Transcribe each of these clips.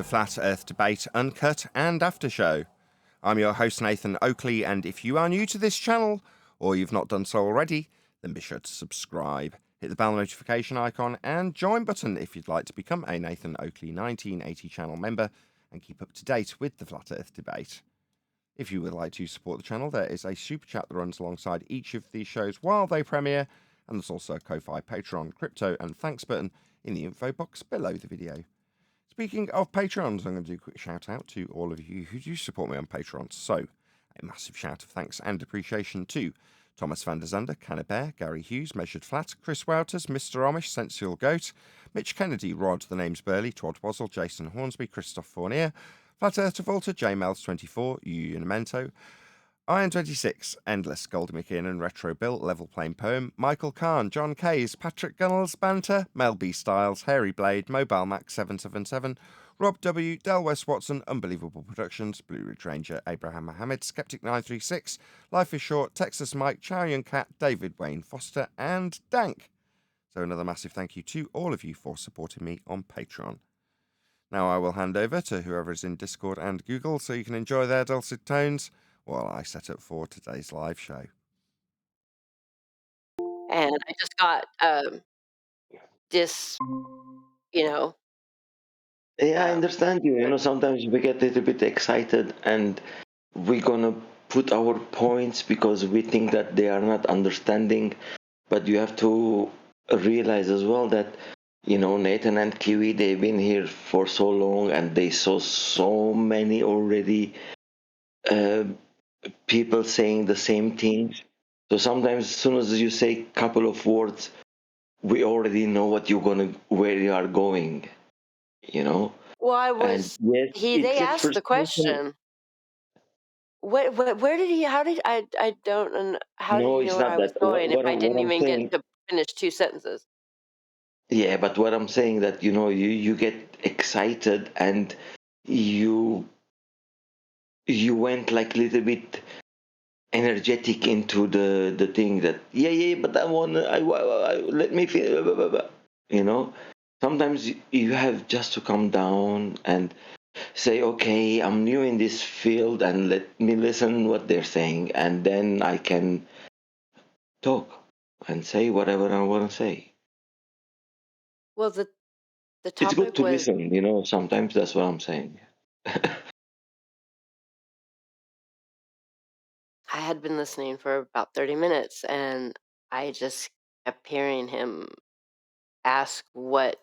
Flat Earth Debate Uncut and After Show. I'm your host Nathan Oakley, and if you are new to this channel, or you've not done so already, then be sure to subscribe, hit the bell notification icon and join button if you'd like to become a Nathan Oakley 1980 channel member and keep up to date with the Flat Earth Debate. If you would like to support the channel, there is a super chat that runs alongside each of these shows while they premiere, and there's also a Ko-Fi, Patreon, crypto and thanks button in the info box below the video. Speaking of Patrons, I'm going to do a quick shout out to all of you who do support me on Patreon. So, a massive shout of thanks and appreciation to Thomas van der Zander, Cannabear, Gary Hughes, Measured Flat, Chris Wouters, Mr. Amish, Sensual Goat, Mitch Kennedy, Rod, The Name's Burley, Todd Wazzle, Jason Hornsby, Christoph Fournier, Flat Earth Travolta, JMels24, Unimento, Iron26, Endless, Goldie McKinnon, Retro Bill, Level Plain Poem, Michael Kahn, John Kays, Patrick Gunnels, Banter, Mel B. Styles, Hairy Blade, Mobile Max 777, Rob W., Del West Watson, Unbelievable Productions, Blue Ridge Ranger, Abraham Mohammed, Skeptic 936, Life is Short, Texas Mike, Chow Yun Cat, David Wayne Foster, and Dank. So another massive thank you to all of you for supporting me on Patreon. Now I will hand over to whoever is in Discord and Google so you can enjoy their dulcet tones while I set up for today's live show. And I just got this, you know. Yeah, I understand you. Sometimes we get a little bit excited and we're gonna put our points because we think that they are not understanding. But you have to realize as well that, Nathan and Kiwi, they've been here for so long and they saw so many already people saying the same things. So sometimes as soon as you say a couple of words, we already know where you are going, Well, And yes, it they gets asked the frustrating. question. Where did he? How did I don't. How did No, he it's know where not I was that. going if I What didn't I'm even get saying, to finish two sentences? yeah, but what I'm saying that you get excited and you went like a little bit energetic into the thing that but I let me feel blah, blah, blah. Sometimes you have just to come down and say, okay, I'm new in this field and let me listen what they're saying, and then I can talk and say whatever I want to say. Well, the It's good topic to was. listen, sometimes that's what I'm saying. I had been listening for about 30 minutes, and I just kept hearing him ask where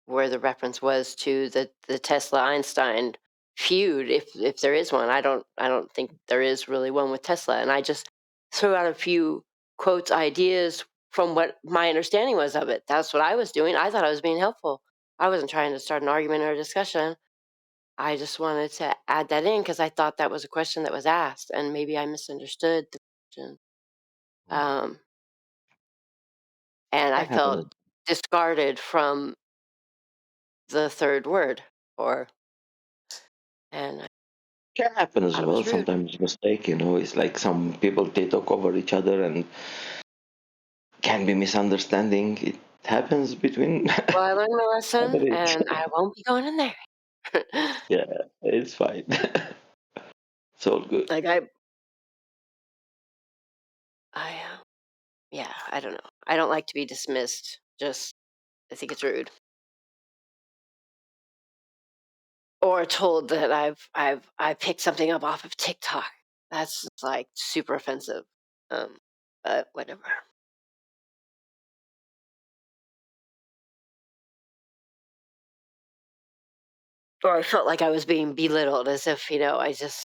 the reference was to the Tesla Einstein feud, if there is one. I don't think there is really one with Tesla, and I just threw out a few quotes, ideas from what my understanding was of it. That's what I was doing. I thought I was being helpful. I wasn't trying to start an argument or a discussion. I just wanted to add that in because I thought that was a question that was asked, and maybe I misunderstood the question. Um, and I That happens. felt discarded from the third word, and I Can happen as thought it well. was rude. Sometimes mistake, it's like some people they talk over each other and can be misunderstanding. It happens between Well, I learned my lesson, others. and I won't be going in there. Yeah, it's fine. It's all good. Like yeah, I don't know. I don't like to be dismissed. Just, I think it's rude, or told that I picked something up off of TikTok. That's like super offensive. But whatever. Or I felt like I was being belittled, as if I just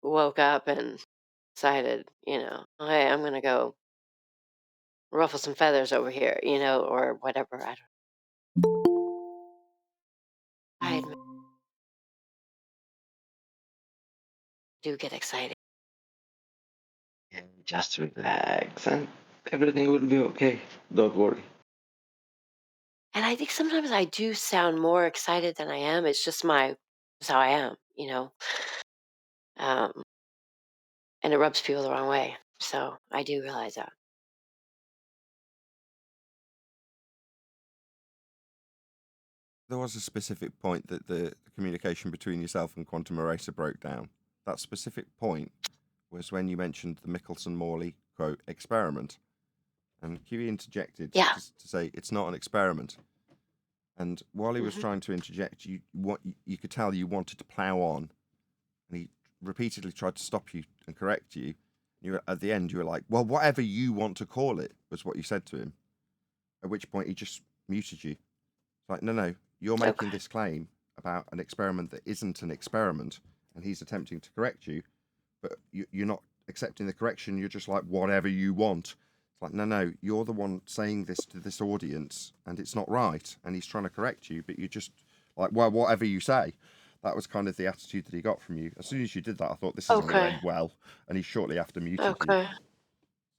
woke up and decided, hey, I'm gonna go ruffle some feathers over here, or whatever. I admit, I do get excited. And just relax and everything will be okay. Don't worry. And I think sometimes I do sound more excited than I am. It's just it's how I am. Um, and it rubs people the wrong way. So I do realize that. there was a specific point that the communication between yourself and Quantum Eraser broke down. That specific point was when you mentioned the Michelson-Morley, quote, experiment. And QE interjected Yeah. to say it's not an experiment. And while he was Mhm. trying to interject, you could tell you wanted to plow on. And he repeatedly tried to stop you and correct you. At the end, you were like, well, whatever you want to call it, was what you said to him. At which point he just muted you. It's like, no, you're making Okay. this claim about an experiment that isn't an experiment, and he's attempting to correct you, but you're not accepting the correction. You're just like, whatever you want. It's like, no, you're the one saying this to this audience, and it's not right, and he's trying to correct you, but you're just like, well, whatever you say. That was kind of the attitude that he got from you. As soon as you did that, I thought, this isn't going to Okay. end well, and he shortly after muted you. Okay.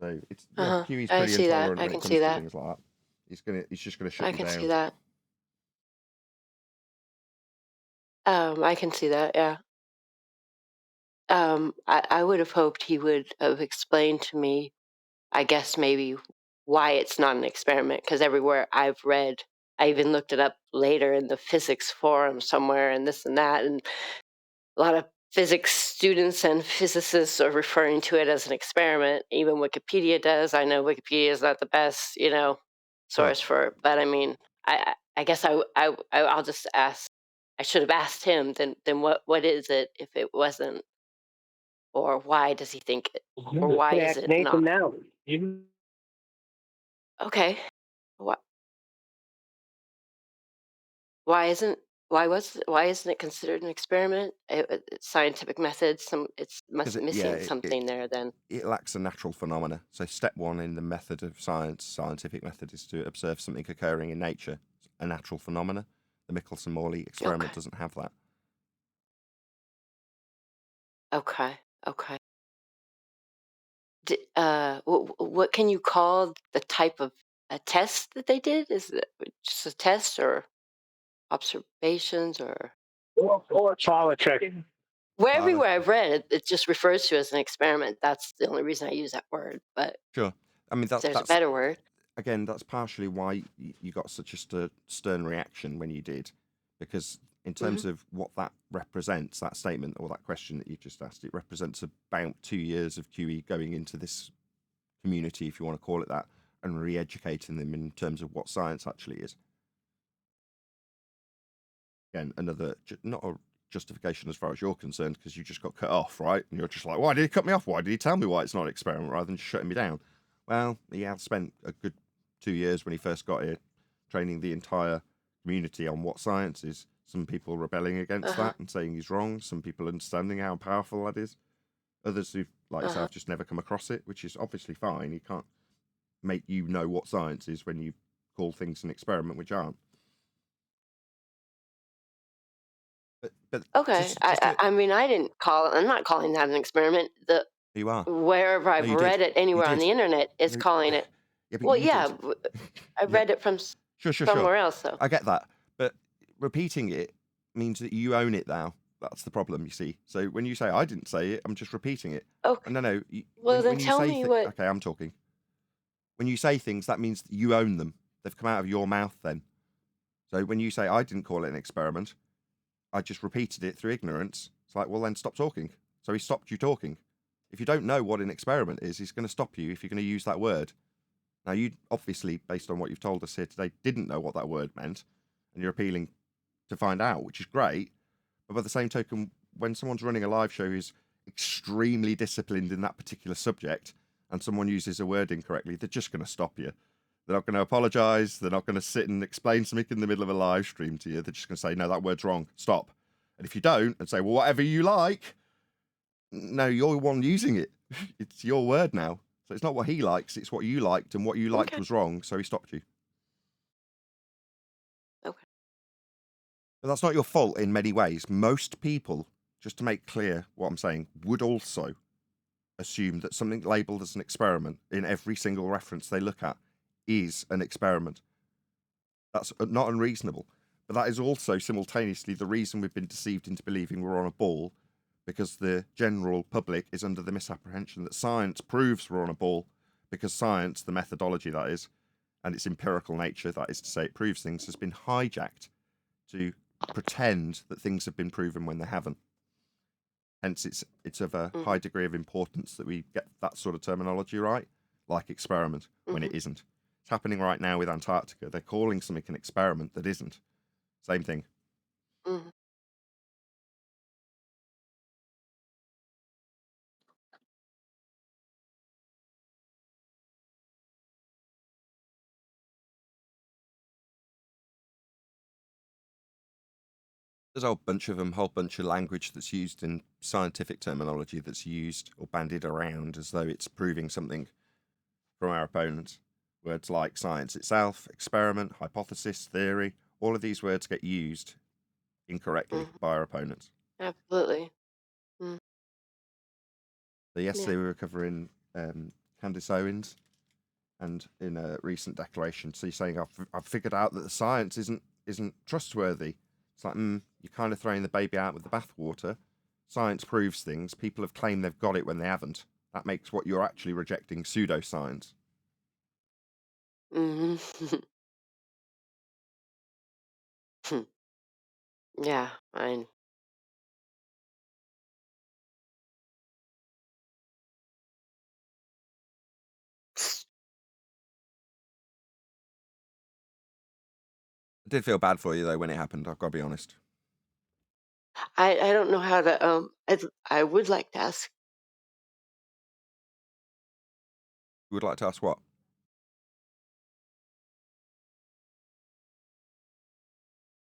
So it's QE's I pretty see that. intolerant I when can it see comes to that. things like that. He's just gonna shut I you can see down. that. I can see that. Yeah. I would have hoped he would have explained to me, I guess maybe why it's not an experiment, because everywhere I've read, I even looked it up later in the physics forum somewhere and this and that, and a lot of physics students and physicists are referring to it as an experiment. Even Wikipedia does. I know Wikipedia is not the best, Sure. source for it, but I mean, I guess I'll just ask. I should have asked him. Then what is it if it wasn't, or why does he think it, You or just why can is ask it Nathan not? now. You Okay, why why isn't why isn't it considered an experiment? It's scientific method. It's Because missing something there. Then it lacks a natural phenomena. So step one in the method of scientific method, is to observe something occurring in nature, a natural phenomena. The Michelson-Morley experiment okay, doesn't have that. okay, okay. What can you call the type of a test that they did? Is it just a test or observations or or politics. where Uh, everywhere I've read it, it just refers to as an experiment. That's the only reason I use that word. But sure. I mean, if there's a that's better word, again, that's partially why you got such a stern reaction when you did, because in hmm terms of what that represents, that statement or that question that you just asked, it represents about 2 years of QE going into this community, if you want to call it that, and re-educating them in terms of what science actually is. Again, another not a justification as far as you're concerned, because you just got cut off, right? And you're just like, why did he cut me off? Why did he tell me why it's not an experiment rather than just shutting me down? Well, he had spent a good 2 years when he first got here training the entire community on what science is. Some people rebelling against uh-huh, that and saying he's wrong. Some people understanding how powerful that is. Others who, like uh-huh. yourself, just never come across it, which is obviously fine. He can't make you know what science is when you call things an experiment, which aren't. But Okay. just to, I mean, I didn't call it. I'm not calling that an experiment. The you are. Wherever No, I've you did. read it You anywhere on did. the internet, it's No, calling it. yeah, but Well, you yeah, did. I Yeah, read it from sure. somewhere else, though. I get that, but repeating it means that you own it now. That's the problem, you see. So when you say I didn't say it, I'm just repeating it. Okay. No. Well, then When you tell say me what. okay, I'm talking. When you say things, that means that you own them. They've come out of your mouth then. So when you say I didn't call it an experiment, I just repeated it through ignorance. It's like, well, then stop talking. So he stopped you talking. If you don't know what an experiment is, he's going to stop you if you're going to use that word. Now, you obviously, based on what you've told us here today, didn't know what that word meant, and you're appealing to find out, which is great. But by the same token, when someone's running a live show who's extremely disciplined in that particular subject, and someone uses a word incorrectly, they're just going to stop you. They're not going to apologise. They're not going to sit and explain something in the middle of a live stream to you. They're just going to say, no, that word's wrong. Stop. And if you don't, and say, well, whatever you like, no, you're the one using it. It's your word now. So it's not what he likes, it's what you liked, and what you liked Okay. was wrong, so he stopped you. Okay. But that's not your fault in many ways. Most people, just to make clear what I'm saying, would also assume that something labelled as an experiment in every single reference they look at is an experiment. That's not unreasonable. But that is also simultaneously the reason we've been deceived into believing we're on a ball, because the general public is under the misapprehension that science proves we're on a ball, because science, the methodology that is, and its empirical nature, that is to say it proves things, has been hijacked to pretend that things have been proven when they haven't. Hence, it's of a high degree of importance that we get that sort of terminology right, like experiment, when it isn't. It's happening right now with Antarctica. They're calling something an experiment that isn't. Same thing. Mm-hmm. There's a whole bunch of them, whole bunch of language that's used in scientific terminology that's used or bandied around as though it's proving something from our opponents. Words like science itself, experiment, hypothesis, theory, all of these words get used incorrectly by our opponents. Absolutely. So yesterday we were covering Candace Owens, and in a recent declaration, so you're saying I've figured out that the science isn't trustworthy. It's like you're kind of throwing the baby out with the bathwater. Science proves things. People have claimed they've got it when they haven't. That makes what you're actually rejecting pseudoscience. Mm-hmm. Yeah, I I did feel bad for you though when it happened. I've got to be honest. I don't know how to I would like to ask You would like to ask what?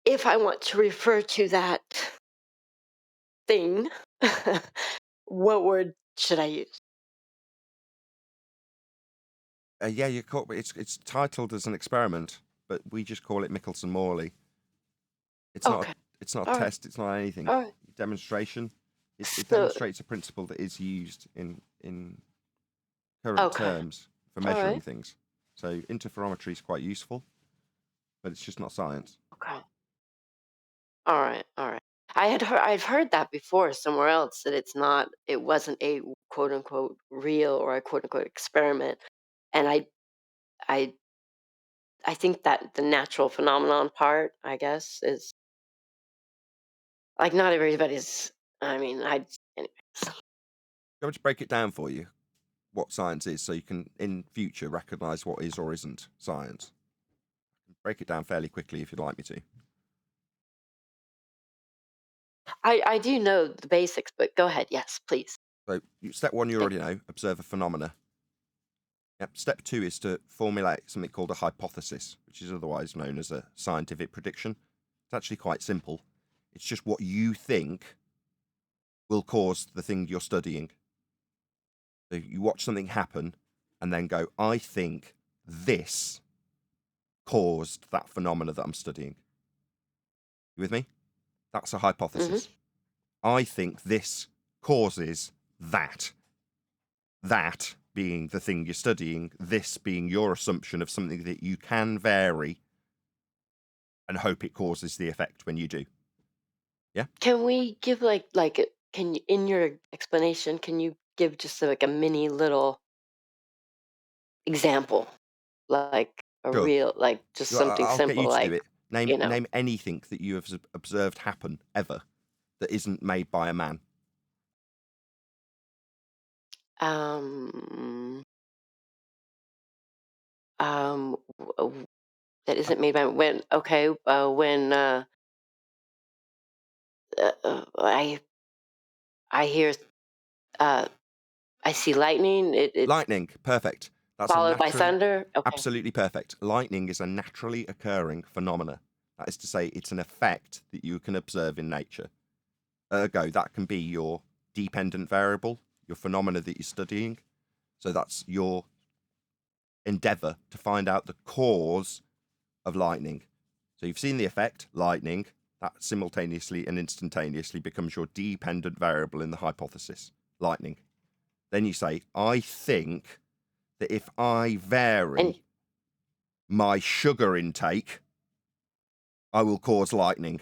if I want to refer to that thing, what word should I use? Yeah, it's titled as an experiment, but we just call it Michelson-Morley. It's not. Okay. It's not a All right. test. It's not anything. All right. Demonstration. It So, demonstrates a principle that is used in current okay. terms for All measuring right. things. So interferometry is quite useful, but it's just not science. Okay. All right. All right. I've heard that before somewhere else that it wasn't a quote unquote real or a quote unquote experiment. And I I think that the natural phenomenon part, I guess, is like not everybody's I mean, anyways. Let me just break it down for you, what science is, so you can in future recognise what is or isn't science. Break it down fairly quickly if you'd like me to. I do know the basics, but go ahead. Yes, please. So step one, you already know, observe a phenomena. Yep. Step two is to formulate something called a hypothesis, which is otherwise known as a scientific prediction. It's actually quite simple. It's just what you think will cause the thing you're studying. So you watch something happen and then go, I think this caused that phenomena that I'm studying. You with me? That's a hypothesis. I think this causes that. That being the thing you're studying, this being your assumption of something that you can vary and hope it causes the effect when you do. Yeah? Can we give can you in your explanation can you give just like a mini little example, like a Sure. real just Well, something I'll get simple you to do it. you know. Name anything that you have observed happen ever that isn't made by a man. Um that isn't made by when when I hear uh I see lightning, it Lightning, perfect. That's a followed by naturally, thunder. Okay. absolutely perfect. Lightning is a naturally occurring phenomena. That is to say, it's an effect that you can observe in nature. Ergo, that can be your dependent variable, your phenomena that you're studying. So that's your endeavour to find out the cause of lightning. So you've seen the effect, lightning, that simultaneously and instantaneously becomes your dependent variable in the hypothesis, lightning. Then you say, I think that if I vary And my sugar intake, I will cause lightning.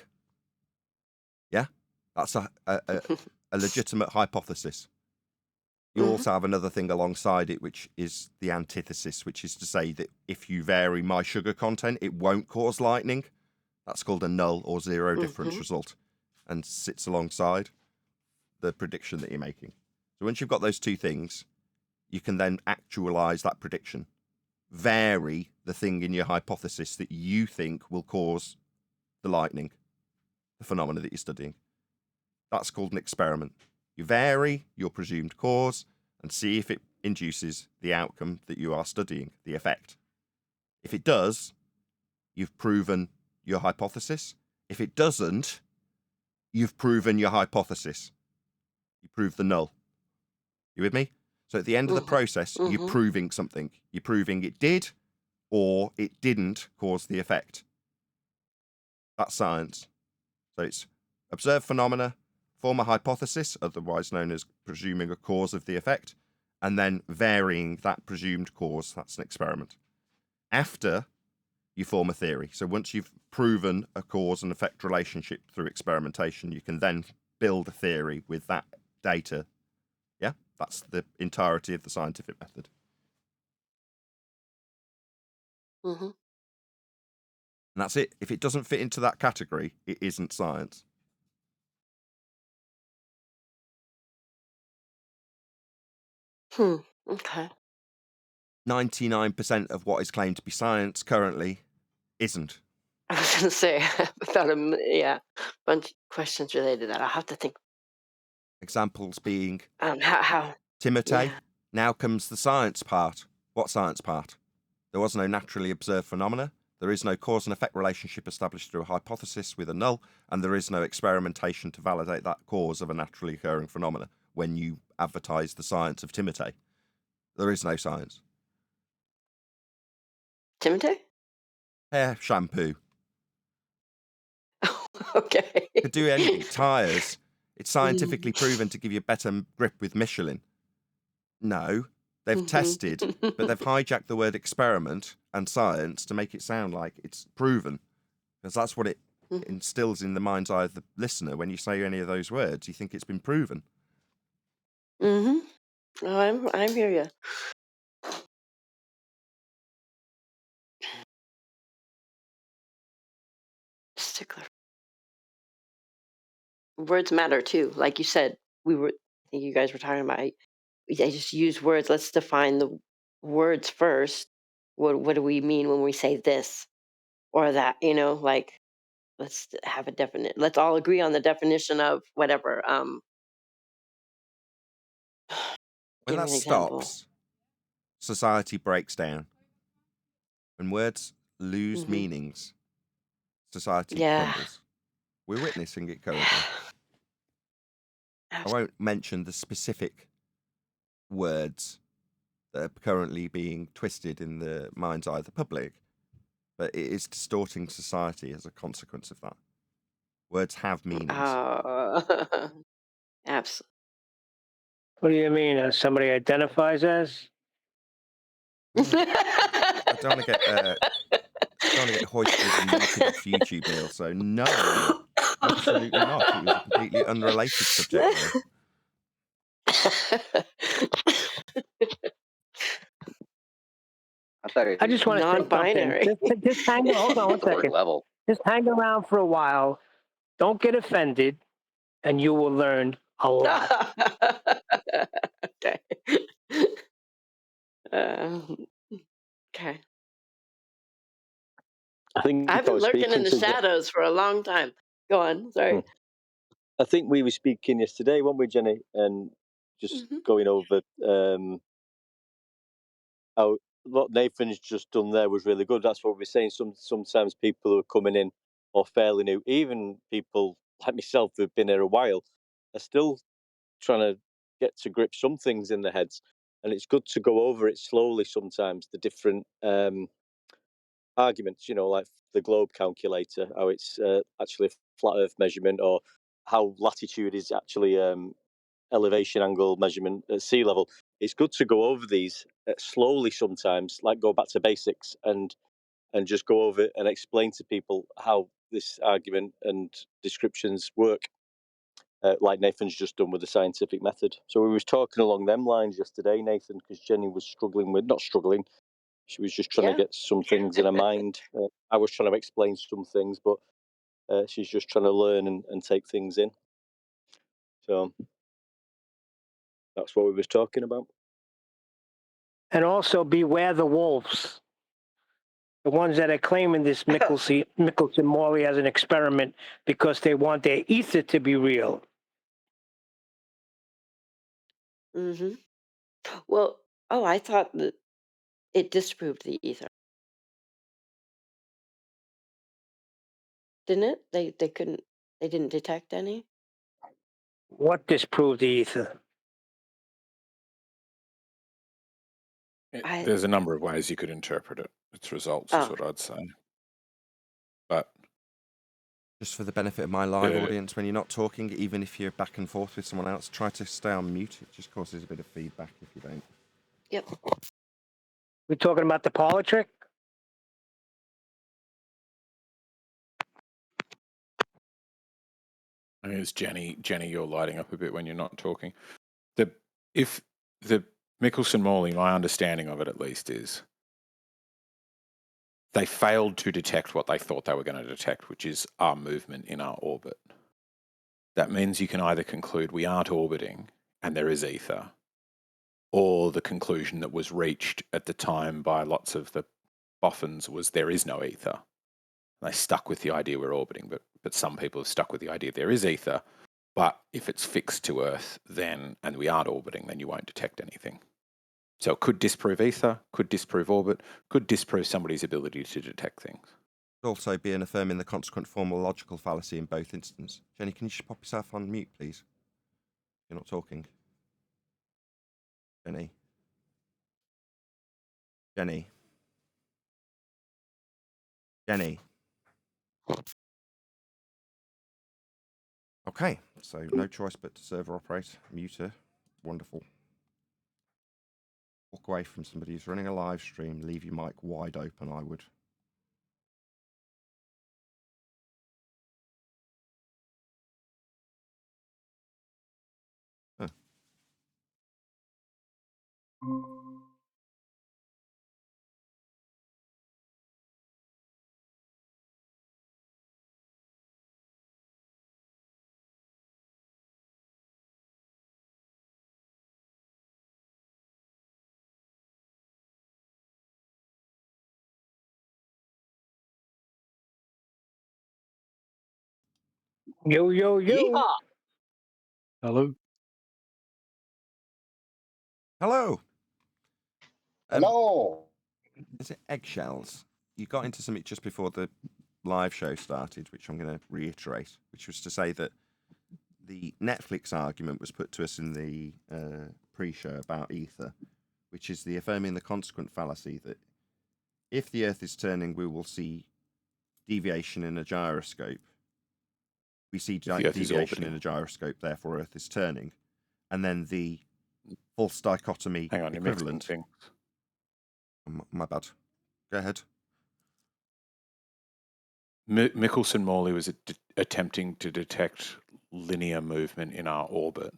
Yeah? That's a legitimate hypothesis. You mhm. also have another thing alongside it, which is the antithesis, which is to say that if you vary my sugar content, it won't cause lightning. That's called a null or zero difference Mm-hmm. result, and sits alongside the prediction that you're making. So once you've got those two things, you can then actualize that prediction, vary the thing in your hypothesis that you think will cause the lightning, the phenomena that you're studying. That's called an experiment. You vary your presumed cause and see if it induces the outcome that you are studying, the effect. If it does, you've proven your hypothesis. If it doesn't, you've proven your hypothesis. You prove the null. You with me? So at the end of the process, you're Mm-hmm. proving something. You're proving it did or it didn't cause the effect. That's science. So it's observe phenomena, form a hypothesis, otherwise known as presuming a cause of the effect, and then varying that presumed cause. That's an experiment. After you form a theory. So once you've proven a cause and effect relationship through experimentation, you can then build a theory with that data. Yeah, that's the entirety of the scientific method. Mm-hmm. And that's it. If it doesn't fit into that category, it isn't science. Okay. 99% of what is claimed to be science currently isn't. I was gonna say about a bunch of questions related to that. I'll have to think. Examples being How Timotei. yeah. Now comes the science part. What science part? There was no naturally observed phenomena. There is no cause and effect relationship established through a hypothesis with a null, and there is no experimentation to validate that cause of a naturally occurring phenomena when you advertise the science of Timotei. There is no science. Timotei? Hair shampoo. Okay. Could do anything. Tires. It's scientifically proven to give you better grip with Michelin. No, they've tested, but they've hijacked the word experiment and science to make it sound like it's proven, because that's what it instills in the mind's eye of the listener. When you say any of those words, you think it's been proven. Mm-hmm. Oh, I'm hear you. Stickler. Words matter too. Like you said, I think you guys were talking about. I just use words. Let's define the words first. What do we mean when we say this or that? Like let's have a definite. Let's all agree on the definition of whatever. When Give that me an example. stops, society breaks down. When words lose Hmm. meanings, society Yeah. crumbles. We're witnessing it currently. I won't mention the specific words that are currently being twisted in the mind's eye of the public, but it is distorting society as a consequence of that. Words have meanings. Absolutely. What do you mean? Somebody identifies as? I don't want to get hoisted and muted off YouTube, Neil. So no, absolutely not. It was a completely unrelated subject there. I just want to say something. Non-binary. Just hang. Hold on one second. Level. Just hang around for a while. Don't get offended, and you will learn a lot. Okay. Okay. I think I've if I been was lurking in speaking the to shadows for a long time. Go on. Sorry. I think we were speaking yesterday, weren't we, Jenny? And just Hmm. going over how what Nathan's just done there was really good. That's what we're saying. Sometimes people who are coming in or fairly new, even people like myself who've been here a while, are still trying to get to grip some things in their heads. And it's good to go over it slowly sometimes, the different arguments, like the globe calculator, how it's actually a flat Earth measurement, or how latitude is actually elevation angle measurement at sea level. It's good to go over these slowly sometimes, like go back to basics and just go over it and explain to people how this argument and descriptions work, like Nathan's just done with the scientific method. So we was talking along them lines yesterday, Nathan, because Jenny was not struggling. She was just trying to Yeah. get some things in her mind. I was trying to explain some things, but She's just trying to learn and take things in. So that's what we was talking about. And also beware the wolves. The ones that are claiming this Michelson-Morley as an experiment because they want their ether to be real. Mm-hmm. Well, oh, I thought that it disproved the ether. Didn't it? They didn't detect any? What disproved the ether? There's a number of ways you could interpret it. Its results is what I'd say. But just for the benefit of my live audience, when you're not talking, even if you're back and forth with someone else, try to stay on mute. It just causes a bit of feedback if you don't. Yep. We're talking about the parlor trick? I mean, it's Jenny, you're lighting up a bit when you're not talking. If the Michelson-Morley, my understanding of it at least, is they failed to detect what they thought they were going to detect, which is our movement in our orbit. That means you can either conclude we aren't orbiting and there is ether, or the conclusion that was reached at the time by lots of the boffins was there is no ether. They stuck with the idea we're orbiting, but some people have stuck with the idea there is ether, but if it's fixed to Earth, then, and we aren't orbiting, then you won't detect anything. So it could disprove ether, could disprove orbit, could disprove somebody's ability to detect things. Could also be an affirming the consequent formal logical fallacy in both instances. Jenny, can you just pop yourself on mute, please? You're not talking. Jenny. Jenny. Jenny. Okay, so no choice but to server operate, mute her. Wonderful. Walk away from somebody who's running a live stream. Leave your mic wide open, I would. Huh. Yo, yo, yo. Yeehaw! Hello. Hello. Hello. Is it eggshells? You got into something just before the live show started, which I'm going to reiterate, which was to say that the Netflix argument was put to us in the pre-show about ether, which is the affirming the consequent fallacy that if the Earth is turning, we will see deviation in a gyroscope. We see deviation in a gyroscope, therefore Earth is turning. And then the false dichotomy equivalent. My bad. Go ahead. Michelson-Morley was attempting to detect linear movement in our orbit.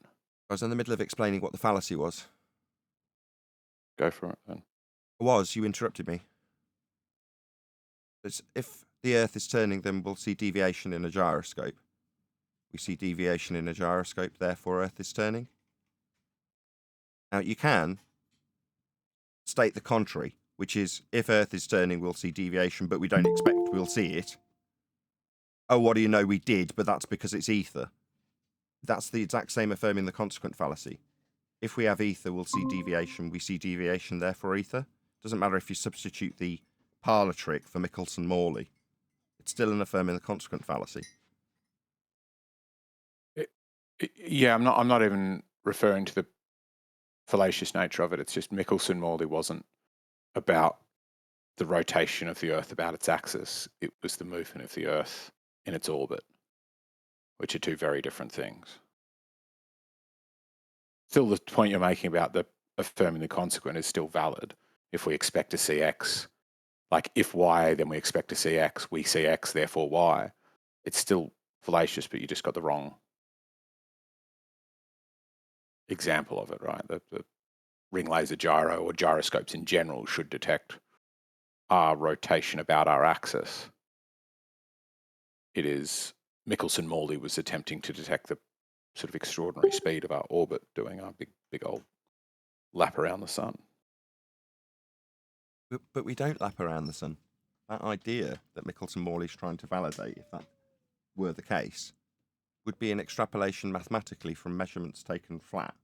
I was in the middle of explaining what the fallacy was. Go for it then. You interrupted me. It's, if the Earth is turning, then we'll see deviation in a gyroscope. We see deviation in a gyroscope, therefore Earth is turning. Now, you can state the contrary, which is if Earth is turning, we'll see deviation, but we don't expect we'll see it. Oh, what do you know? We did, but that's because it's ether. That's the exact same affirming the consequent fallacy. If we have ether, we'll see deviation. We see deviation, therefore ether. Doesn't matter if you substitute the parlor trick for Michelson-Morley. It's still an affirming the consequent fallacy. Yeah, I'm not even referring to the fallacious nature of it. It's just Michelson-Morley wasn't about the rotation of the Earth about its axis. It was the movement of the Earth in its orbit, which are two very different things. Still, the point you're making about the affirming the consequent is still valid. If we expect to see X, like if Y, then we expect to see X, we see X, therefore Y. It's still fallacious, but you just got the wrong example of it, right? The ring laser gyro or gyroscopes in general should detect our rotation about our axis. it is Michelson-Morley was attempting to detect the sort of extraordinary speed of our orbit doing our big old lap around the sun. But we don't lap around the sun. That idea that Michelson-Morley's trying to validate, if that were the case, would be an extrapolation mathematically from measurements taken flat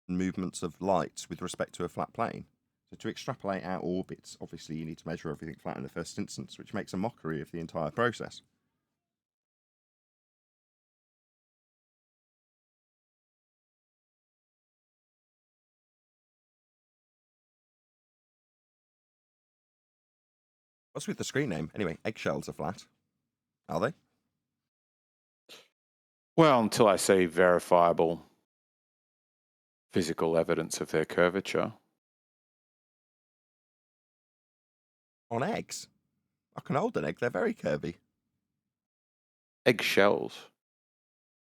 and movements of light with respect to a flat plane. So to extrapolate out orbits, obviously you need to measure everything flat in the first instance, which makes a mockery of the entire process. What's with the screen name? Anyway, eggshells are flat. Are they? Well, until I see verifiable physical evidence of their curvature. On eggs? I can hold an egg, they're very curvy. Eggshells.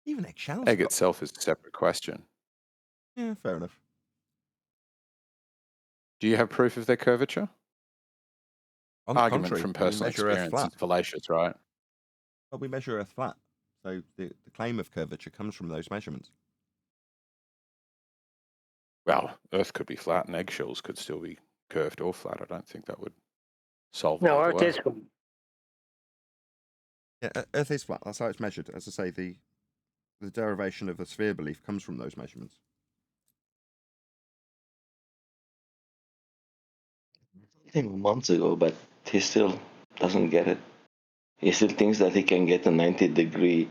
Even eggshells. Egg itself is a separate question. Yeah, fair enough. Do you have proof of their curvature? On the Argument contrary, from we personal measure Earth experience flat. is fallacious, right? Well, we measure Earth flat. So the claim of curvature comes from those measurements. Well, Earth could be flat and eggshells could still be curved or flat. I don't think that would solve it No, either Earth way. is. Yeah, Earth is flat. That's how it's measured. As I say, the derivation of the sphere belief comes from those measurements. I think months ago, but he still doesn't get it. He still thinks that he can get a 90-degree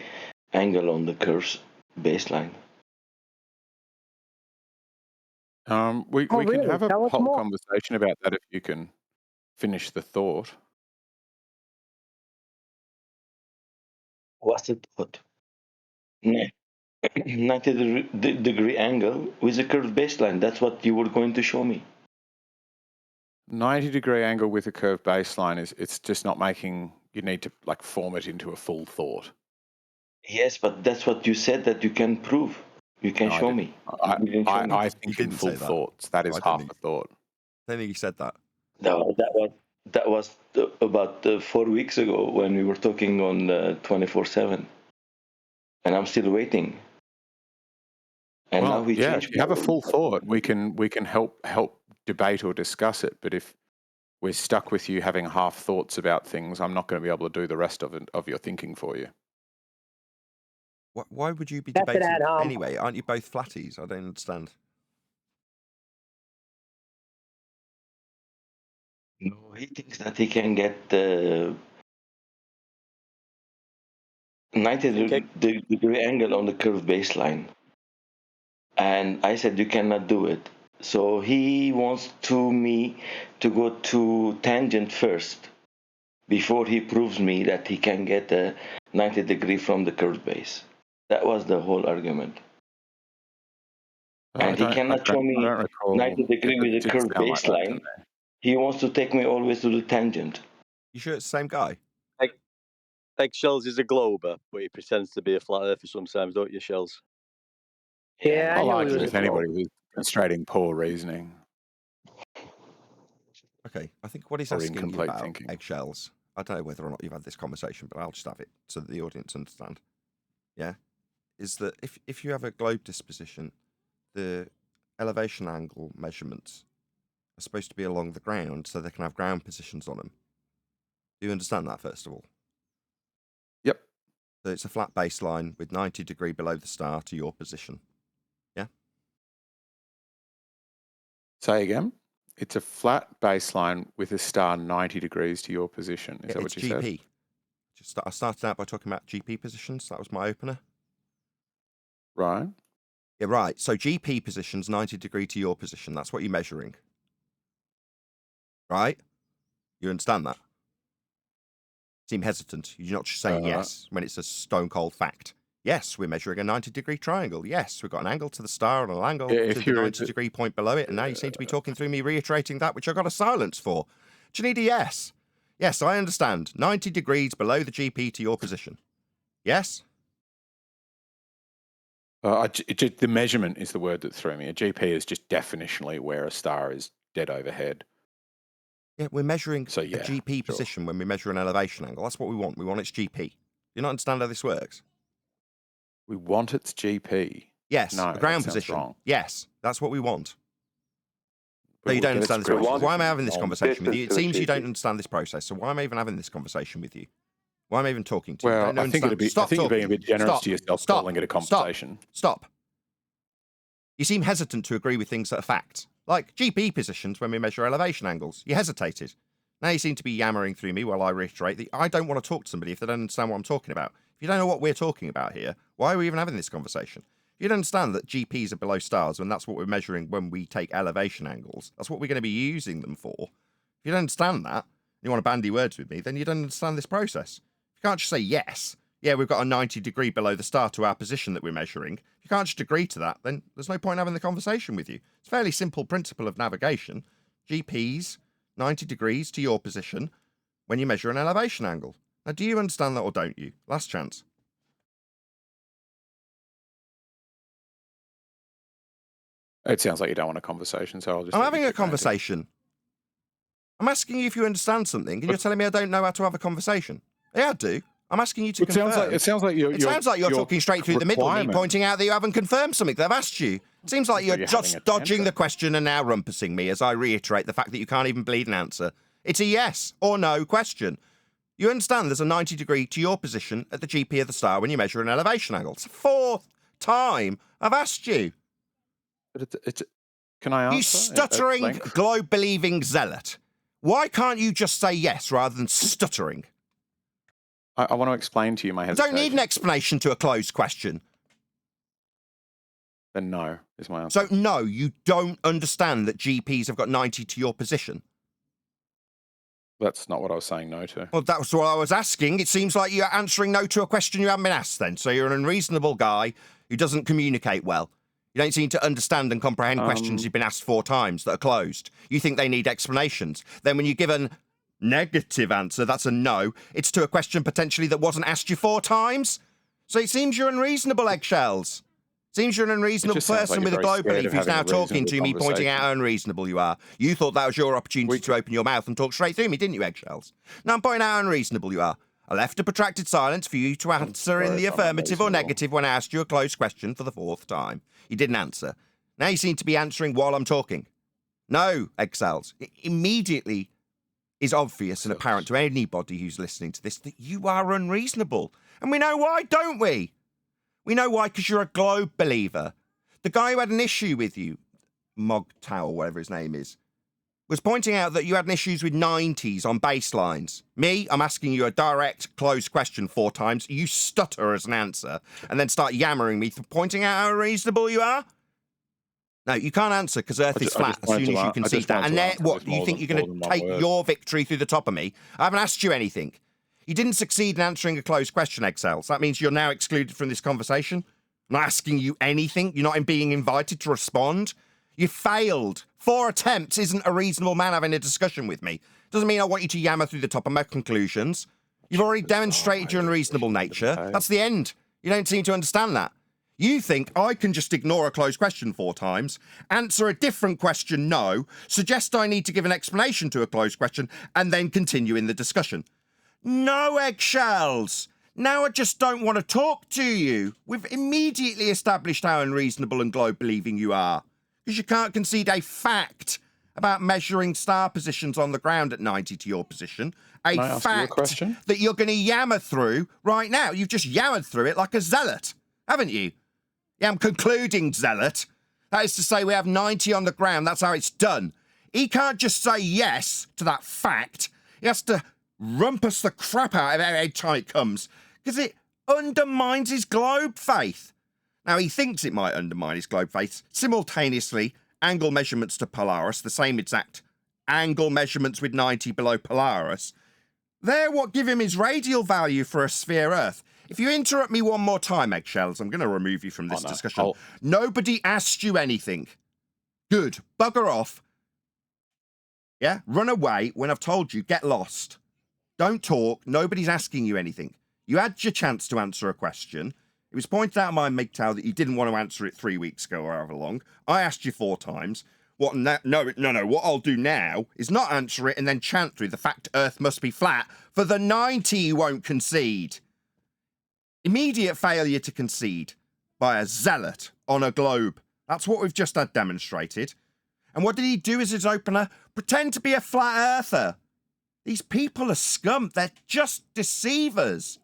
angle on the curve's baseline. We can really? have a Tell us whole more. conversation about that if you can finish the thought. What's the thought? 90-degree angle with a curved baseline. That's what you were going to show me. 90-degree angle with a curved baseline it's just not making, you need to like form it into a full thought. Yes, but that's what you said that you can prove. You can No, I show didn't. me. You didn't show me. I You think in didn't full say that. thoughts. That is I half didn't. a thought. I don't think you said that. No, that was about 4 weeks ago when we were talking on 24/7, and I'm still waiting. And now Well, he yeah, changed. if you have a full thought, we can help debate or discuss it. But if we're stuck with you having half thoughts about things, I'm not going to be able to do the rest of your thinking for you. Why would you be That's an debating ad hom. anyway? Aren't you both flatties? I don't understand. No, he thinks that he can get the 90-degree angle on the curved baseline. And I said, you cannot do it. So he wants me to go to tangent first before he proves me that he can get a 90-degree from the curved base. That was the whole argument. And he cannot show me 90-degree with a Didn't curved sound like that to baseline. me. He wants to take me always to the tangent. You sure it's the same guy? Eggshells is a glober, but he pretends to be a flat earther sometimes, don't you, Shells? Yeah, I I'll knew he argue was with a anybody troll. who's demonstrating poor reasoning Okay, I think what he's or asking you incomplete about thinking. eggshells, I don't know whether or not you've had this conversation, but I'll just have it so that the audience understand. Yeah, is that if you have a globe disposition, the elevation angle measurements are supposed to be along the ground so they can have ground positions on them. Do you understand that, first of all? Yep. So it's a flat baseline with 90-degree below the star to your position. Yeah? Say again. It's a flat baseline with a star 90 degrees to your position. Is that what you said? It's GP. I started out by talking about GP positions. That was my opener. Right. Yeah, right. So GP position's 90 degree to your position. That's what you're measuring. Right? You understand that? Seem hesitant. You're not just saying yes when it's a stone cold fact. Yes, we're measuring a 90-degree triangle. Yes, we've got an angle to the star and an angle to the 90-degree point below it. And now you seem to be talking through me reiterating that, which I got a silence for. Do you need a yes? Yes, I understand. 90 degrees below the GP to your position. Yes? The measurement is the word that threw me. A GP is just definitionally where a star is dead overhead. Yeah, we're measuring So, a yeah, GP sure. position when we measure an elevation angle. That's what we want. We want its GP. Do you not understand how this works? We want its GP. Yes, No, the that ground sounds position. wrong. Yes, that's what we want. But No, you we'll don't get its understand this ground process. Why am I position having this wrong. conversation with you? It Distance to seems you don't GP. understand this process, so why am I even having this conversation with you? Why am I even talking to you? Well, Don't I think understand. I Stop think you're being a talking. bit generous Stop. to yourself Stop. calling it a Stop. conversation. Stop. You seem hesitant to agree with things that are facts, like GP positions when we measure elevation angles. You hesitated. Now you seem to be yammering through me while I reiterate that I don't want to talk to somebody if they don't understand what I'm talking about. If you don't know what we're talking about here, why are we even having this conversation? If you don't understand that GPs are below stars and that's what we're measuring when we take elevation angles, that's what we're going to be using them for. If you don't understand that, and you want to bandy words with me, then you don't understand this process. You can't just say yes. Yeah, we've got a 90 degree below the star to our position that we're measuring. If you can't just agree to that, then there's no point having the conversation with you. It's a fairly simple principle of navigation. GPs, 90 degrees to your position when you measure an elevation angle. Now, do you understand that or don't you? Last chance. It sounds like you don't want a conversation, so I'll just. I'm let you having a keep ranting. conversation. I'm asking you if you understand something, and you're telling me I don't know how to have a conversation. Yeah, I do. I'm asking you to It confirm. sounds like you're. It sounds like you're your talking straight through the middle of me, requirement- pointing out that you haven't confirmed something that I've asked you. It seems like you're You're having just a dodging tantrum. the question and now rumpusing me as I reiterate the fact that you can't even bleed an answer. It's a yes or no question. You understand there's a 90 degree to your position at the GP of the star when you measure an elevation angle. It's the fourth time I've asked you. But it's can I answer? You at stuttering, length? globe-believing zealot. Why can't you just say yes rather than stuttering? I want to explain to you my I hesitation. don't need an explanation to a closed question. Then no is my answer. So, no, you don't understand that GPs have got 90 to your position. That's not what I was saying no to. Well, that was what I was asking. It seems like you're answering no to a question you haven't been asked then. So you're an unreasonable guy who doesn't communicate well. You don't seem to understand and comprehend questions you've been asked 4 times that are closed. You think they need explanations. Then when you give a negative answer, that's a no, it's to a question potentially that wasn't asked you 4 times. So it seems you're unreasonable, eggshells. Seems you're an unreasonable just sounds person like with a you're very globe scared belief of who's having now a talking to reasonable me, pointing out how unreasonable you are. You thought that was your opportunity to open your mouth and talk straight through me, didn't you, eggshells? Now I'm pointing out how unreasonable you are. I left a protracted silence for you to answer in the affirmative or negative when I asked you a closed question for the 4th time. You didn't answer. Now you seem to be answering while I'm talking. No, eggshells. It immediately is obvious and apparent to anybody who's listening to this that you are unreasonable. And we know why, don't we? We know why, because you're a globe believer. The guy who had an issue with you, Mogtow, whatever his name is, was pointing out that you had issues with 90s on baselines. Me, I'm asking you a direct, closed question 4 times. You stutter as an answer and then start yammering me, pointing out how unreasonable you are. No, you can't answer because Earth is flat as soon as you concede that. And then what, you think you're going to take your victory through the top of me? I haven't asked you anything. You didn't succeed in answering a closed question, Excels. That means you're now excluded from this conversation. I'm not asking you anything. You're not being invited to respond. You failed. 4 attempts isn't a reasonable man having a discussion with me. Doesn't mean I want you to yammer through the top of my conclusions. You've already demonstrated your unreasonable nature. That's the end. You don't seem to understand that. You think I can just ignore a closed question 4 times, answer a different question no, suggest I need to give an explanation to a closed question, and then continue in the discussion. No, eggshells. Now I just don't want to talk to you. We've immediately established how unreasonable and globe-believing you are. Because you can't concede a fact about measuring star positions on the ground at 90 to your position. A fact that you're going to yammer through right now. You've just yammered through it like a zealot, haven't you? Yeah, I'm concluding, zealot. That is to say we have 90 on the ground. That's how it's done. He can't just say yes to that fact. He has to rumpus the crap out of it every time it comes because it undermines his globe faith. Now, he thinks it might undermine his globe faith. Simultaneously, angle measurements to Polaris, the same exact angle measurements with 90 below Polaris, they're what give him his radial value for a sphere Earth. If you interrupt me one more time, eggshells, I'm going to remove you from this discussion. Nobody asked you anything. Good. Bugger off. Yeah? Run away when I've told you, get lost. Don't talk. Nobody's asking you anything. You had your chance to answer a question. It was pointed out in my MGTOW that you didn't want to answer it 3 weeks ago or however long. I asked you 4 times. What? No. What I'll do now is not answer it and then chant through the fact Earth must be flat for the 90 you won't concede. Immediate failure to concede by a zealot on a globe. That's what we've just had demonstrated. And what did he do as his opener? Pretend to be a flat earther. These people are scum. They're just deceivers.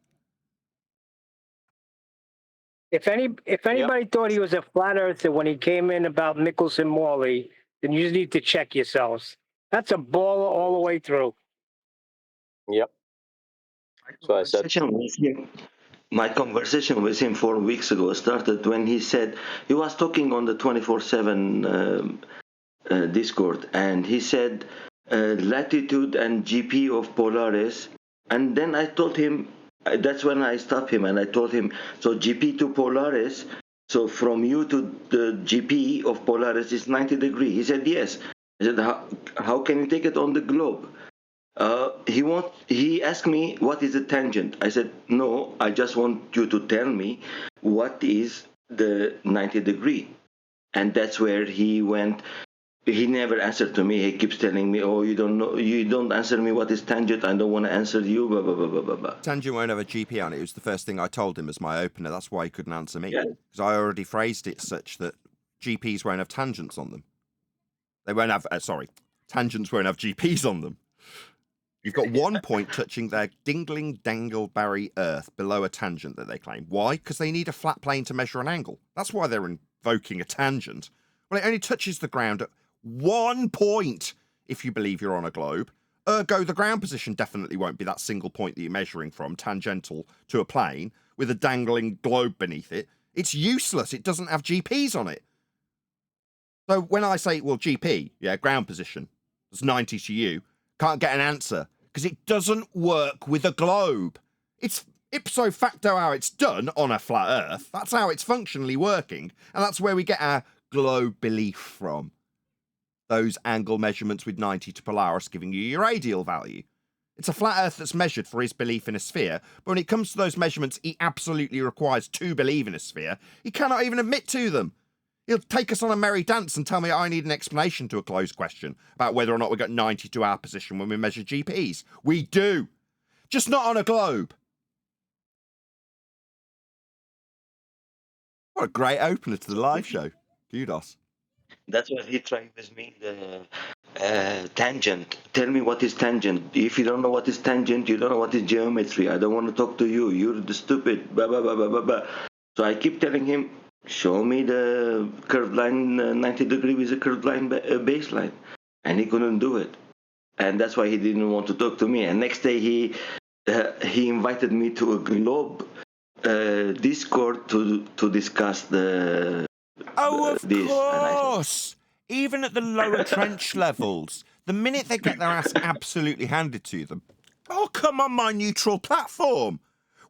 If anybody thought he was a flat earther when he came in about Michelson-Morley, then you just need to check yourselves. That's a baller all the way through. Yep. That's what I said. My conversation with him 4 weeks ago started when he said, he was talking on the 24/7 Discord, and he said latitude and GP of Polaris, and then I told him, that's when I stopped him and I told him, so GP to Polaris, so from you to the GP of Polaris is 90 degrees. He said yes. I said, how can you take it on the globe? He asked me what is the tangent. I said no, I just want you to tell me what is the 90 degree. And that's where he went. He never answered to me. He keeps telling me, oh, you don't know, you don't answer me what is tangent, I don't want to answer you, blah, blah, blah, blah, blah, blah. Tangent won't have a GP on it. It was the first thing I told him as my opener. That's why he couldn't answer me. Yeah. Because I already phrased it such that GPs won't have tangents on them. They won't have, tangents won't have GPs on them. You've got 1 point touching their dingling-dangleberry Earth below a tangent that they claim. Why? Because they need a flat plane to measure an angle. That's why they're invoking a tangent. Well, it only touches the ground at 1 point if you believe you're on a globe. Ergo, the ground position definitely won't be that single point that you're measuring from, tangential to a plane, with a dangling globe beneath it. It's useless. It doesn't have GPs on it. So when I say, well, GP, yeah, ground position, it's 90 to you, can't get an answer because it doesn't work with a globe. It's ipso facto how it's done on a flat Earth. That's how it's functionally working. And that's where we get our globe belief from. Those angle measurements with 90 to Polaris giving you your radial value. It's a flat Earth that's measured for his belief in a sphere, but when it comes to those measurements he absolutely requires to believe in a sphere, he cannot even admit to them. He'll take us on a merry dance and tell me I need an explanation to a closed question about whether or not we got 90 to our position when we measure GPs. We do. Just not on a globe. What a great opener to the live show. Kudos. That's what he tried with me, the tangent. Tell me what is tangent. If you don't know what is tangent, you don't know what is geometry. I don't want to talk to you. You're the stupid, blah, blah, blah, blah, blah, blah. So I keep telling him, show me the curved line 90 degree with a curved line baseline. And he couldn't do it. And that's why he didn't want to talk to me. And next day he invited me to a globe Discord to discuss the... Oh, of this. course! Even at the lower trench levels, the minute they get their ass absolutely handed to them, oh, come on my neutral platform,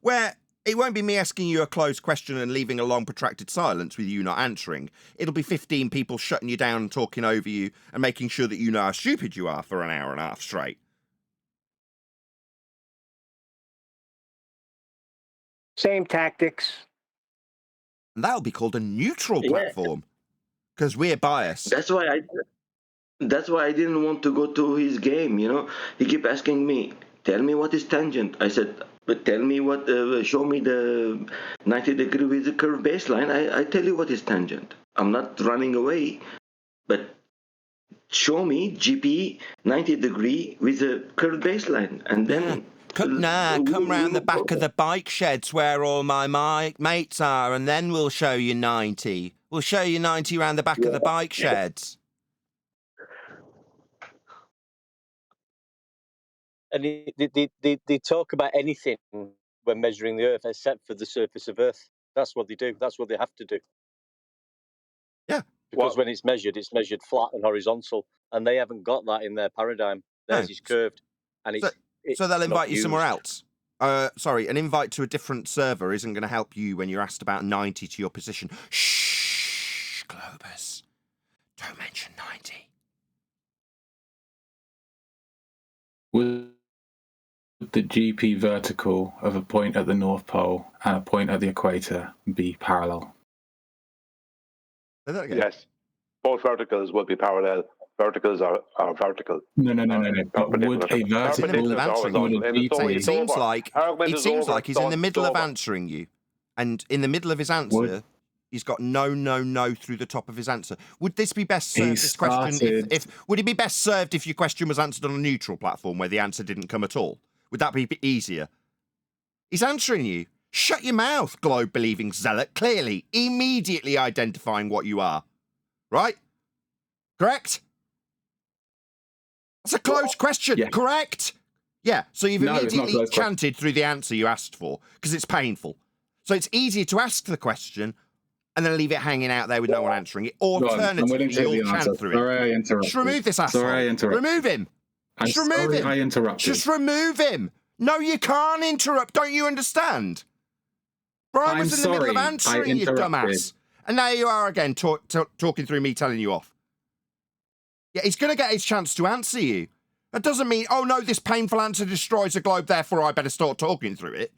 where it won't be me asking you a closed question and leaving a long protracted silence with you not answering. It'll be 15 people shutting you down and talking over you and making sure that you know how stupid you are for an hour and a half straight. Same tactics. And that'll be called a neutral platform, because we're biased. That's why I didn't want to go to his game, you know. He kept asking me, tell me what is tangent. I said, but tell me what, show me the 90 degree with the curved baseline. I tell you what is tangent. I'm not running away, but show me GP 90 degree with a curved baseline. And then... Come round the back of the bike sheds where all my mates are, and then we'll show you 90. We'll show you 90 round the back of the bike sheds. And they talk about anything when measuring the Earth except for the surface of Earth. That's what they do. That's what they have to do. Yeah. Because when it's measured flat and horizontal, and they haven't got that in their paradigm. Theirs is curved, and so they'll invite you somewhere else. An invite to a different server isn't going to help you when you're asked about 90 to your position. Shh, Globus. Don't mention 90. Would the GP vertical of a point at the North Pole and a point at the equator be parallel? Say that again. Yes. Both verticals will be parallel. Verticals are vertical. No. But would a He's in the middle of answering you. would a GP It seems like he's in the middle of answering you. And in the middle of his answer, he's got no through the top of his answer. Would this be best served, this question, would it be best served if your question was answered on a neutral platform where the answer didn't come at all? Would that be easier? He's answering you. Shut your mouth, globe-believing zealot, clearly, immediately identifying what you are. Right? Correct? That's a closed question, correct? Yeah, so you've immediately chanted through the answer you asked for, because it's painful. So it's easier to ask the question and then leave it hanging out there with no one answering it. Alternatively, you'll chant through it. Sorry, I interrupted. Just remove this asshole. Sorry, I interrupted. Remove him. Just remove him. I interrupted. Just remove him. No, you can't interrupt. Don't you understand? Brian was in the middle of answering, you dumbass. And now you are again talking through me telling you off. Yeah, he's going to get his chance to answer you. That doesn't mean, oh no, this painful answer destroys the globe, therefore I better start talking through it.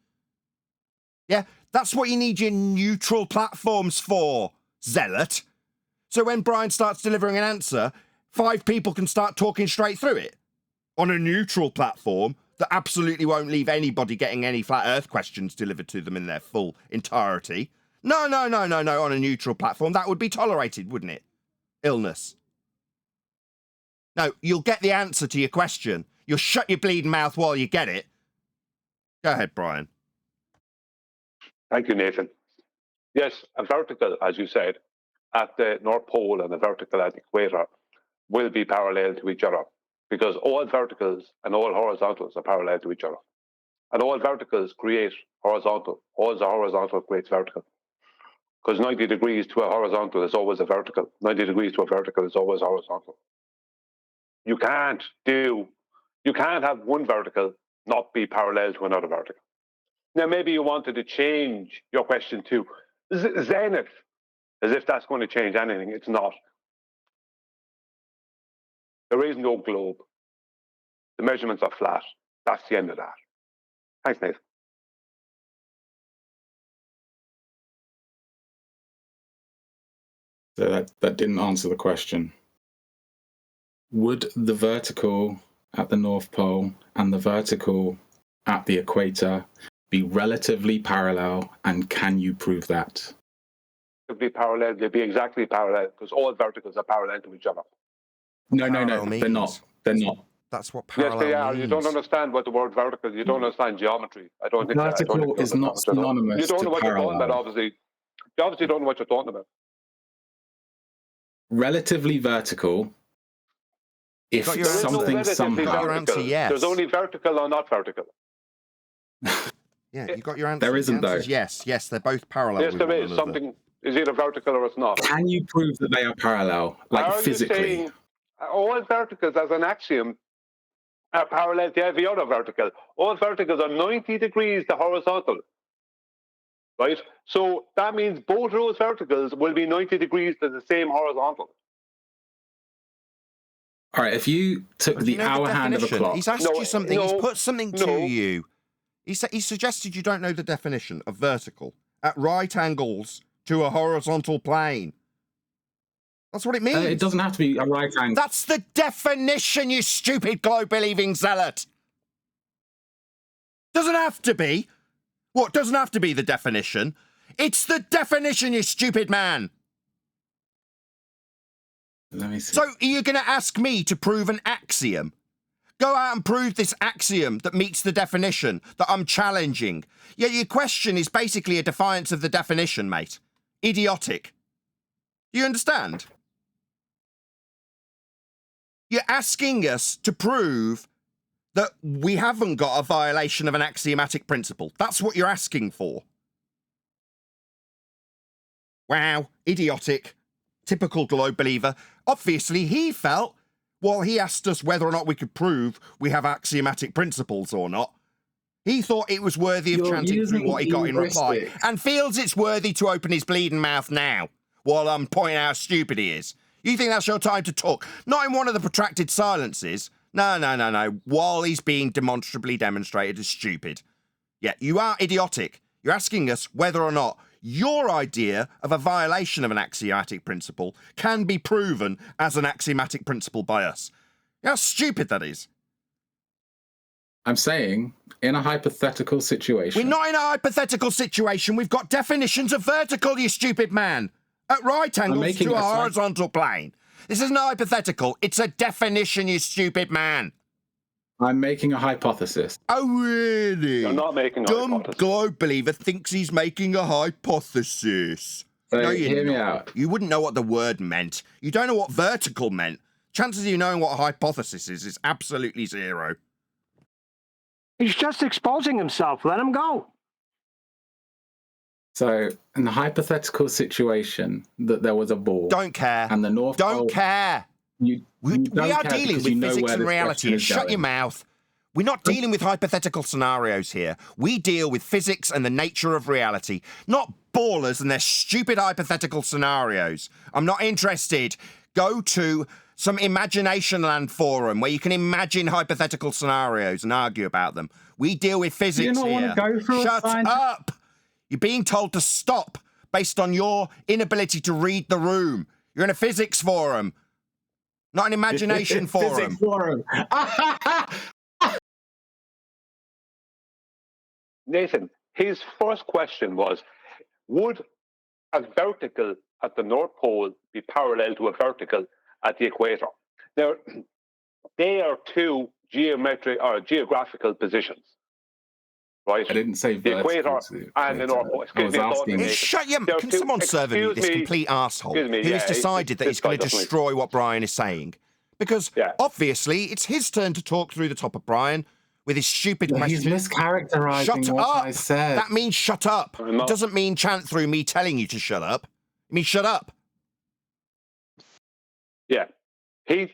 Yeah, that's what you need your neutral platforms for, zealot. So when Brian starts delivering an answer, 5 people can start talking straight through it. On a neutral platform that absolutely won't leave anybody getting any flat earth questions delivered to them in their full entirety. No, on a neutral platform, that would be tolerated, wouldn't it? Illness. No, you'll get the answer to your question. You'll shut your bleeding mouth while you get it. Go ahead, Brian. Thank you, Nathan. Yes, a vertical, as you said, at the North Pole and a vertical at the equator will be parallel to each other because all verticals and all horizontals are parallel to each other. And all verticals create horizontal. All the horizontal creates vertical. Because 90 degrees to a horizontal is always a vertical. 90 degrees to a vertical is always horizontal. You can't have one vertical not be parallel to another vertical. Now, maybe you wanted to change your question to zenith, as if that's going to change anything. It's not. There is no globe. The measurements are flat. That's the end of that. Thanks, Nathan. So that didn't answer the question. Would the vertical at the North Pole and the vertical at the equator be relatively parallel, and can you prove that? Be parallel, they'd be exactly parallel, because all verticals are parallel to each other. No, they're not. They're not. That's what parallel means. Yes, they are. You don't understand what the word vertical, you don't understand geometry. I don't think vertical is not synonymous you don't know to what parallel. You're talking about, obviously. You obviously don't know what you're talking about. Relatively vertical. If something somehow... Yes. There's only vertical or not vertical. Yeah, you got your answer. There isn't, though. Yes, there both parallel. Yes, there is. Something is either vertical or it's not. Can you prove that they are parallel, like physically? All verticals, as an axiom, are parallel to every other vertical. All verticals are 90 degrees to horizontal. Right? So that means both those verticals will be 90 degrees to the same horizontal. All right, if you took the hour hand of a clock... He's asked you something, he's put something to you. He suggested you don't know the definition of vertical. At right angles to a horizontal plane. That's what it means. It doesn't have to be a right angle. That's the definition, you stupid globe-believing zealot. Doesn't have to be. What, doesn't have to be the definition? It's the definition, you stupid man. Let me see. So you're going to ask me to prove an axiom? Go out and prove this axiom that meets the definition that I'm challenging. Yeah, your question is basically a defiance of the definition, mate. Idiotic. Do you understand? You're asking us to prove that we haven't got a violation of an axiomatic principle. That's what you're asking for. Wow, idiotic. Typical globe believer. Obviously, he felt, while he asked us whether or not we could prove we have axiomatic principles or not, he thought it was worthy of chanting through what he got in reply, and feels it's worthy to open his bleeding mouth now, while I'm pointing out how stupid he is. You think that's your time to talk? Not in one of the protracted silences. No. While he's being demonstrably demonstrated as stupid. Yeah, you are idiotic. You're asking us whether or not your idea of a violation of an axiomatic principle can be proven as an axiomatic principle by us. How stupid that is. I'm saying, in a hypothetical situation... We're not in a hypothetical situation. We've got definitions of vertical, you stupid man. At right angles to a horizontal plane. This isn't a hypothetical. It's a definition, you stupid man. I'm making a hypothesis. Oh, really? You're not making a hypothesis. Dumb globe believer thinks he's making a hypothesis. So No, you're hear me not. out. You wouldn't know what the word meant. You don't know what vertical meant. Chances of you knowing what a hypothesis is absolutely zero. He's just exposing himself. Let him go. So, in the hypothetical situation that there was a ball... Don't care. And the North Don't Pole... care. We are dealing with physics and reality. Shut your mouth. We're not dealing with hypothetical scenarios here. We deal with physics and the nature of reality, not ballers and their stupid hypothetical scenarios. I'm not interested. Go to some Imagination Land forum where you can imagine hypothetical scenarios and argue about them. We deal with physics Do you not here. want to go through Shut up! You're being told to stop based on your inability to read the room. You're in a physics forum, not an imagination forum. Physics forum. Nathan, his first question was, would a vertical at the North Pole be parallel to a vertical at the equator? Now, they are two geographical positions, right? I didn't say the equator and the North Pole. I was asking... Shut your mouth. Can someone serve me this complete arsehole who has decided that he's going to destroy what Brian is saying? Because obviously it's his turn to talk through the top of Brian with his stupid questions. He's mischaracterizing what I said. That means shut up. It doesn't mean chant through me telling you to shut up. It means shut up. Yeah. He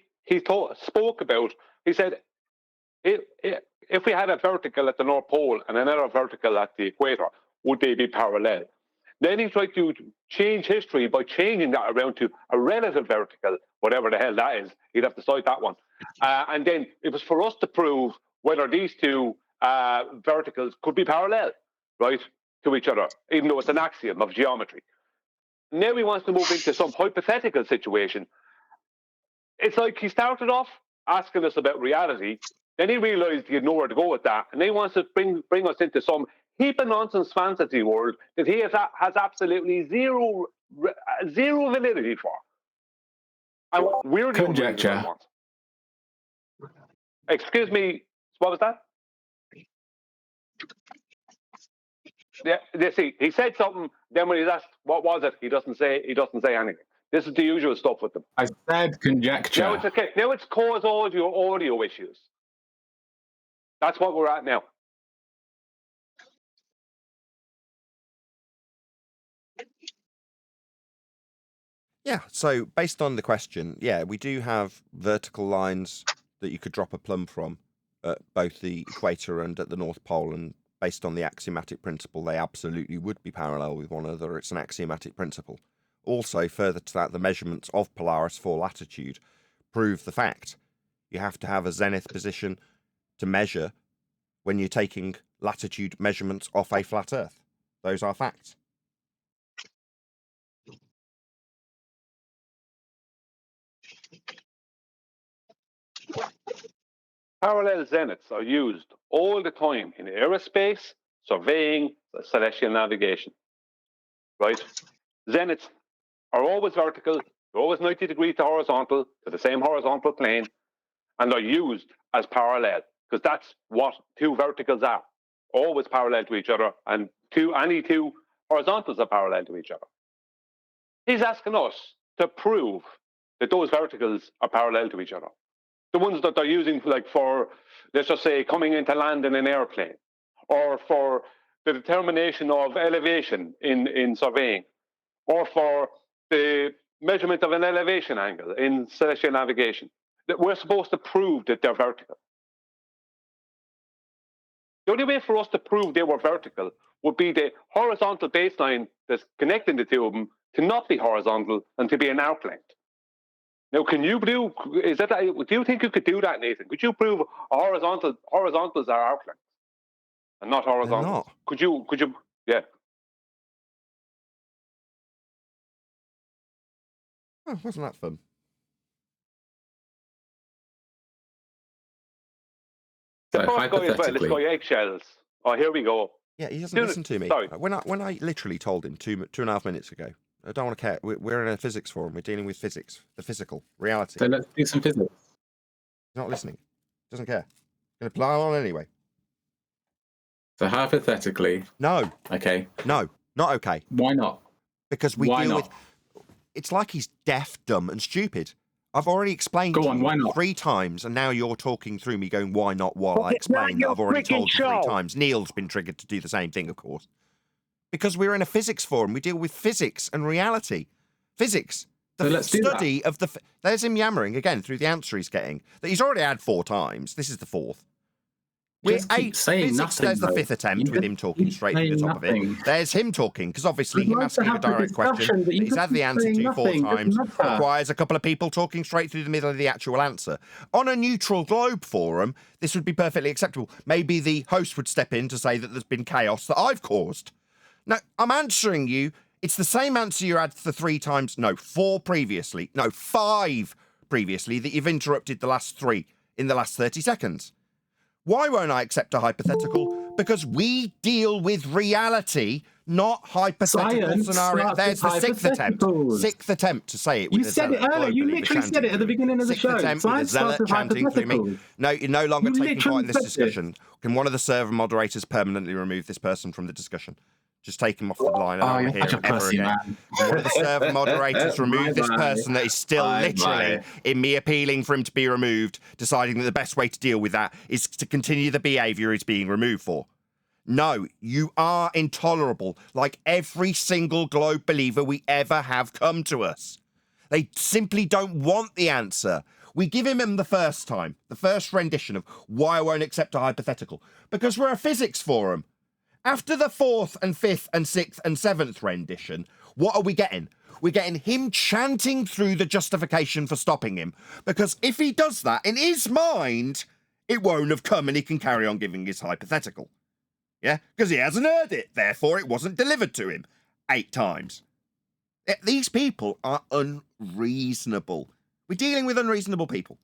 spoke about, he said, if we had a vertical at the North Pole and another vertical at the equator, would they be parallel? Then he tried to change history by changing that around to a relative vertical, whatever the hell that is. He'd have to cite that one. And then it was for us to prove whether these two verticals could be parallel, right, to each other, even though it's an axiom of geometry. Now he wants to move into some hypothetical situation. It's like he started off asking us about reality, then he realised he had nowhere to go with that, and he wants to bring us into some heap of nonsense fantasy world that he has absolutely zero validity for. And we're the conjecture. Excuse me, what was that? Yeah, see, he said something. Then when he's asked what was it, he doesn't say anything. This is the usual stuff with them. I said conjecture. Now it's okay. Now it's cause audio issues. That's what we're at now. Yeah, so based on the question, yeah, we do have vertical lines that you could drop a plumb from at both the equator and at the North Pole, and based on the axiomatic principle, they absolutely would be parallel with one another. It's an axiomatic principle. Also, further to that, the measurements of Polaris for latitude prove the fact. You have to have a zenith position to measure when you're taking latitude measurements off a flat Earth. Those are facts. Parallel zeniths are used all the time in aerospace, surveying, celestial navigation. Right? Zeniths are always vertical, they're always 90 degrees to horizontal, to the same horizontal plane, and they're used as parallel, because that's what two verticals are. Always parallel to each other, and any two horizontals are parallel to each other. He's asking us to prove that those verticals are parallel to each other. The ones that they're using, like for, let's just say, coming into land in an airplane, or for the determination of elevation in surveying, or for the measurement of an elevation angle in celestial navigation, that we're supposed to prove that they're vertical. The only way for us to prove they were vertical would be the horizontal baseline that's connecting the two of them to not be horizontal and to be an arc length. Now, do you think you could do that, Nathan? Could you prove horizontals are arc lengths and not horizontals? They're not. Could you, yeah. Oh, wasn't that fun? The So first guy as well, this hypothetically, guy Eggshells. Oh, here we go. Yeah, he doesn't Dude, listen to me. sorry. When I literally told him 2.5 minutes ago, I don't want to care. We're in a physics forum. We're dealing with physics, the physical reality. so let's do some physics. He's not listening. Doesn't care. Going to plow on anyway. So hypothetically, No, okay, no, not okay. why not? Because we Why deal not? with. It's like he's deaf, dumb, and stupid. I've already explained Go to on, you why not? 3 times, and now you're talking through me going, why not, while Well, I it's not explain that your I've already freaking told you 3 show. times. Neil's been triggered to do the same thing, of course. Because we're in a physics forum. We deal with physics and reality. Physics. The So let's do that. study of the... There's him yammering again through the answer he's getting. That he's already had 4 times. This is the 4th. We're Just keep 8. saying Physics, nothing, there's the though. 5th attempt You with just him talking keep straight through the saying top of it. nothing. There's him talking, because obviously I'd him like to asking a have the direct question discussion, but that you he's just had the keep answer saying to 4 nothing. Doesn't times matter. requires a couple of people talking straight through the middle of the actual answer. On a neutral globe forum, this would be perfectly acceptable. Maybe the host would step in to say that there's been chaos that I've caused. Now, I'm answering you. It's the same answer you had the 3 times, no, 4 previously, no, 5 previously that you've interrupted the last 3 in the last 30 seconds. Why won't I accept a hypothetical? Because we deal with reality, not hypothetical Science scenario. starts There's with the 6th attempt. hypotheticals. 6th attempt to say it. You with a said it zealot earlier. You globe believer literally said chanting it at the through me. beginning of the 6th show. attempt with a Science starts zealot with chanting through me. hypotheticals. No, you're no longer You taking part literally in this said discussion. Can one of the server moderators permanently remove this person from the discussion? Just take him off the line. I don't Oh, want you're to hear such a him ever pussy, again. man. One of the server moderators remove this Bye-bye. person that is still literally, Bye-bye. in me appealing for him to be removed, deciding that the best way to deal with that is to continue the behaviour he's being removed for. No, you are intolerable, like every single globe believer we ever have come to us. They simply don't want the answer. We give him the first time, the first rendition of why I won't accept a hypothetical, because we're a physics forum. After the 4th and 5th and 6th and 7th rendition, what are we getting? We're getting him chanting through the justification for stopping him, because if he does that, in his mind, it won't have come and he can carry on giving his hypothetical. Yeah? Because he hasn't heard it, therefore it wasn't delivered to him 8 times. These people are unreasonable. We're dealing with unreasonable people.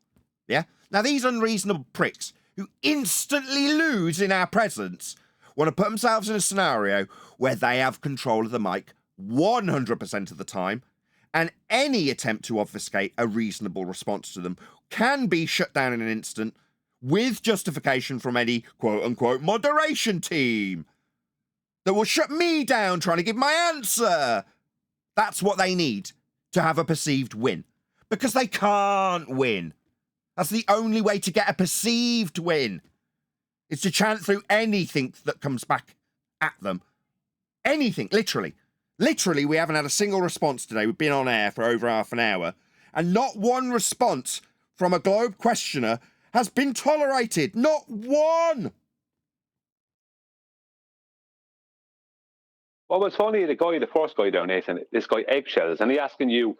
Yeah? Now, these unreasonable pricks who instantly lose in our presence want to put themselves in a scenario where they have control of the mic 100% of the time, and any attempt to obfuscate a reasonable response to them can be shut down in an instant with justification from any quote-unquote moderation team that will shut me down trying to give my answer. That's what they need to have a perceived win, because they can't win. That's the only way to get a perceived win. It's to chant through anything that comes back at them. Anything, literally. Literally, we haven't had a single response today. We've been on air for over half an hour, and not one response from a globe questioner has been tolerated. Not one. Well, what's funny, the first guy down, Nathan, this guy Eggshells, and he asking you,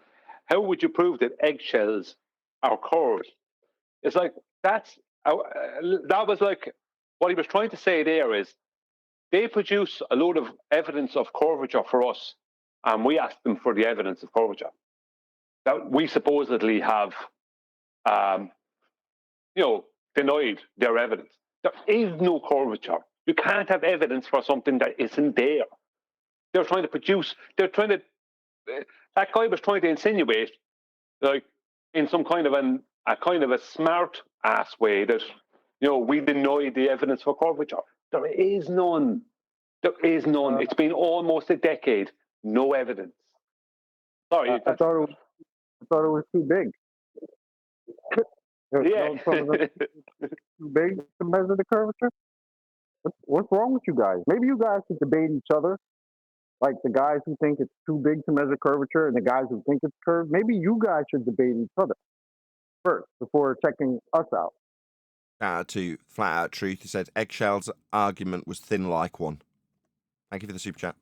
how would you prove that eggshells are curved? It's like, that was like, what he was trying to say there is, they produce a load of evidence of curvature for us, and we ask them for the evidence of curvature that we supposedly have, denied their evidence. There is no curvature. You can't have evidence for something that isn't there. That guy was trying to insinuate, like, in some kind of a smart ass way that, we deny the evidence for curvature. There is none. There is none. It's been almost a decade. No evidence. Sorry. I thought it was too big. Yeah. Too big to measure the curvature? What's wrong with you guys? Maybe you guys should debate each other. Like the guys who think it's too big to measure curvature and the guys who think it's curved. Maybe you guys should debate each other first before checking us out. To Flat Out Truth, he said, Eggshell's argument was thin like one. Thank you for the super chat.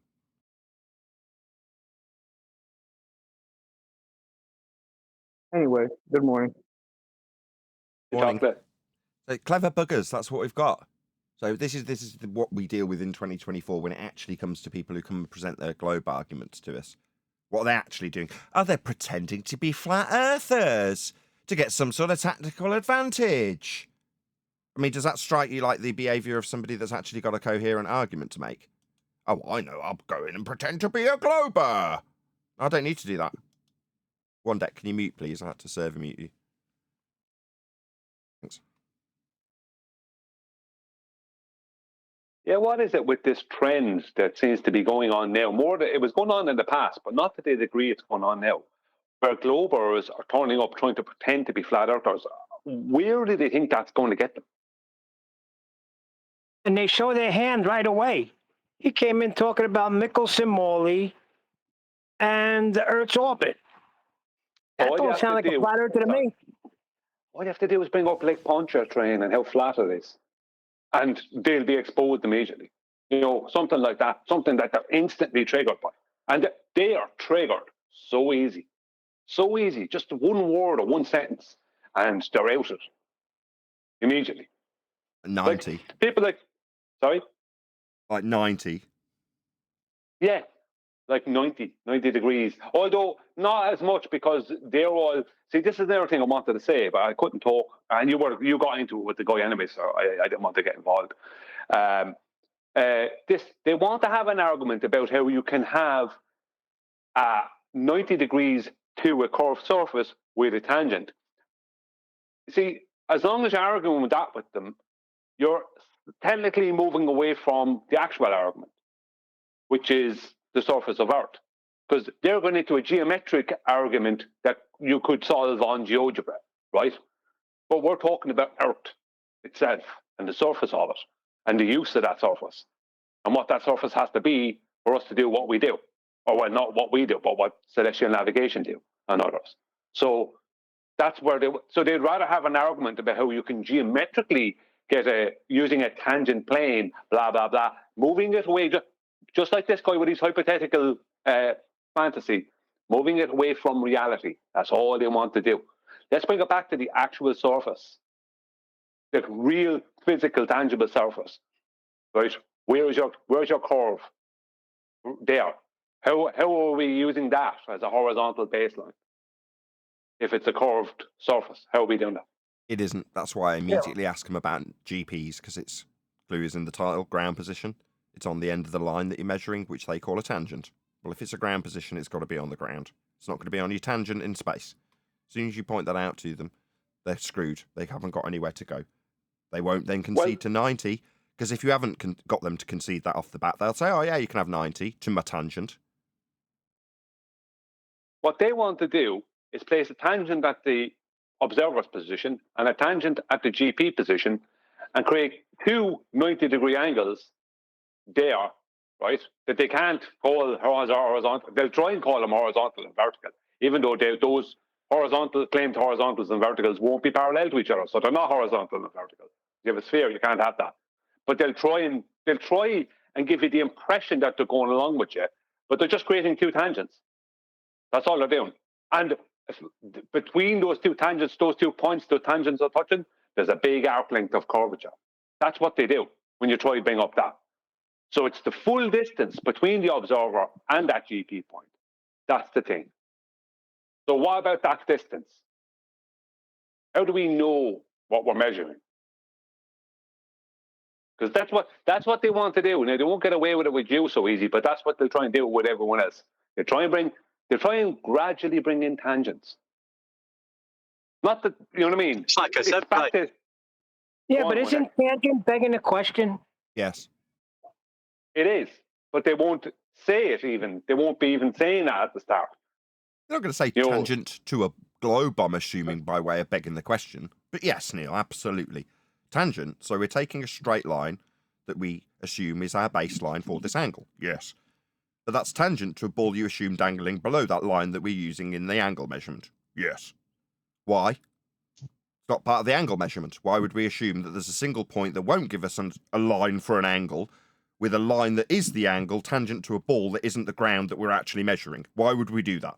Anyway, good morning. Morning. Chocolate. Clever buggers, that's what we've got. So this is what we deal with in 2024 when it actually comes to people who come and present their globe arguments to us. What are they actually doing? Are they pretending to be flat earthers to get some sort of tactical advantage? I mean, does that strike you like the behaviour of somebody that's actually got a coherent argument to make? Oh, I know, I'll go in and pretend to be a glober. I don't need to do that. One deck, can you mute, please? I had to server mute you. Thanks. Yeah, what is it with this trend that seems to be going on now? It was going on in the past, but not to the degree it's going on now, where globers are turning up trying to pretend to be flat earthers. Where do they think that's going to get them? And they show their hand right away. He came in talking about Michelson-Morley and the Earth's orbit. That don't sound like a flat earther to me. All you have to do is bring up Lake Pontchartrain and how flat it is, and they'll be exposed immediately. You know, something like that, something that they're instantly triggered by. And they are triggered so easy. So easy. Just one word or one sentence, and they're out it immediately. 90. Like, people sorry? Like 90. Yeah, like 90 degrees. Although not as much, because they're all... See, this is the other thing I wanted to say, but I couldn't talk. And you got into it with the guy anyway, so I didn't want to get involved. They want to have an argument about how you can have 90 degrees to a curved surface with a tangent. See, as long as you're arguing with that with them, you're technically moving away from the actual argument, which is the surface of Earth. Because they're going into a geometric argument that you could solve on GeoGebra, right? But we're talking about Earth itself and the surface of it and the use of that surface and what that surface has to be for us to do what we do. Or, well, not what we do, but what celestial navigation do and others. So that's where they'd rather have an argument about how you can geometrically get using a tangent plane, blah, blah, blah, moving it away, just like this guy with his hypothetical fantasy, moving it away from reality. That's all they want to do. Let's bring it back to the actual surface, the real physical, tangible surface, right? Where's your curve? There. How are we using that as a horizontal baseline? If it's a curved surface, how are we doing that? It isn't. That's why I immediately ask them about GPs, because it's clue is in the title, ground position. It's on the end of the line that you're measuring, which they call a tangent. Well, if it's a ground position, it's got to be on the ground. It's not going to be on your tangent in space. As soon as you point that out to them, they're screwed. They haven't got anywhere to go. They won't then concede to 90, because if you haven't got them to concede that off the bat, they'll say, oh yeah, you can have 90 to my tangent. What they want to do is place a tangent at the observer's position and a tangent at the GP position and create two 90-degree angles there, right, that they can't call horizontal. They'll try and call them horizontal and vertical, even though those claimed horizontals and verticals won't be parallel to each other, so they're not horizontal and vertical. You have a sphere, you can't have that. But they'll try and give you the impression that they're going along with you, but they're just creating two tangents. That's all they're doing. And between those two tangents, those 2 points, those tangents are touching, there's a big arc length of curvature. That's what they do when you try to bring up that. So it's the full distance between the observer and that GP point. That's the thing. So what about that distance? How do we know what we're measuring? Because that's what they want to do. Now, they won't get away with it with you so easy, but that's what they'll try and do with everyone else. They try and gradually bring in tangents. Not that, you know what I mean? It's like I said, right. Yeah, but isn't tangent begging the question? Yes. It is, but they won't say it even. They won't be even saying that at the start. They're not going to say tangent to a globe, I'm assuming, by way of begging the question. But yes, Neil, absolutely. Tangent, so we're taking a straight line that we assume is our baseline for this angle. Yes. But that's tangent to a ball you assume dangling below that line that we're using in the angle measurement. Yes. Why? It's not part of the angle measurement. Why would we assume that there's a single point that won't give us a line for an angle with a line that is the angle tangent to a ball that isn't the ground that we're actually measuring? Why would we do that?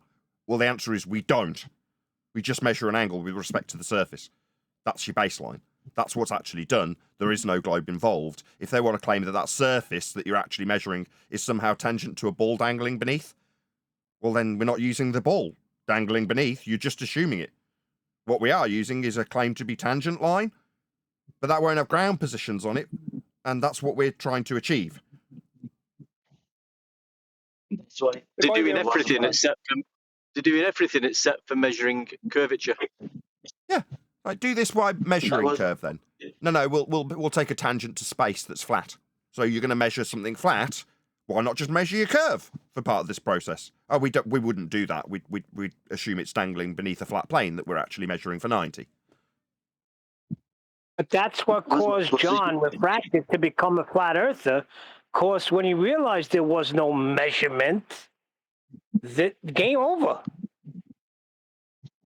Well, the answer is we don't. We just measure an angle with respect to the surface. That's your baseline. That's what's actually done. There is no globe involved. If they want to claim that that surface that you're actually measuring is somehow tangent to a ball dangling beneath, Well, then we're not using the ball dangling beneath. You're just assuming it. What we are using is a claim to be tangent line, but that won't have ground positions on it, and that's what we're trying to achieve. That's why They're doing it was everything fun. except for measuring curvature. Yeah, right. Do this by measuring was- curve then. No, we'll take a tangent to space that's flat. So you're going to measure something flat. Why not just measure your curve for part of this process? Oh, we wouldn't do that. We'd assume it's dangling beneath a flat plane that we're actually measuring for 90. But that's what caused John Refracted to become a flat earther. Of course, when he realized there was no measurement, game over.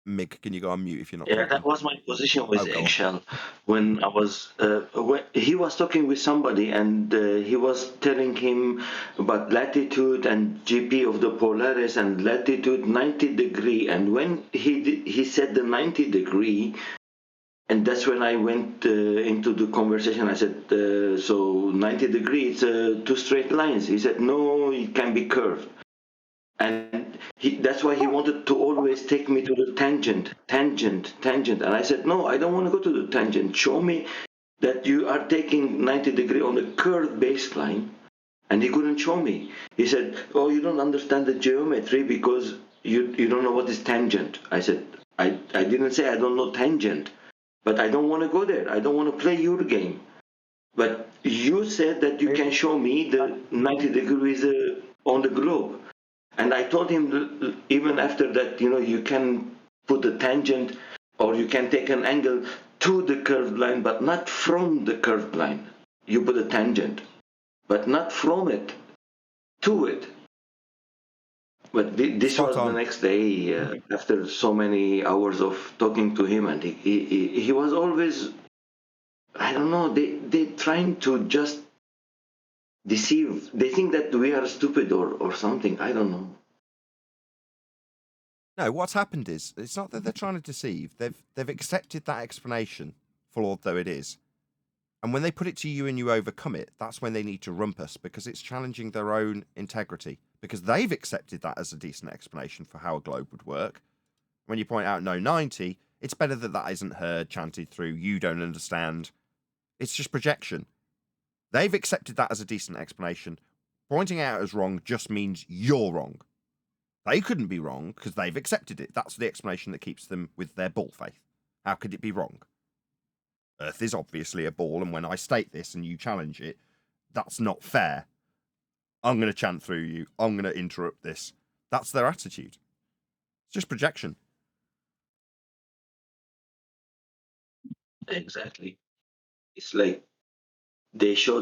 Mig, can you go on mute if you're not Yeah, talking? that was my position with go on. Eggshell when I was when he was talking with somebody and he was telling him about latitude and GP of the Polaris and latitude 90 degree, and when he said the 90 degree, and that's when I went into the conversation. I said, so 90 degrees, two straight lines. He said, no, it can be curved. And that's why he wanted to always take me to the tangent. And I said, no, I don't want to go to the tangent. Show me that you are taking 90 degree on the curved baseline. And he couldn't show me. He said, oh, you don't understand the geometry because you don't know what is tangent. I said, I didn't say I don't know tangent, but I don't want to go there. I don't want to play your game. But you said that you can show me the 90 degrees on the globe. And I told him even after that, you can put a tangent or you can take an angle to the curved line, but not from the curved line. You put a tangent, but not from it, to it. But this Spot was on. the next day after so many hours of talking to him, and he was always, I don't know, they trying to just deceive. They think that we are stupid or something. I don't know. No, what's happened is it's not that they're trying to deceive. They've accepted that explanation, flawed though it is. And when they put it to you and you overcome it, that's when they need to rumpus because it's challenging their own integrity. Because they've accepted that as a decent explanation for how a globe would work. When you point out no 90, it's better that that isn't heard, chanted through, you don't understand. It's just projection. They've accepted that as a decent explanation. Pointing out as wrong just means you're wrong. They couldn't be wrong because they've accepted it. That's the explanation that keeps them with their ball faith. How could it be wrong? Earth is obviously a ball, and when I state this and you challenge it, that's not fair. I'm going to chant through you. I'm going to interrupt this. That's their attitude. It's just projection. Exactly. It's like they show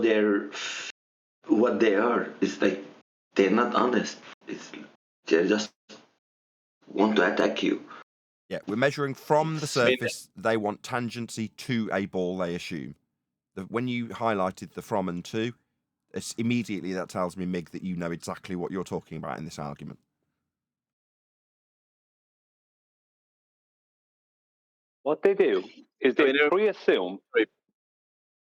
what they are. It's like they're not honest. They just want to attack you. Yeah, we're measuring from the surface. They want tangency to a ball, they assume. When you highlighted the from and to, it's immediately that tells me, Mig, that you know exactly what you're talking about in this argument. What they do is they pre-assume.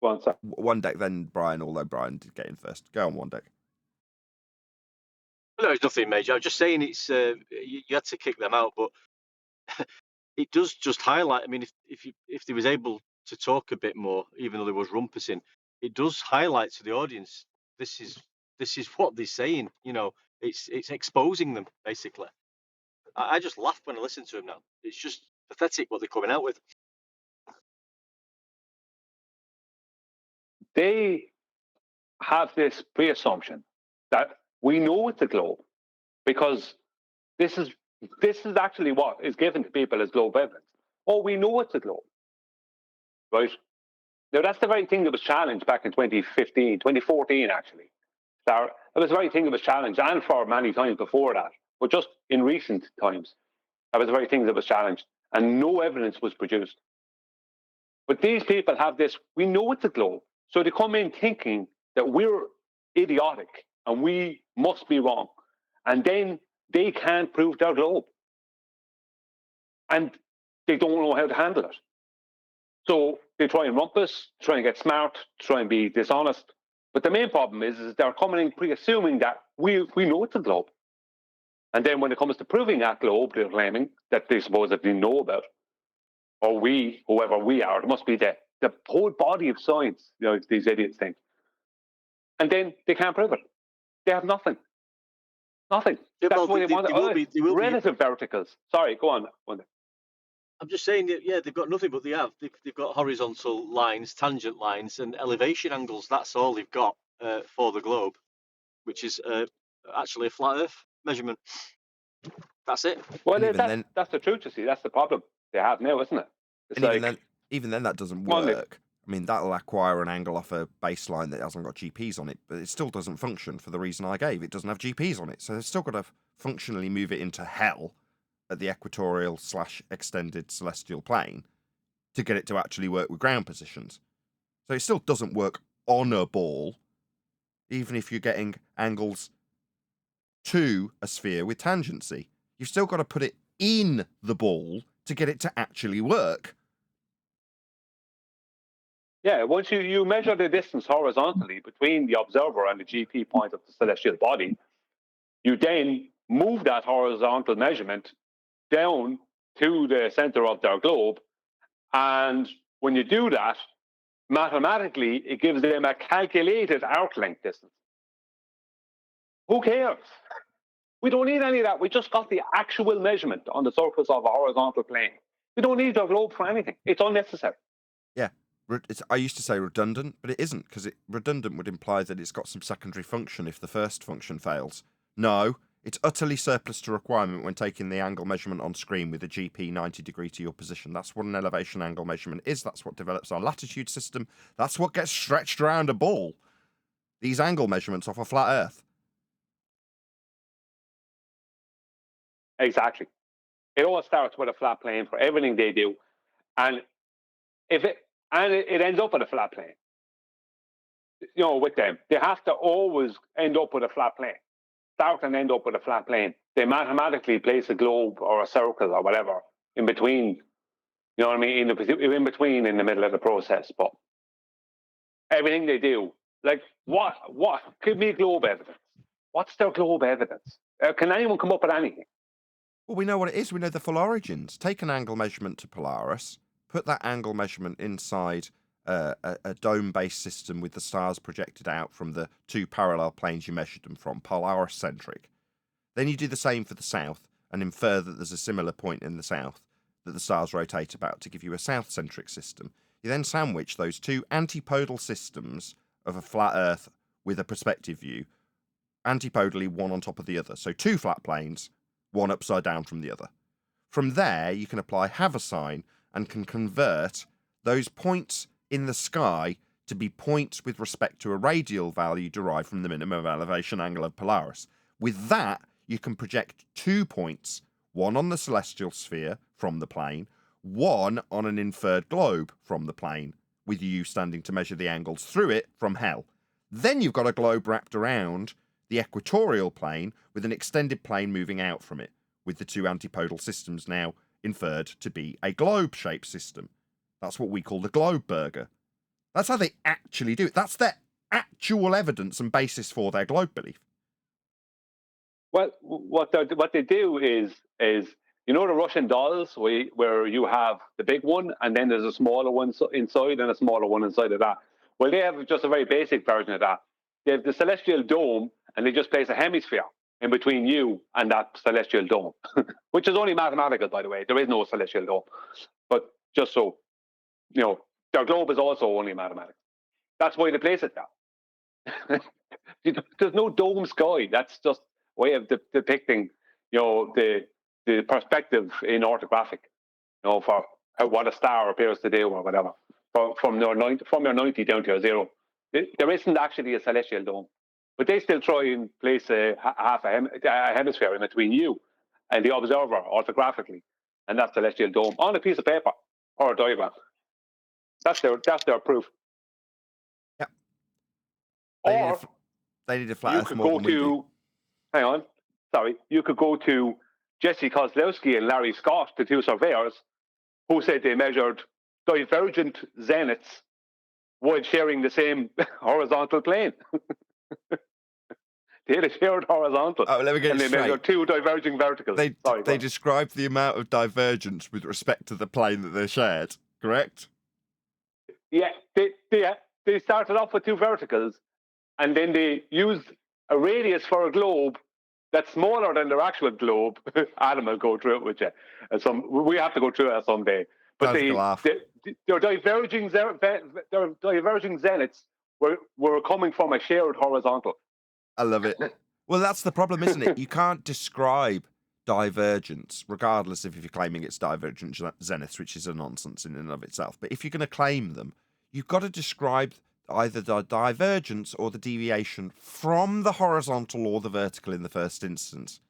One sec. One deck, then Brian, although Brian did get in first. Go on one deck. No, it's nothing major. I'm just saying it's you had to kick them out, but it does just highlight. I mean, if they was able to talk a bit more, even though there was rumpusing, it does highlight to the audience. This is what they're saying. It's exposing them basically. I just laugh when I listen to them now. It's just pathetic what they're coming out with. They have this pre-assumption that we know it's a globe because this is actually what is given to people as globe evidence. Oh, we know it's a globe, right? Now, that's the very thing that was challenged back in 2014, actually. That was the very thing that was challenged, and for many times before that. But just in recent times, that was the very thing that was challenged, and no evidence was produced. But these people have this, we know it's a globe. So they come in thinking that we're idiotic and we must be wrong. And then they can't prove their globe. And they don't know how to handle it. So they try and rumpus, try and get smart, try and be dishonest. But the main problem is they're coming in pre-assuming that we know it's a globe. And then when it comes to proving that globe, they're claiming that they supposedly know about, or we, whoever we are, it must be the whole body of science, these idiots think. And then they can't prove it. They have nothing. Nothing. Yeah, That's well, why they want they will be relative verticals. Sorry, go on. I'm just saying that, yeah, they've got nothing, but they've got horizontal lines, tangent lines, and elevation angles. That's all they've got for the globe, which is actually a flat Earth measurement. That's it. Well, that's the truth, you see. That's the problem they have now, isn't it? It's and even then, that doesn't work. I mean, that'll acquire an angle off a baseline that hasn't got GPs on it, but it still doesn't function for the reason I gave. It doesn't have GPs on it, so they've still got to functionally move it into hell at the equatorial/extended celestial plane to get it to actually work with ground positions. So it still doesn't work on a ball, even if you're getting angles to a sphere with tangency. You've still got to put it in the ball to get it to actually work. Yeah, once you measure the distance horizontally between the observer and the GP point of the celestial body, you then move that horizontal measurement down to the center of their globe. And when you do that, mathematically, it gives them a calculated arc length distance. Who cares? We don't need any of that. We just got the actual measurement on the surface of a horizontal plane. We don't need their globe for anything. It's unnecessary. Yeah. I used to say redundant, but it isn't, because redundant would imply that it's got some secondary function if the first function fails. No, it's utterly surplus to requirement when taking the angle measurement on screen with a GP 90 degree to your position. That's what an elevation angle measurement is. That's what develops our latitude system. That's what gets stretched around a ball. These angle measurements off a flat Earth. Exactly. It all starts with a flat plane for everything they do. And it ends up with a flat plane. With them. They have to always end up with a flat plane. Start and end up with a flat plane. They mathematically place a globe or a circle or whatever in between, you know what I mean? In between, in the middle of the process. But everything they do, like what? Give me globe evidence. What's their globe evidence? Can anyone come up with anything? Well, we know what it is. We know the full origins. Take an angle measurement to Polaris, put that angle measurement inside a dome-based system with the stars projected out from the two parallel planes you measured them from, Polaris-centric. Then you do the same for the south and infer that there's a similar point in the south that the stars rotate about to give you a south-centric system. You then sandwich those two antipodal systems of a flat Earth with a perspective view, antipodally one on top of the other. So two flat planes, one upside down from the other. From there, you can apply Haversine and can convert those points in the sky to be points with respect to a radial value derived from the minimum elevation angle of Polaris. With that, you can project 2 points, one on the celestial sphere from the plane, one on an inferred globe from the plane, with you standing to measure the angles through it from hell. Then you've got a globe wrapped around the equatorial plane with an extended plane moving out from it, with the two antipodal systems now inferred to be a globe-shaped system. That's what we call the globe burger. That's how they actually do it. That's their actual evidence and basis for their globe belief. Well, what they do is the Russian dolls where you have the big one and then there's a smaller one inside and a smaller one inside of that. Well, they have just a very basic version of that. They have the celestial dome and they just place a hemisphere in between you and that celestial dome, which is only mathematical, by the way. There is no celestial dome. But just so, their globe is also only mathematical. That's why they place it there. There's no dome sky. That's just a way of depicting, the perspective in orthographic, for what a star appears to do or whatever. From your 90 down to your 0. There isn't actually a celestial dome. But they still try and place a hemisphere in between you and the observer orthographically, and that celestial dome on a piece of paper or a diagram. That's their proof. Yeah. Or they need a flat you Earth could more go than we do. hang on, sorry. You could go to Jesse Kozlowski and Larry Scott, the two surveyors, who said they measured divergent zeniths while sharing the same horizontal plane. They had a shared horizontal. Oh, let me get and it then straight. there are two diverging verticals. They Sorry, go on. describe the amount of divergence with respect to the plane that they're shared, correct? Yeah, they started off with two verticals, and then they used a radius for a globe that's smaller than their actual globe. Adam will go through it with you. We have to go through it someday. But Sounds like a laugh. their diverging zeniths were coming from a shared horizontal. I love it. Well, that's the problem, isn't it? You can't describe divergence, regardless if you're claiming it's divergent zeniths, which is a nonsense in and of itself. But if you're going to claim them, you've got to describe either the divergence or the deviation from the horizontal or the vertical in the first instance.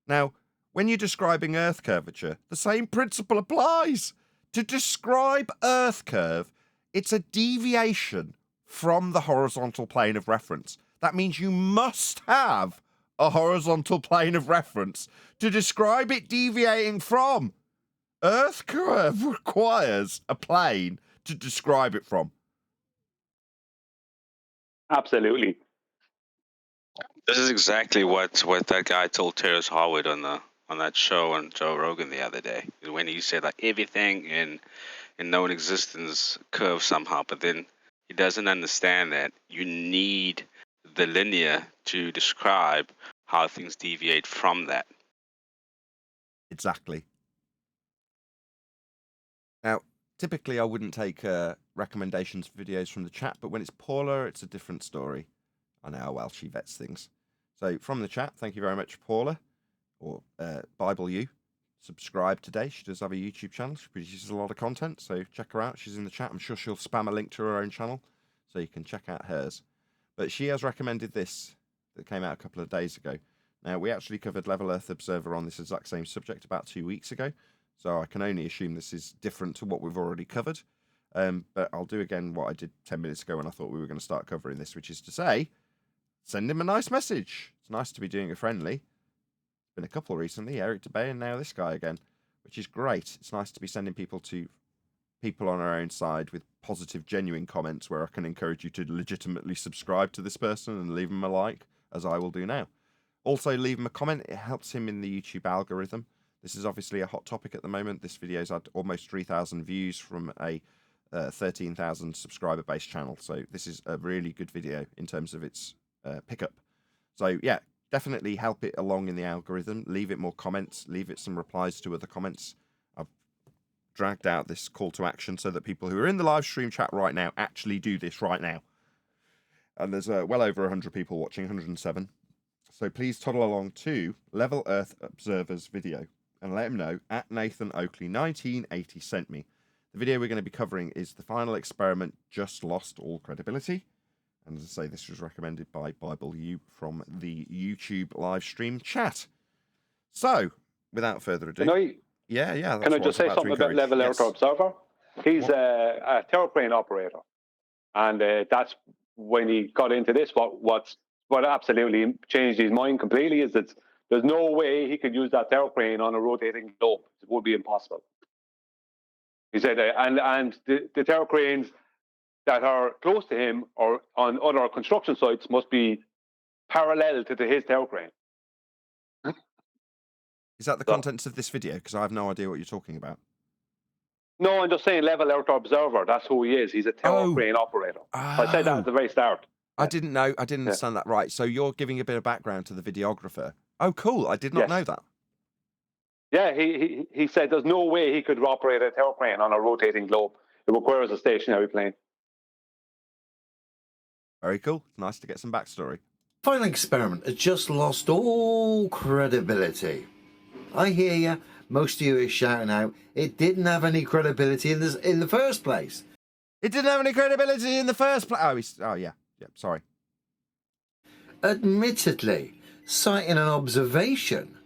Now, when you're describing Earth curvature, the same principle applies. To describe Earth curve, it's a deviation from the horizontal plane of reference. That means you must have a horizontal plane of reference to describe it deviating from. Earth curve requires a plane to describe it from. Absolutely. This is exactly what that guy told Terrence Howard on that show on Joe Rogan the other day, when he said like everything in known existence curves somehow, but then he doesn't understand that you need the linear to describe how things deviate from that. Exactly. Now, typically I wouldn't take recommendations for videos from the chat, but when it's Paula, it's a different story. I know how well she vets things. So from the chat, thank you very much, Paula, or Bible U. Subscribe today. She does have a YouTube channel. She produces a lot of content, so check her out. She's in the chat. I'm sure she'll spam a link to her own channel, so you can check out hers. But she has recommended this that came out a couple of days ago. Now, we actually covered Level Earth Observer on this exact same subject about 2 weeks ago, so I can only assume this is different to what we've already covered. But I'll do again what I did 10 minutes ago when I thought we were going to start covering this, which is to say, send him a nice message. It's nice to be doing a friendly. Been a couple recently, Eric DeBay and now this guy again, which is great. It's nice to be sending people to people on our own side with positive, genuine comments where I can encourage you to legitimately subscribe to this person and leave him a like, as I will do now. Also, leave him a comment. It helps him in the YouTube algorithm. This is obviously a hot topic at the moment. This video's had almost 3,000 views from a 13,000 subscriber-based channel. So this is a really good video in terms of its pickup. So yeah, definitely help it along in the algorithm. Leave it more comments. Leave it some replies to other comments. I've dragged out this call to action so that people who are in the live stream chat right now actually do this right now. And there's well over 100 people watching, 107. So please toddle along to Level Earth Observer's video and let him know at Nathan Oakley 1980 sent me. The video we're going to be covering is the final experiment just lost all credibility. And as I say, this was recommended by Bible U from the YouTube live stream chat. So, without further ado, that's Can I just say something about Level Earth Observer? He's a terraplane operator, and that's when he got into this. What absolutely changed his mind completely is that there's no way he could use that terraplane on a rotating globe. It would be impossible. He said, and the terracranes that are close to him or on other construction sites must be parallel to his terracrane. Is that the contents of this video? Because I have no idea what you're talking about. No, I'm just saying Level Earth Observer. That's who he is. He's a terraplane operator. I said that at the very start. I didn't know. I didn't understand that right. So you're giving a bit of background to the videographer. Oh, cool. I did not know that. Yeah, he said there's no way he could operate a terraplane on a rotating globe. It requires a stationary plane. Very cool. Nice to get some backstory. Final experiment has just lost all credibility. I hear you. Most of you are shouting out it didn't have any credibility in the first place. It didn't have any credibility in the first place. Oh yeah. Sorry. Admittedly, citing an observation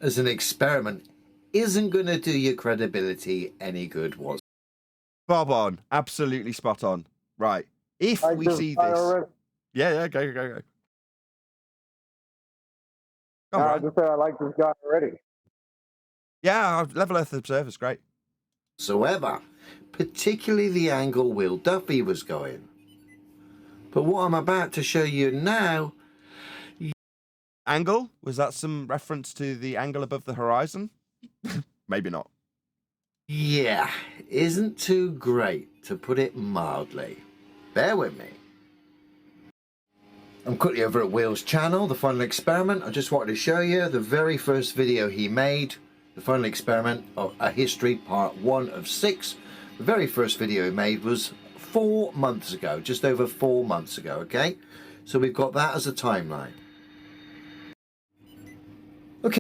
as an experiment isn't going to do your credibility any good, was it? Bob on. Absolutely spot on. Right. If we see this... Yeah, go. I just said I like this guy already. Yeah, Level Earth Observer's great. Whatsoever, particularly the angle Will Duffy was going. But what I'm about to show you now Angle? Was that some reference to the angle above the horizon? Maybe not. Yeah, isn't too great, to put it mildly. Bear with me. I'm quickly over at Will's channel, The Final Experiment. I just wanted to show you the very first video he made, The Final Experiment of a History, part 1 of 6. The very first video he made was 4 months ago, just over 4 months ago, okay? So we've got that as a timeline. Okay.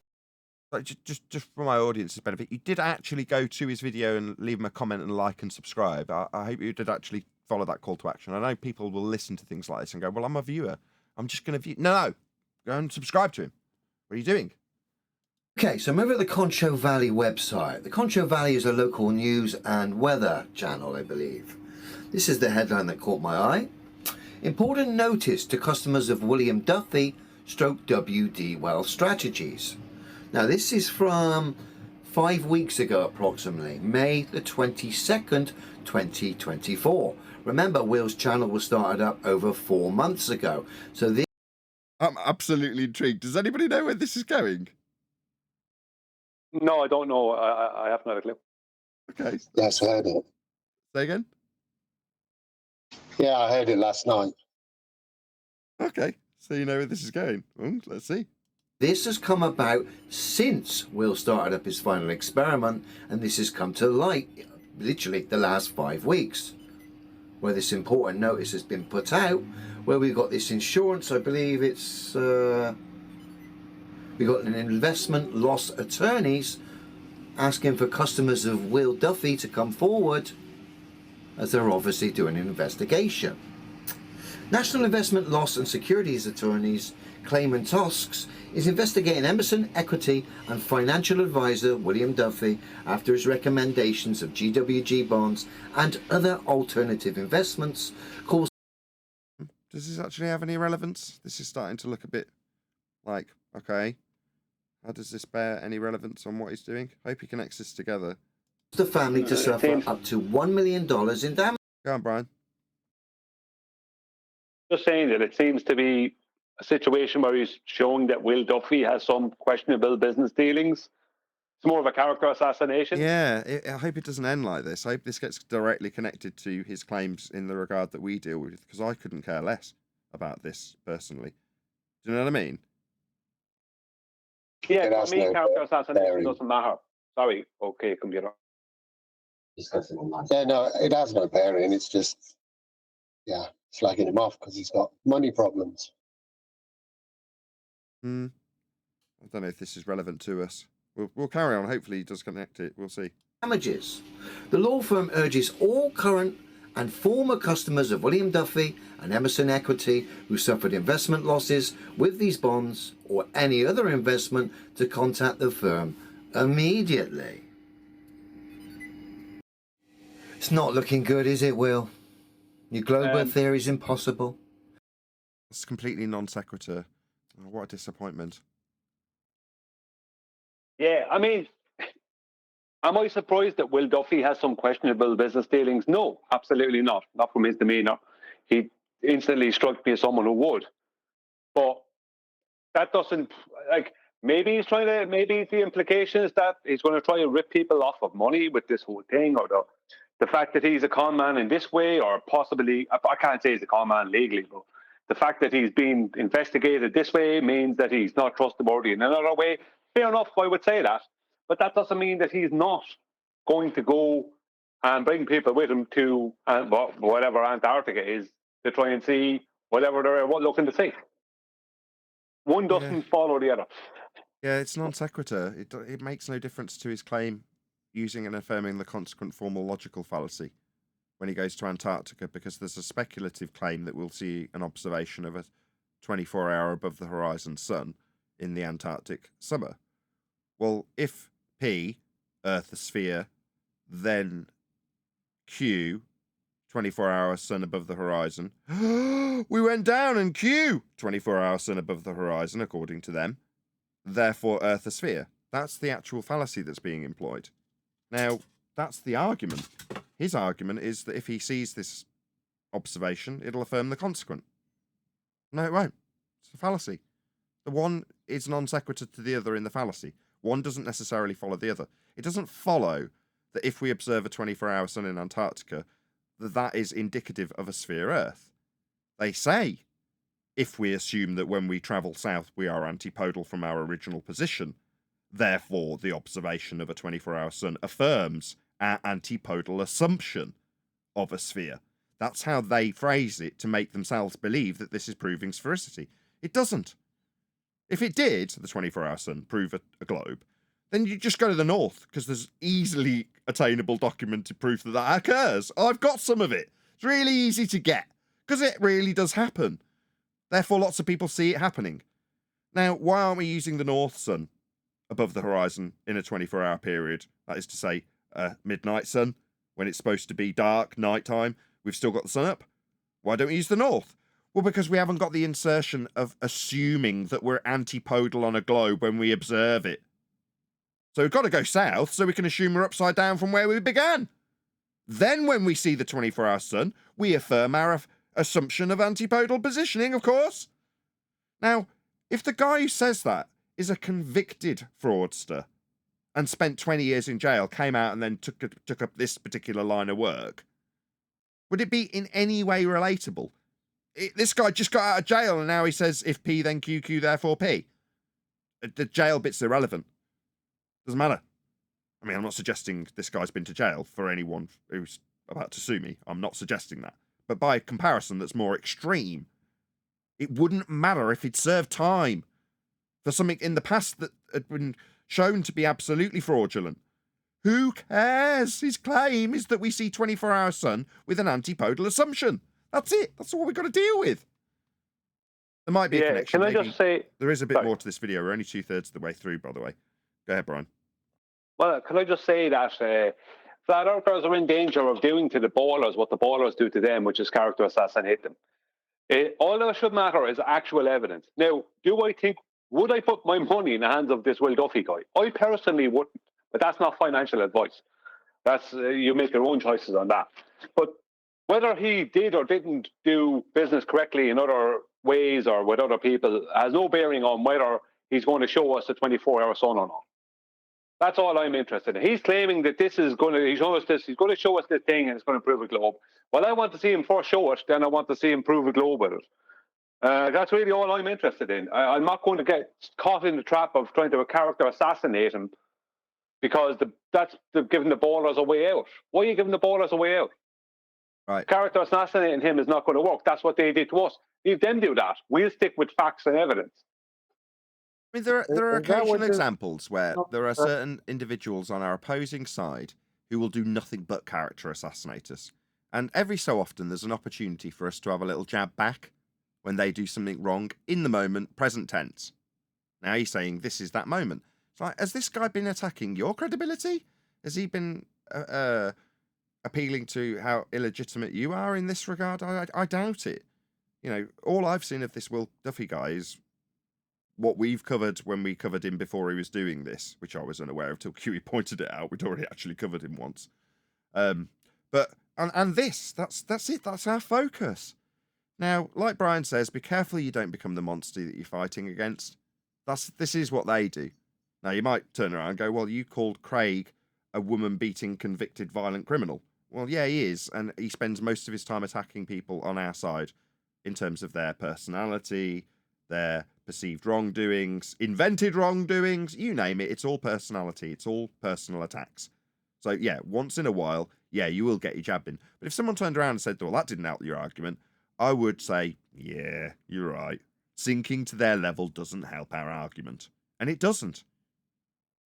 Just for my audience's benefit, you did actually go to his video and leave him a comment and like and subscribe. I hope you did actually follow that call to action. I know people will listen to things like this and go, well, I'm a viewer. I'm just going to view. No, go and subscribe to him. What are you doing? Okay, so I'm over at the Concho Valley website. The Concho Valley is a local news and weather channel, I believe. This is the headline that caught my eye. Important notice to customers of William Duffy stroke WD Well Strategies. Now, this is from 5 weeks ago, approximately, May the 22nd, 2024. Remember, Will's channel was started up over 4 months ago. So this... I'm absolutely intrigued. Does anybody know where this is going? No, I don't know. I haven't had a clue. Okay. Yes, I heard it. Say again? Yeah, I heard it last night. Okay. So you know where this is going. Let's see. This has come about since Will started up his Final Experiment, and this has come to light literally the last 5 weeks, where this important notice has been put out, where we've got this insurance. I believe it's we got an investment loss attorneys asking for customers of Will Duffy to come forward, as they're obviously doing an investigation. National Investment Loss and Securities Attorneys Clayman Tosks is investigating Emerson Equity and financial advisor William Duffy after his recommendations of GWG bonds and other alternative investments caused... Does this actually have any relevance? This is starting to look a bit like, okay, how does this bear any relevance on what he's doing? Hope he connects this together. the family to suffer up to $1 million in damage. Go on, Brian. Just saying that it seems to be a situation where he's showing that Will Duffy has some questionable business dealings. It's more of a character assassination. Yeah, I hope it doesn't end like this. I hope this gets directly connected to his claims in the regard that we deal with, because I couldn't care less about this personally. Do you know what I mean? Yeah, for me, character assassination doesn't matter. Sorry, okay, computer. Yeah, no, it has no bearing. It's just, yeah, slagging him off because he's got money problems. I don't know if this is relevant to us. We'll carry on. Hopefully he does connect it. We'll see. Damages. The law firm urges all current and former customers of William Duffy and Emerson Equity who suffered investment losses with these bonds or any other investment to contact the firm immediately. It's not looking good, is it, Will? Your global theory is impossible. It's completely non sequitur. Oh, what a disappointment. Yeah, I mean, am I surprised that Will Duffy has some questionable business dealings? No, absolutely not. Not from his demeanour. He instantly struck me as someone who would. But that doesn't, like, maybe the implication is that he's going to try and rip people off of money with this whole thing, or the fact that he's a con man in this way, or possibly, I can't say he's a con man legally, but the fact that he's being investigated this way means that he's not trustworthy in another way. Fair enough, I would say that. But that doesn't mean that he's not going to go and bring people with him to whatever Antarctica is to try and see whatever they're looking to see. One doesn't follow the other. Yeah, it's non sequitur. It makes no difference to his claim using and affirming the consequent formal logical fallacy when he goes to Antarctica, because there's a speculative claim that we'll see an observation of a 24-hour above the horizon sun in the Antarctic summer. Well, if P, Earth, the sphere, then Q, 24-hour sun above the horizon, we went down, and Q, 24-hour sun above the horizon, according to them, therefore Earth, a sphere. That's the actual fallacy that's being employed. Now, that's the argument. His argument is that if he sees this observation, it'll affirm the consequent. No, it won't. It's a fallacy. The one is non sequitur to the other in the fallacy. One doesn't necessarily follow the other. It doesn't follow that if we observe a 24-hour sun in Antarctica, that is indicative of a sphere Earth. They say, if we assume that when we travel south we are antipodal from our original position, therefore the observation of a 24-hour sun affirms our antipodal assumption of a sphere. That's how they phrase it to make themselves believe that this is proving sphericity. It doesn't. If it did, the 24-hour sun, prove a globe, then you just go to the north, because there's easily attainable documented proof that that occurs. I've got some of it. It's really easy to get, because it really does happen. Therefore, lots of people see it happening. Now, why aren't we using the north sun above the horizon in a 24-hour period? That is to say, midnight sun, when it's supposed to be dark, nighttime. We've still got the sun up. Why don't we use the north? Well, because we haven't got the insertion of assuming that we're antipodal on a globe when we observe it. So we've got to go south so we can assume we're upside down from where we began. Then when we see the 24-hour sun, we affirm our assumption of antipodal positioning, of course. Now, if the guy who says that is a convicted fraudster and spent 20 years in jail, came out and then took up this particular line of work, would it be in any way relatable? This guy just got out of jail and now he says, if P then Q, Q therefore P. The jail bit's irrelevant. Doesn't matter. I mean, I'm not suggesting this guy's been to jail for anyone who's about to sue me. I'm not suggesting that. But by comparison that's more extreme, it wouldn't matter if he'd served time for something in the past that had been shown to be absolutely fraudulent. Who cares? His claim is that we see 24-hour sun with an antipodal assumption. That's it. That's all we've got to deal with. There might be a connection. Can I just say... There is a bit more to this video. We're only 2/3 of the way through, by the way. Go ahead, Brian. Well, can I just say that flat earthers are in danger of doing to the ballers what the ballers do to them, which is character assassinate them. All that should matter is actual evidence. Now, would I put my money in the hands of this Will Duffy guy? I personally wouldn't, but that's not financial advice. That's you make your own choices on that. But whether he did or didn't do business correctly in other ways or with other people has no bearing on whether he's going to show us a 24-hour sun or not. That's all I'm interested in. He's claiming that he's going to show us this thing and it's going to prove a globe. Well, I want to see him first show it, then I want to see him prove a globe with it. That's really all I'm interested in. I'm not going to get caught in the trap of trying to character assassinate him because that's giving the ballers a way out. Why are you giving the ballers a way out? Right. Character assassinating him is not going to work. That's what they did to us. Leave them do that. We'll stick with facts and evidence. I mean, there are occasional examples where there are certain individuals on our opposing side who will do nothing but character assassinate us. And every so often there's an opportunity for us to have a little jab back when they do something wrong in the moment, present tense. Now he's saying this is that moment. It's like, has this guy been attacking your credibility? Has he been appealing to how illegitimate you are in this regard? I doubt it. You know, all I've seen of this Will Duffy guy is what we've covered when we covered him before he was doing this, which I was unaware of till QE pointed it out. We'd already actually covered him once. But that's it. That's our focus. Now, like Brian says, be careful you don't become the monster that you're fighting against. This is what they do. Now, you might turn around and go, well, you called Craig a woman-beating convicted violent criminal. Well, yeah, he is, and he spends most of his time attacking people on our side in terms of their personality, their perceived wrongdoings, invented wrongdoings, you name it. It's all personality. It's all personal attacks. So, yeah, once in a while, yeah, you will get your jab in. But if someone turned around and said, well, that didn't help your argument, I would say, yeah, you're right. Sinking to their level doesn't help our argument. And it doesn't.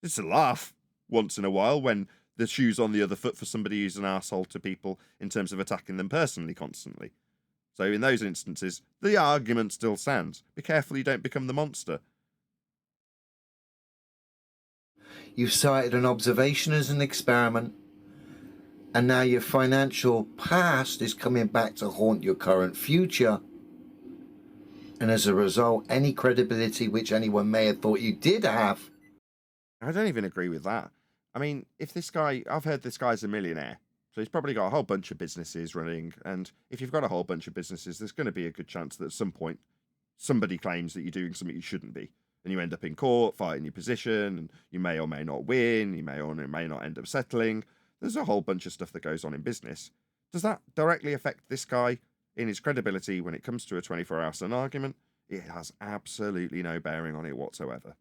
It's a laugh once in a while when the shoe's on the other foot for somebody who's an arsehole to people in terms of attacking them personally constantly. So in those instances, the argument still stands. Be careful you don't become the monster. You've cited an observation as an experiment, and now your financial past is coming back to haunt your current future. And as a result, any credibility which anyone may have thought you did have. I don't even agree with that. I mean, if this guy, I've heard this guy's a millionaire. So he's probably got a whole bunch of businesses running. And if you've got a whole bunch of businesses, there's going to be a good chance that at some point somebody claims that you're doing something you shouldn't be, and you end up in court fighting your position, and you may or may not win, you may or may not end up settling. There's a whole bunch of stuff that goes on in business. Does that directly affect this guy in his credibility when it comes to a 24-hour sun argument? It has absolutely no bearing on it whatsoever.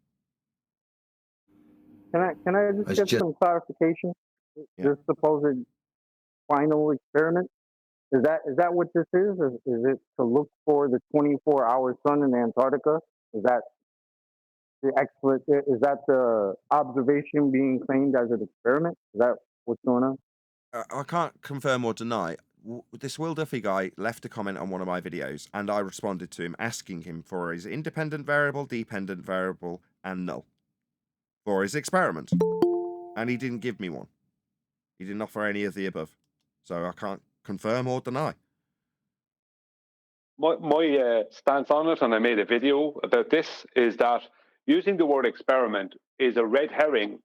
Can I just get some clarification? Yeah. This supposed final experiment, is that what this is? Is it to look for the 24-hour sun in Antarctica? Is that the observation being claimed as an experiment? Is that what's going on? I can't confirm or deny. This Will Duffy guy left a comment on one of my videos, and I responded to him asking him for his independent variable, dependent variable, and null for his experiment. And he didn't give me one. He didn't offer any of the above. So I can't confirm or deny. My stance on it, and I made a video about this, is that using the word experiment is a red herring.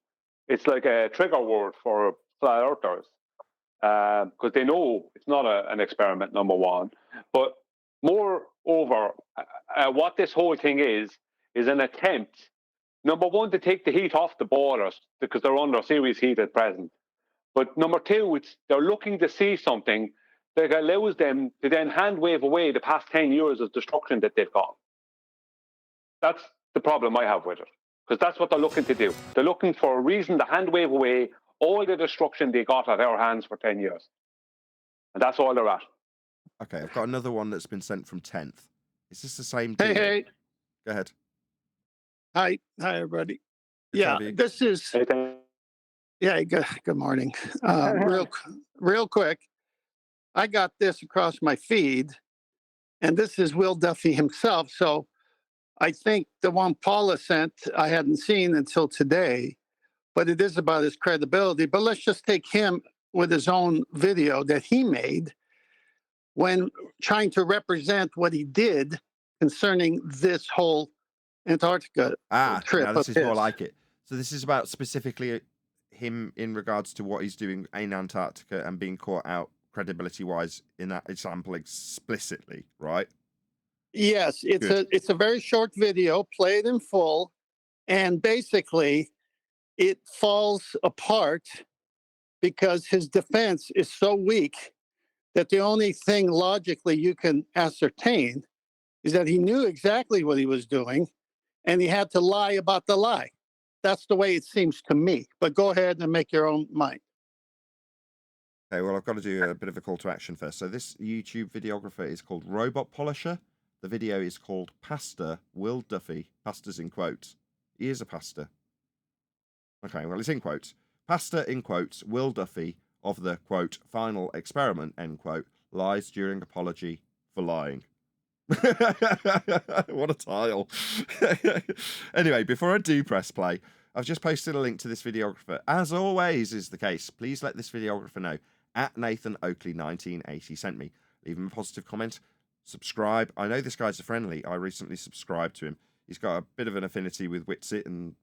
It's like a trigger word for flat earthers, because they know it's not an experiment, number one. But moreover, what this whole thing is an attempt, number one, to take the heat off the borders, because they're under serious heat at present. But number two, they're looking to see something that allows them to then hand wave away the past 10 years of destruction that they've got. That's the problem I have with it, because that's what they're looking to do. They're looking for a reason to hand wave away all the destruction they got at our hands for 10 years. And that's all they're at. Okay, I've got another one that's been sent from 10th. Is this the same Hey, deal? hey. Go ahead. Hi, everybody. Good Yeah, to have you. this is. Yeah, good morning. Real quick, I got this across my feed, and this is Will Duffy himself. So I think the one Paula sent I hadn't seen until today, but it is about his credibility. But let's just take him with his own video that he made when trying to represent what he did concerning this whole Antarctica trip. Now this is more like it. So this is about specifically him in regards to what he's doing in Antarctica and being caught out credibility-wise in that example explicitly, right? Yes, it's a very short video, played in full, and basically it falls apart because his defense is so weak that the only thing logically you can ascertain is that he knew exactly what he was doing and he had to lie about the lie. That's the way it seems to me. But go ahead and make your own mind. Okay, well, I've got to do a bit of a call to action first. So this YouTube videographer is called Robot Polisher. The video is called Pastor Will Duffy. Pastor's in quotes. He is a pastor. Okay, well, it's in quotes. Pastor, in quotes, Will Duffy of the, quote, final experiment, end quote, lies during apology for lying. What a tile. Anyway, before I do press play, I've just posted a link to this videographer. As always is the case, please let this videographer know. At Nathan Oakley 1980 sent me. Leave him a positive comment. Subscribe. I know this guy's a friendly. I recently subscribed to him. He's got a bit of an affinity with Witsit, and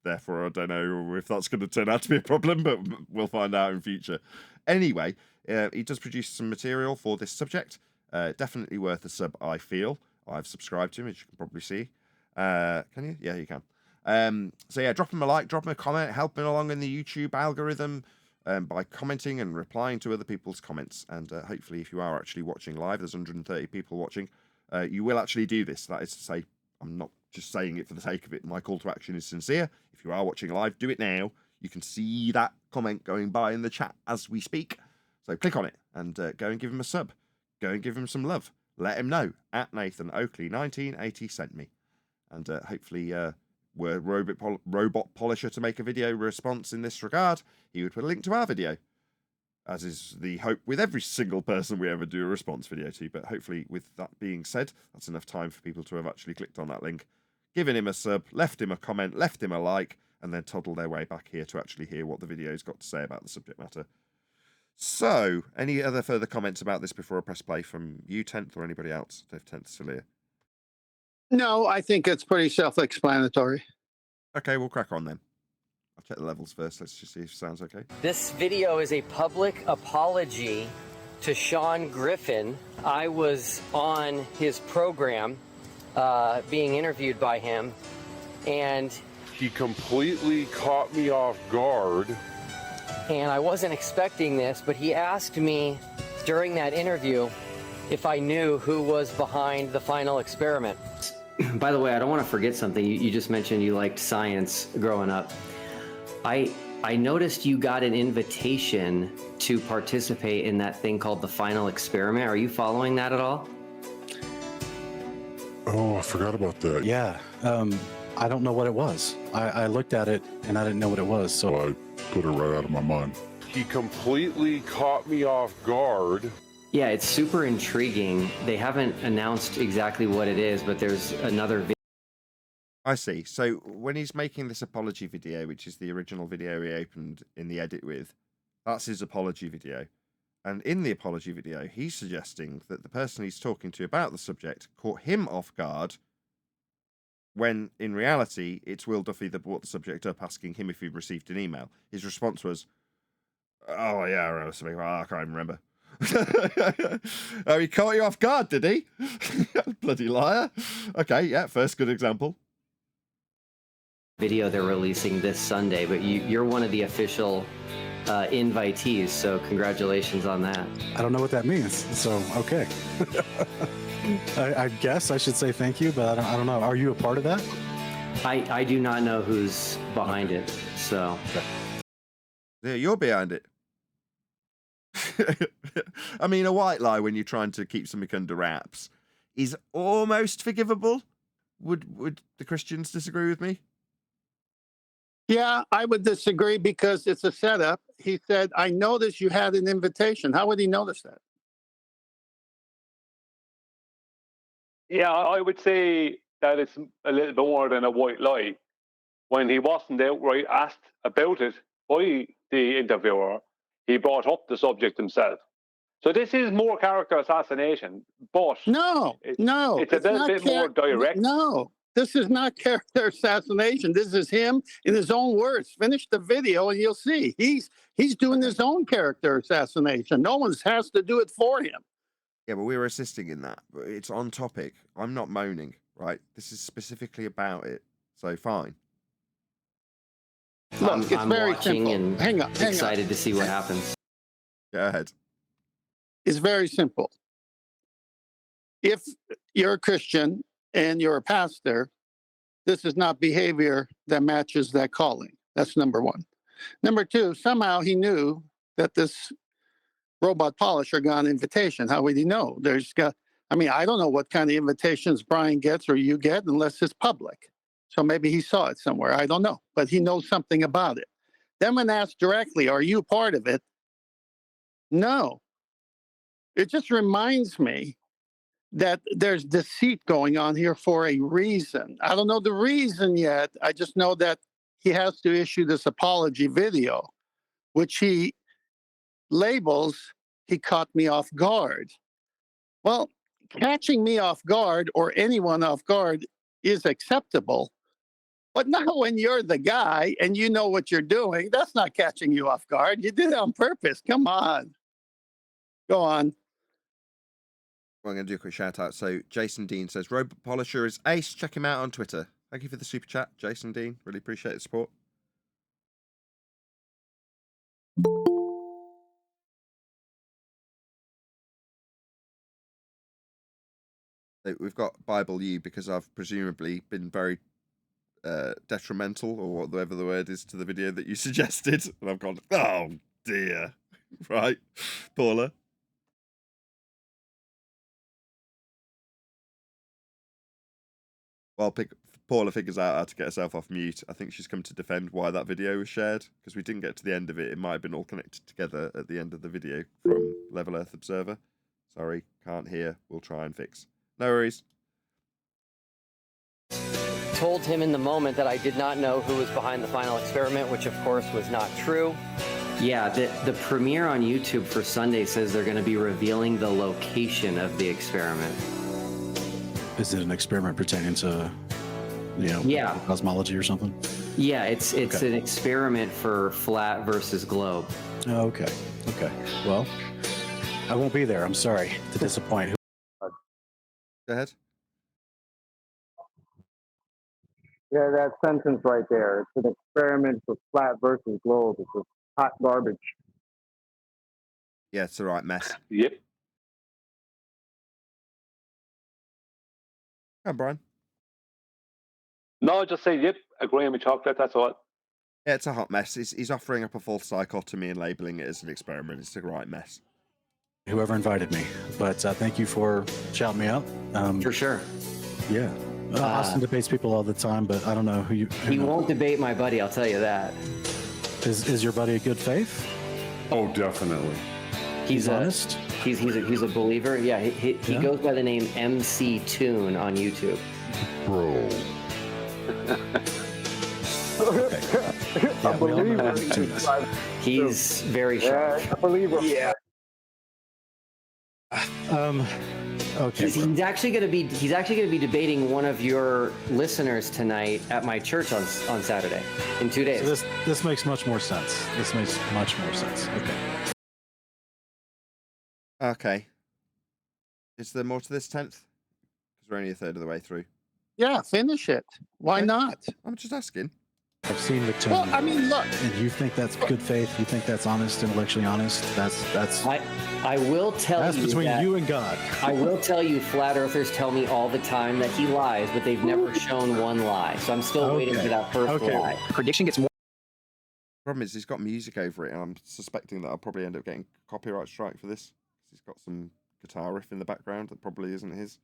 therefore I don't know if that's going to turn out to be a problem, but we'll find out in future. Anyway, he does produce some material for this subject. Definitely worth a sub, I feel. I've subscribed to him, as you can probably see. Can you? Yeah, you can. So yeah, drop him a like, drop him a comment, help him along in the YouTube algorithm by commenting and replying to other people's comments. And hopefully, if you are actually watching live, there's 130 people watching, you will actually do this. That is to say, I'm not just saying it for the sake of it. My call to action is sincere. If you are watching live, do it now. You can see that comment going by in the chat as we speak. So click on it and go and give him a sub. Go and give him some love. Let him know. At Nathan Oakley 1980 sent me. And hopefully, were Robot Polisher to make a video response in this regard, he would put a link to our video. As is the hope with every single person we ever do a response video to. But hopefully, with that being said, that's enough time for people to have actually clicked on that link, given him a sub, left him a comment, left him a like, and then toddle their way back here to actually hear what the video's got to say about the subject matter. So, any other further comments about this before I press play from you, 10th, or anybody else? Dave 10th still here. No, I think it's pretty self-explanatory. Okay, we'll crack on then. I'll check the levels first. Let's just see if it sounds okay. This video is a public apology to Sean Griffin. I was on his program being interviewed by him, and he completely caught me off guard. And I wasn't expecting this, but he asked me during that interview if I knew who was behind the final experiment. By the way, I don't want to forget something. You just mentioned you liked science growing up. I noticed you got an invitation to participate in that thing called the final experiment. Are you following that at all? Oh, I forgot about that. Yeah, I don't know what it was. I looked at it and I didn't know what it was, so I put it right out of my mind. He completely caught me off guard. Yeah, it's super intriguing. They haven't announced exactly what it is, but there's another video. I see. So when he's making this apology video, which is the original video he opened in the edit with, that's his apology video. And in the apology video, he's suggesting that the person he's talking to about the subject caught him off guard, when in reality, it's Will Duffy that brought the subject up, asking him if he'd received an email. His response was, "Oh yeah, I remember something. Well, I can't remember." Oh, he caught you off guard, did he? Bloody liar. Okay, yeah, first good example. Video they're releasing this Sunday, but you're one of the official invitees, so congratulations on that. I don't know what that means, so okay. I guess I should say thank you, but I don't know. Are you a part of that? I do not know who's behind it, so. Yeah, you're behind it. I mean, a white lie when you're trying to keep something under wraps is almost forgivable. Would the Christians disagree with me? Yeah, I would disagree because it's a setup. He said, I noticed you had an invitation. How would he notice that? Yeah, I would say that it's a little bit more than a white lie. When he wasn't outright asked about it by the interviewer, he brought up the subject himself. So this is more character assassination, but it's a bit more direct. No, this is not character assassination. This is him in his own words. Finish the video and you'll see. He's doing his own character assassination. No one has to do it for him. Yeah, but we were assisting in that. It's on topic. I'm not moaning, right? This is specifically about it. So fine. Look, I'm very watching simple. and Hang on. excited to see what happens. Go ahead. It's very simple. If you're a Christian and you're a pastor, this is not behavior that matches that calling. That's number one. Number two, somehow he knew that this robot polisher got an invitation. How would he know? I don't know what kind of invitations Brian gets or you get unless it's public. So maybe he saw it somewhere. I don't know. But he knows something about it. Then when asked directly, are you part of it? No. It just reminds me that there's deceit going on here for a reason. I don't know the reason yet. I just know that he has to issue this apology video, which he labels, he caught me off guard. Well, catching me off guard or anyone off guard is acceptable. But not when you're the guy and you know what you're doing. That's not catching you off guard. You did it on purpose. Come on. Go on. Well, I'm going to do a quick shout out. So Jason Dean says, Robot Polisher is ace. Check him out on Twitter. Thank you for the super chat, Jason Dean. Really appreciate the support. So we've got Bible U because I've presumably been very detrimental, or whatever the word is, to the video that you suggested. And I've gone, oh dear. Right, Paula? While Paula figures out how to get herself off mute, I think she's come to defend why that video was shared, because we didn't get to the end of it. It might have been all connected together at the end of the video from Level Earth Observer. Sorry, can't hear. We'll try and fix. No worries. Told him in the moment that I did not know who was behind the final experiment, which of course was not true. Yeah, the premiere on YouTube for Sunday says they're going to be revealing the location of the experiment. Is it an experiment pertaining to, cosmology or something? Yeah, it's an experiment for flat versus globe. Oh, okay. Well, I won't be there. I'm sorry to disappoint. Go ahead. Yeah, that sentence right there. It's an experiment with flat versus globe. It's just hot garbage. Yeah, it's the right mess. Yep. Come on, Brian. No, just say yep, agreeing with chocolate, that's all. Yeah, it's a hot mess. He's offering up a false dichotomy and labeling it as an experiment. It's the right mess. Whoever invited me, but thank you for shouting me out. For sure. Yeah. Austin debates people all the time, but I don't know who you. He won't debate my buddy, I'll tell you that. Is your buddy a good faith? Oh, definitely. He's honest. He's a believer. Yeah, he goes by the name MC Toon on YouTube. Bro. A believer. He's very sharp. Yeah, a believer. Yeah. Okay. He's actually going to be debating one of your listeners tonight at my church on Saturday in 2 days. So this makes much more sense. This makes much more sense. Okay. Okay. Is there more to this 10th? Because we're only a third of the way through. Yeah, finish it. Why not? I'm just asking. I've seen the tone. Well, I mean, look. And you think that's good faith? You think that's honest, intellectually honest? That's. I will tell you. That's between you and God. I will tell you, flat earthers tell me all the time that he lies, but they've never shown one lie. So I'm still waiting for that first lie. Prediction gets more. Problem is, he's got music over it, and I'm suspecting that I'll probably end up getting a copyright strike for this. He's got some guitar riff in the background that probably isn't his.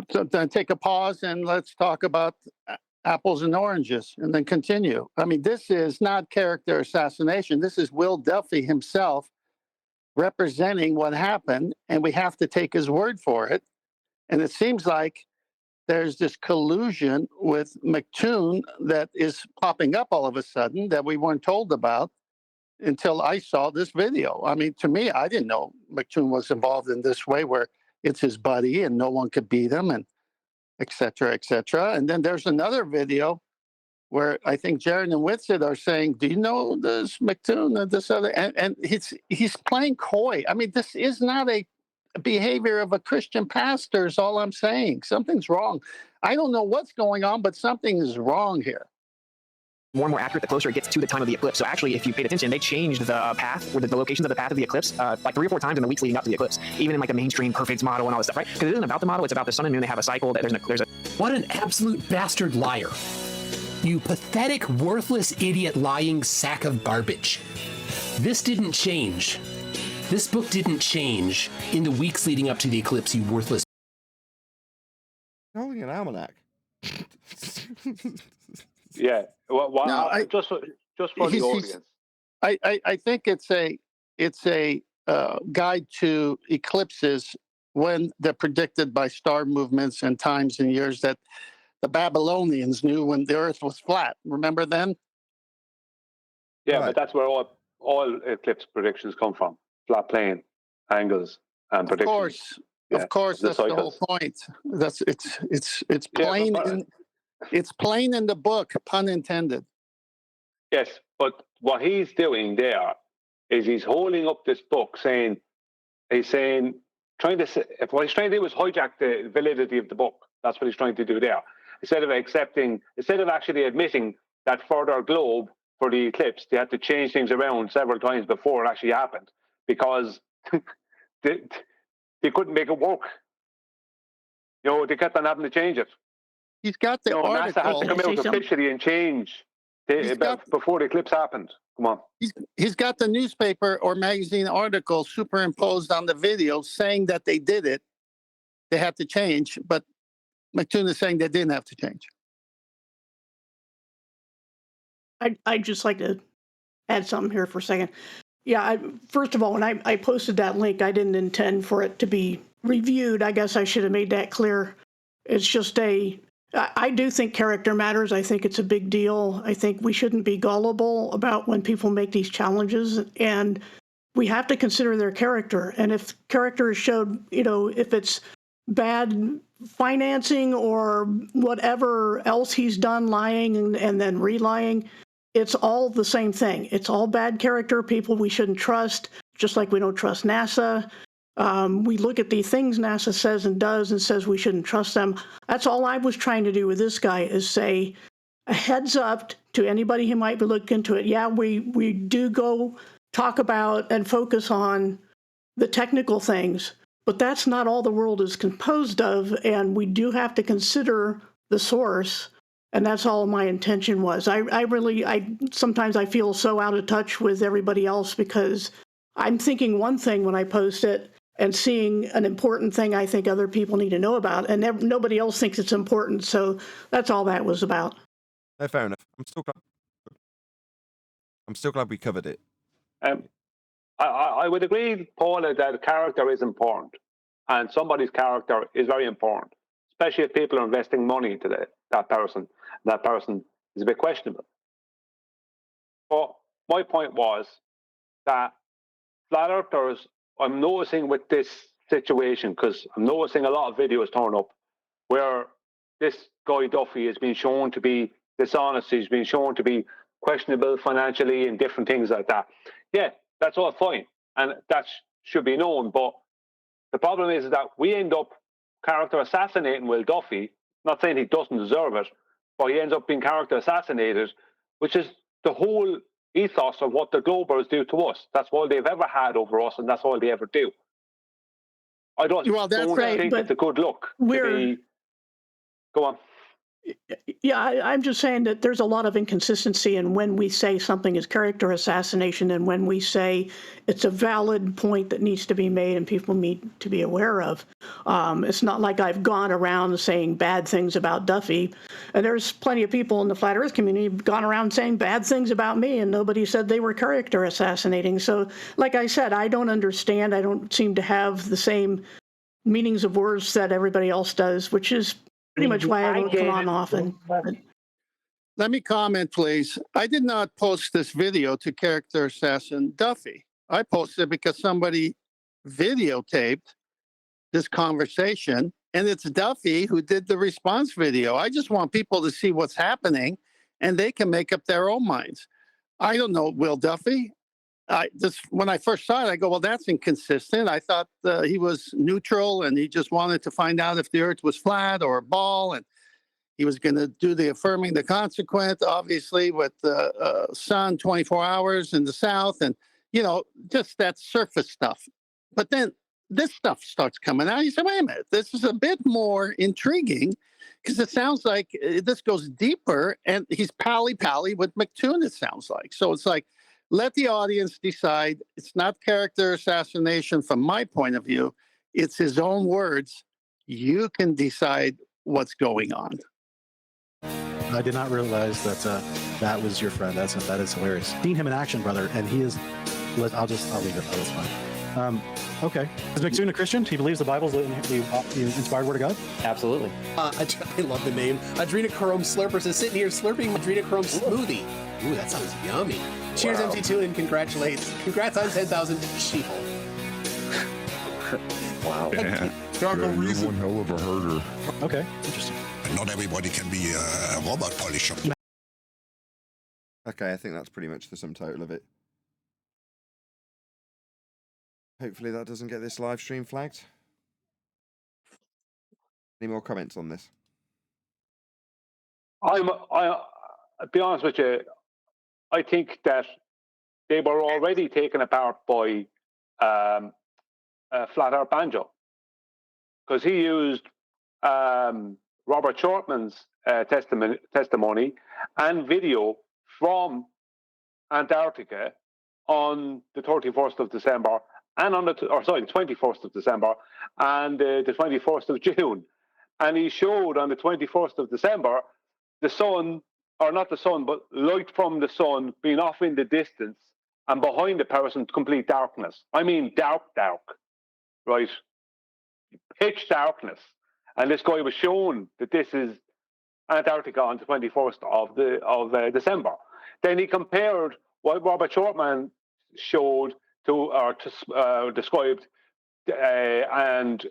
Then take a pause and let's talk about apples and oranges and then continue. I mean, this is not character assassination. This is Will Duffy himself representing what happened, and we have to take his word for it. And it seems like there's this collusion with McToon that is popping up all of a sudden that we weren't told about until I saw this video. I mean, to me, I didn't know McToon was involved in this way where it's his buddy and no one could beat him and et cetera, et cetera. And then there's another video where I think Jared and Whitsitt are saying, do you know this McToon and this other? And he's playing coy. I mean, this is not a behavior of a Christian pastor is all I'm saying. Something's wrong. I don't know what's going on, but something is wrong here. More and more accurate the closer it gets to the time of the eclipse. So actually, if you paid attention, they changed the path or the locations of the path of the eclipse like 3 or 4 times in the weeks leading up to the eclipse, even in like the mainstream perfect model and all this stuff, right? Because it isn't about the model, it's about the sun and moon. They have a cycle. That there's a. What an absolute bastard liar. You pathetic, worthless, idiot, lying sack of garbage. This didn't change. This book didn't change in the weeks leading up to the eclipse, you worthless. Holding an almanac. Yeah. Well, No, just for the audience. I think it's a guide to eclipses when they're predicted by star movements and times and years that the Babylonians knew when the Earth was flat. Remember then? Yeah, right. But that's where all eclipse predictions come from: flat plane, angles, and predictions. Of course, that's the whole point. That's it's plain. It's plain in the book, pun intended. Yes, but what he's doing there is he's holding up this book, trying to what he's trying to do is hijack the validity of the book. That's what he's trying to do there. Instead of actually admitting that for their globe, for the eclipse, they had to change things around several times before it actually happened because they couldn't make it work. You know, they kept on having to change it. He's got the article. NASA has to come out officially and change before the eclipse happened. Come on. He's got the newspaper or magazine article superimposed on the video saying that they did it. They had to change, but McToon is saying they didn't have to change. I'd just like to add something here for a second. Yeah, first of all, when I posted that link, I didn't intend for it to be reviewed. I guess I should have made that clear. It's just I do think character matters. I think it's a big deal. I think we shouldn't be gullible about when people make these challenges, and we have to consider their character. And if character is showed, if it's bad financing or whatever else he's done, lying and then re-lying, it's all the same thing. It's all bad character, people we shouldn't trust, just like we don't trust NASA. We look at the things NASA says and does and says we shouldn't trust them. That's all I was trying to do with this guy, is say a heads up to anybody who might be looking into it. Yeah, we do go talk about and focus on the technical things, but that's not all the world is composed of, and we do have to consider the source. And that's all my intention was. I sometimes I feel so out of touch with everybody else because I'm thinking one thing when I post it and seeing an important thing I think other people need to know about, and nobody else thinks it's important. So that's all that was about. No, fair enough. I'm still glad we covered it. I would agree, Paula, that character is important, and somebody's character is very important, especially if people are investing money into that person. That person is a bit questionable. But my point was that flat earthers, I'm noticing with this situation, because I'm noticing a lot of videos turn up where this guy Duffy has been shown to be dishonest, he's been shown to be questionable financially and different things like that. Yeah, that's all fine, and that should be known. But the problem is that we end up character assassinating Will Duffy. Not saying he doesn't deserve it, but he ends up being character assassinated, which is the whole ethos of what the Globers do to us. That's all they've ever had over us, and that's all they ever do. I don't think it's a good look to be. Go on. Yeah, I'm just saying that there's a lot of inconsistency in when we say something is character assassination and when we say it's a valid point that needs to be made and people need to be aware of. It's not like I've gone around saying bad things about Duffy. And there's plenty of people in the Flat Earth community who've gone around saying bad things about me, and nobody said they were character assassinating. So, like I said, I don't understand. I don't seem to have the same meanings of words that everybody else does, which is pretty much why I don't come on often. Let me comment, please. I did not post this video to character assassin Duffy. I posted it because somebody videotaped this conversation, and it's Duffy who did the response video. I just want people to see what's happening, and they can make up their own minds. I don't know Will Duffy. When I first saw it, I go, well, that's inconsistent. I thought he was neutral and he just wanted to find out if the Earth was flat or a ball, and he was going to do the affirming the consequent, obviously, with the sun 24 hours in the south, and just that surface stuff. But then this stuff starts coming out. You say, wait a minute, this is a bit more intriguing because it sounds like this goes deeper, and he's pally-pally with McToon, it sounds like. So it's like, let the audience decide. It's not character assassination from my point of view. It's his own words. You can decide what's going on. I did not realize that that was your friend. That is hilarious. Seen him in action, brother, and he is. I'll leave it. That's fine. Okay. Is McToon a Christian? He believes the Bible's the inspired word of God? Absolutely. I love the name. Adrenochrome Slurpers is sitting here slurping adrenochrome smoothie. Ooh, that sounds yummy. Cheers, wow. MT2, and congrats on 10,000 sheeple. Wow. Yeah. You're one hell of a herder. Okay, interesting. Not everybody can be a robot polisher. Okay, I think that's pretty much the sum total of it. Hopefully that doesn't get this live stream flagged. Any more comments on this? I'll be honest with you. I think that they were already taken apart by Flat Earth Banjo, because he used Robert Shortman's testimony and video from Antarctica on the 31st of December and on the 21st of December and the 21st of June. And he showed on the 21st of December the sun, or not the sun, but light from the sun being off in the distance, and behind the person, complete darkness. I mean, dark, right? Pitch darkness. And this guy was shown that this is Antarctica on the 21st of December. Then he compared what Robert Shortman showed described and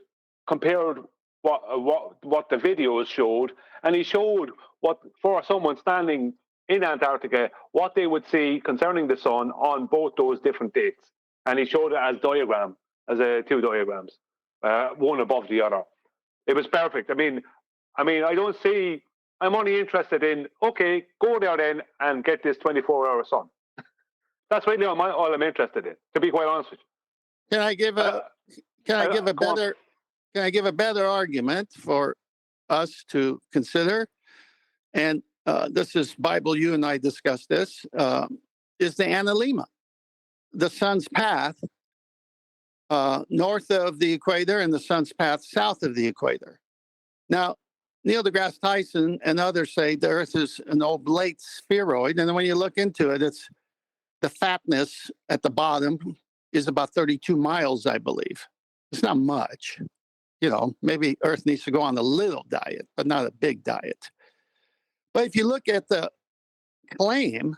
compared what the videos showed, and he showed what, for someone standing in Antarctica, what they would see concerning the sun on both those different dates. And he showed it as two diagrams, one above the other. It was perfect. I mean, I mean, I don't see. I'm only interested in, okay, go there then and get this 24-hour sun. That's really all I'm interested in, to be quite honest with you. Can I give a better argument for us to consider? And this is Bible. You and I discussed this. Is the analemma, the sun's path north of the equator and the sun's path south of the equator. Now, Neil deGrasse Tyson and others say the Earth is an oblate spheroid, and when you look into it, it's the fatness at the bottom is about 32 miles, I believe. It's not much. You know, maybe Earth needs to go on a little diet, but not a big diet. But if you look at the claim,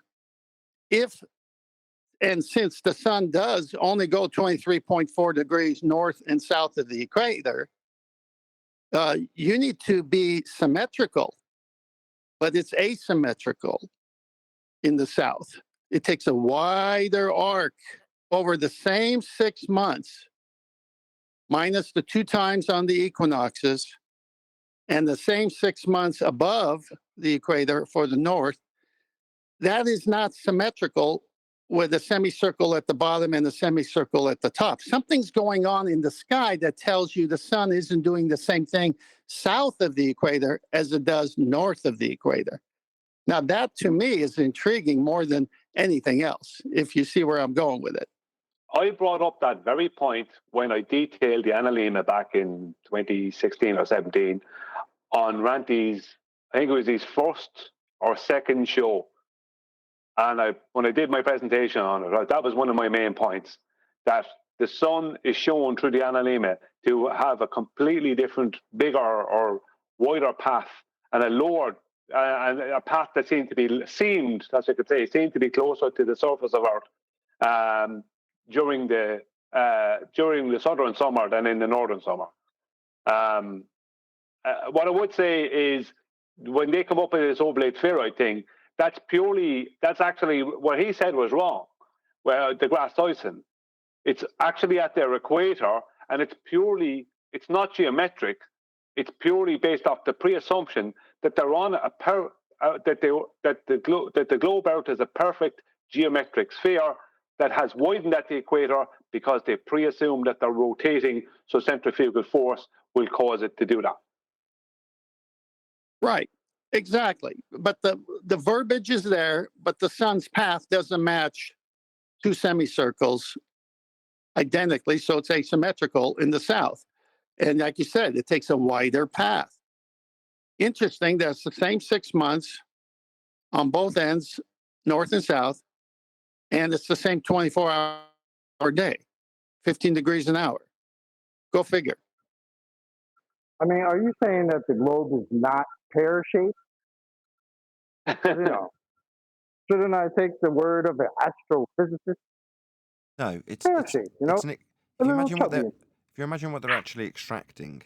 since the sun does only go 23.4 degrees north and south of the equator, you need to be symmetrical, but it's asymmetrical in the south. It takes a wider arc over the same 6 months, minus the 2 times on the equinoxes, and the same 6 months above the equator for the north. That is not symmetrical with a semicircle at the bottom and a semicircle at the top. Something's going on in the sky that tells you the sun isn't doing the same thing south of the equator as it does north of the equator. Now, that to me is intriguing more than anything else, if you see where I'm going with it. I brought up that very point when I detailed the analemma back in 2016 or 17 on Ranty's, I think it was his first or second show. And when I did my presentation on it, right, that was one of my main points, that the sun is shown through the analemma to have a completely different, bigger or wider path and a path that seemed, as I could say, seemed to be closer to the surface of Earth during the southern summer than in the northern summer. What I would say is when they come up with this oblate spheroid thing, that's actually what he said was wrong. Well, deGrasse Tyson, it's actually at their equator, and it's not geometric. It's purely based off the pre-assumption that they're on that the globe Earth is a perfect geometric sphere that has widened at the equator because they pre-assume that they're rotating, so centrifugal force will cause it to do that. Right. Exactly. But the verbiage is there, but the sun's path doesn't match 2 semicircles identically, so it's asymmetrical in the south. And like you said, it takes a wider path. Interesting, that's the same 6 months on both ends, north and south, and it's the same 24-hour day, 15 degrees an hour. Go figure. I mean, are you saying that the globe is not pear-shaped? Shouldn't I take the word of an astrophysicist? No, it's pear-shaped. You know, if you imagine what they're actually extracting,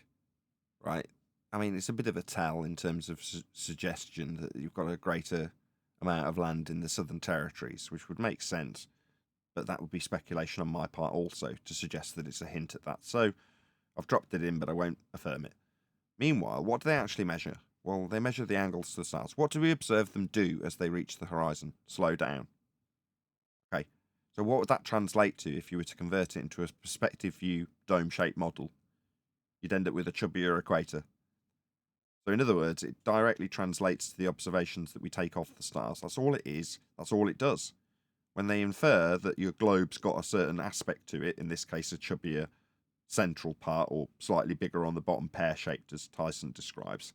right? I mean, it's a bit of a tell in terms of suggestion that you've got a greater amount of land in the Southern Territories, which would make sense, but that would be speculation on my part also to suggest that it's a hint at that. So I've dropped it in, but I won't affirm it. Meanwhile, what do they actually measure? Well, they measure the angles to the stars. What do we observe them do as they reach the horizon? Slow down. Okay, so what would that translate to if you were to convert it into a perspective view dome-shaped model? You'd end up with a chubbier equator. So in other words, it directly translates to the observations that we take off the stars. That's all it is. That's all it does. When they infer that your globe's got a certain aspect to it, in this case a chubbier central part or slightly bigger on the bottom, pear-shaped as Tyson describes,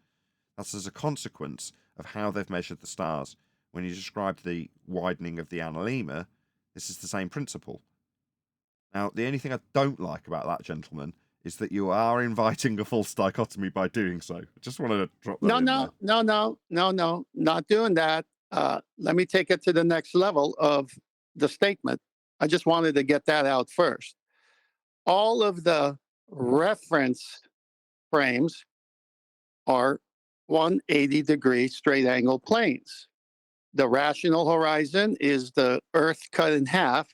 that's as a consequence of how they've measured the stars. When you describe the widening of the analemma, this is the same principle. Now, the only thing I don't like about that, gentleman, is that you are inviting a false dichotomy by doing so. I just wanted to drop that in there. No, not doing that. Let me take it to the next level of the statement. I just wanted to get that out first. All of the reference frames are 180-degree straight-angle planes. The rational horizon is the Earth cut in half,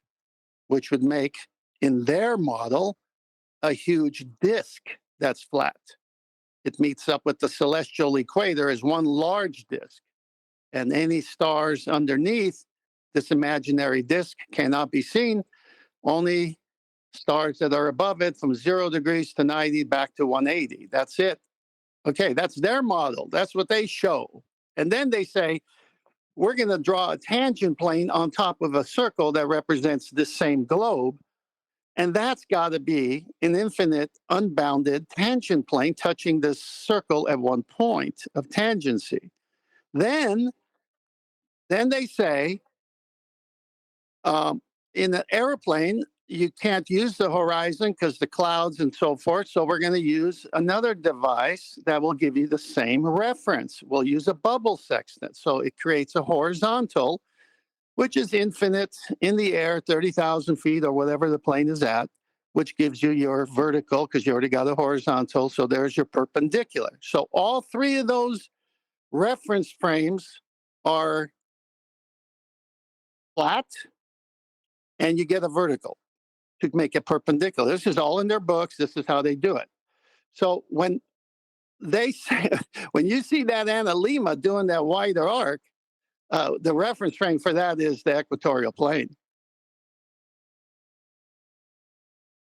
which would make, in their model, a huge disk that's flat. it meets up with the celestial equator as one large disk. And any stars underneath this imaginary disk cannot be seen. Only stars that are above it from 0 degrees to 90 back to 180. That's it. Okay, that's their model. That's what they show. And then they say, we're going to draw a tangent plane on top of a circle that represents this same globe. And that's got to be an infinite, unbounded tangent plane touching this circle at one point of tangency. Then they say, in an airplane, you can't use the horizon because the clouds and so forth. So we're going to use another device that will give you the same reference. We'll use a bubble sextant. So it creates a horizontal, which is infinite in the air, 30,000 feet or whatever the plane is at, which gives you your vertical because you already got a horizontal. So there's your perpendicular. So all three of those reference frames are flat, and you get a vertical to make it perpendicular. This is all in their books. This is how they do it. So when they say, when you see that analemma doing that wider arc, the reference frame for that is the equatorial plane.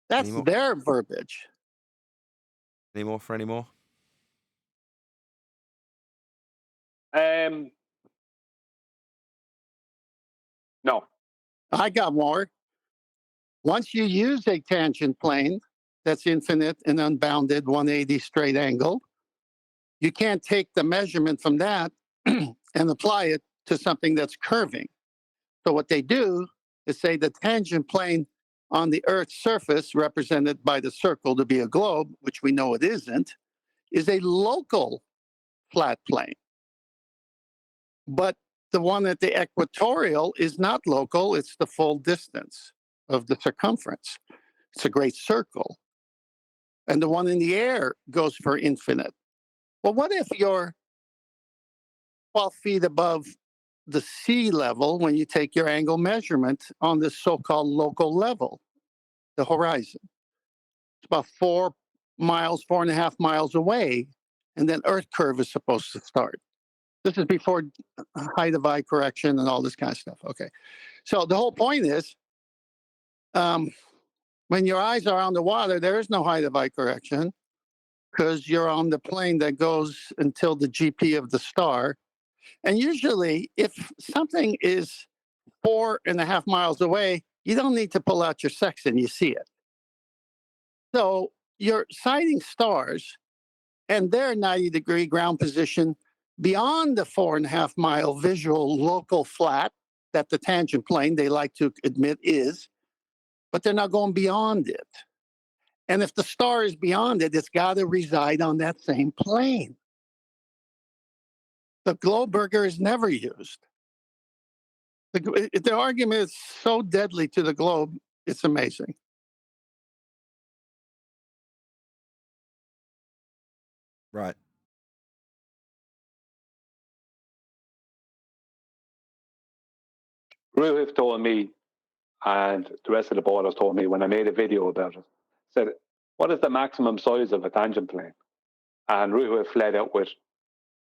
That's their verbiage. Any more for any more? No. I got more. Once you use a tangent plane that's infinite and unbounded, 180 straight angle, you can't take the measurement from that and apply it to something that's curving. So what they do is say the tangent plane on the Earth's surface, represented by the circle to be a globe, which we know it isn't, is a local flat plane. But the one at the equatorial is not local, it's the full distance of the circumference. It's a great circle. And the one in the air goes for infinite. Well, what if you're 12 feet above the sea level when you take your angle measurement on this so-called local level, the horizon? It's about 4 miles, 4.5 miles away, and then Earth curve is supposed to start. This is before height of eye correction and all this kind of stuff. Okay. So the whole point is, when your eyes are on the water, there is no height of eye correction because you're on the plane that goes until the GP of the star. And usually, if something is 4.5 miles away, you don't need to pull out your sextant, you see it. So you're sighting stars and their 90-degree ground position beyond the 4.5 mile visual local flat that the tangent plane, they like to admit, is, but they're not going beyond it. And if the star is beyond it, it's got to reside on that same plane. The Globerger is never used. The argument is so deadly to the globe, it's amazing. Right. Ruhif told me, and the rest of the boarders told me when I made a video about it, said, what is the maximum size of a tangent plane? And Ruhif fled out with,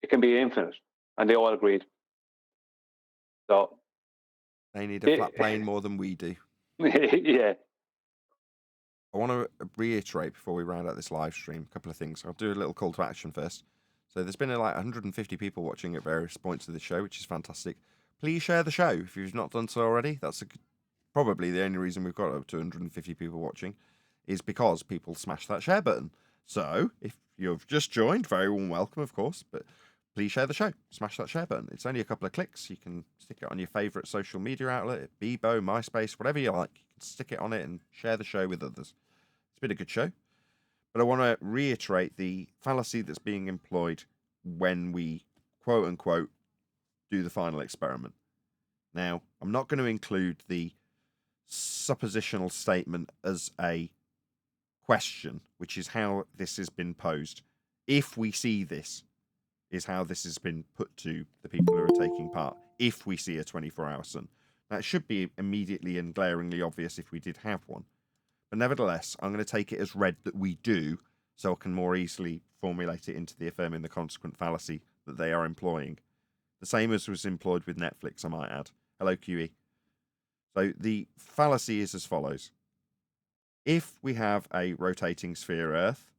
it can be infinite. And they all agreed. So they need a flat plane more than we do. Yeah. I want to reiterate before we round out this live stream a couple of things. I'll do a little call to action first. So there's been like 150 people watching at various points of the show, which is fantastic. Please share the show if you've not done so already. That's probably the only reason we've got up to 250 people watching is because people smash that share button. So if you've just joined, very warm welcome, of course, but please share the show. Smash that share button. It's only a couple of clicks. You can stick it on your favorite social media outlet, Bebo, MySpace, whatever you like. You can stick it on it and share the show with others. It's been a good show. But I want to reiterate the fallacy that's being employed when we, quote unquote, do the final experiment. Now, I'm not going to include the suppositional statement as a question, which is how this has been posed. If we see this, is how this has been put to the people who are taking part. If we see a 24-hour sun. Now, it should be immediately and glaringly obvious if we did have one. But nevertheless, I'm going to take it as read that we do, so I can more easily formulate it into the affirming the consequent fallacy that they are employing. The same as was employed with Netflix, I might add. Hello, QE. So the fallacy is as follows. If we have a rotating sphere Earth,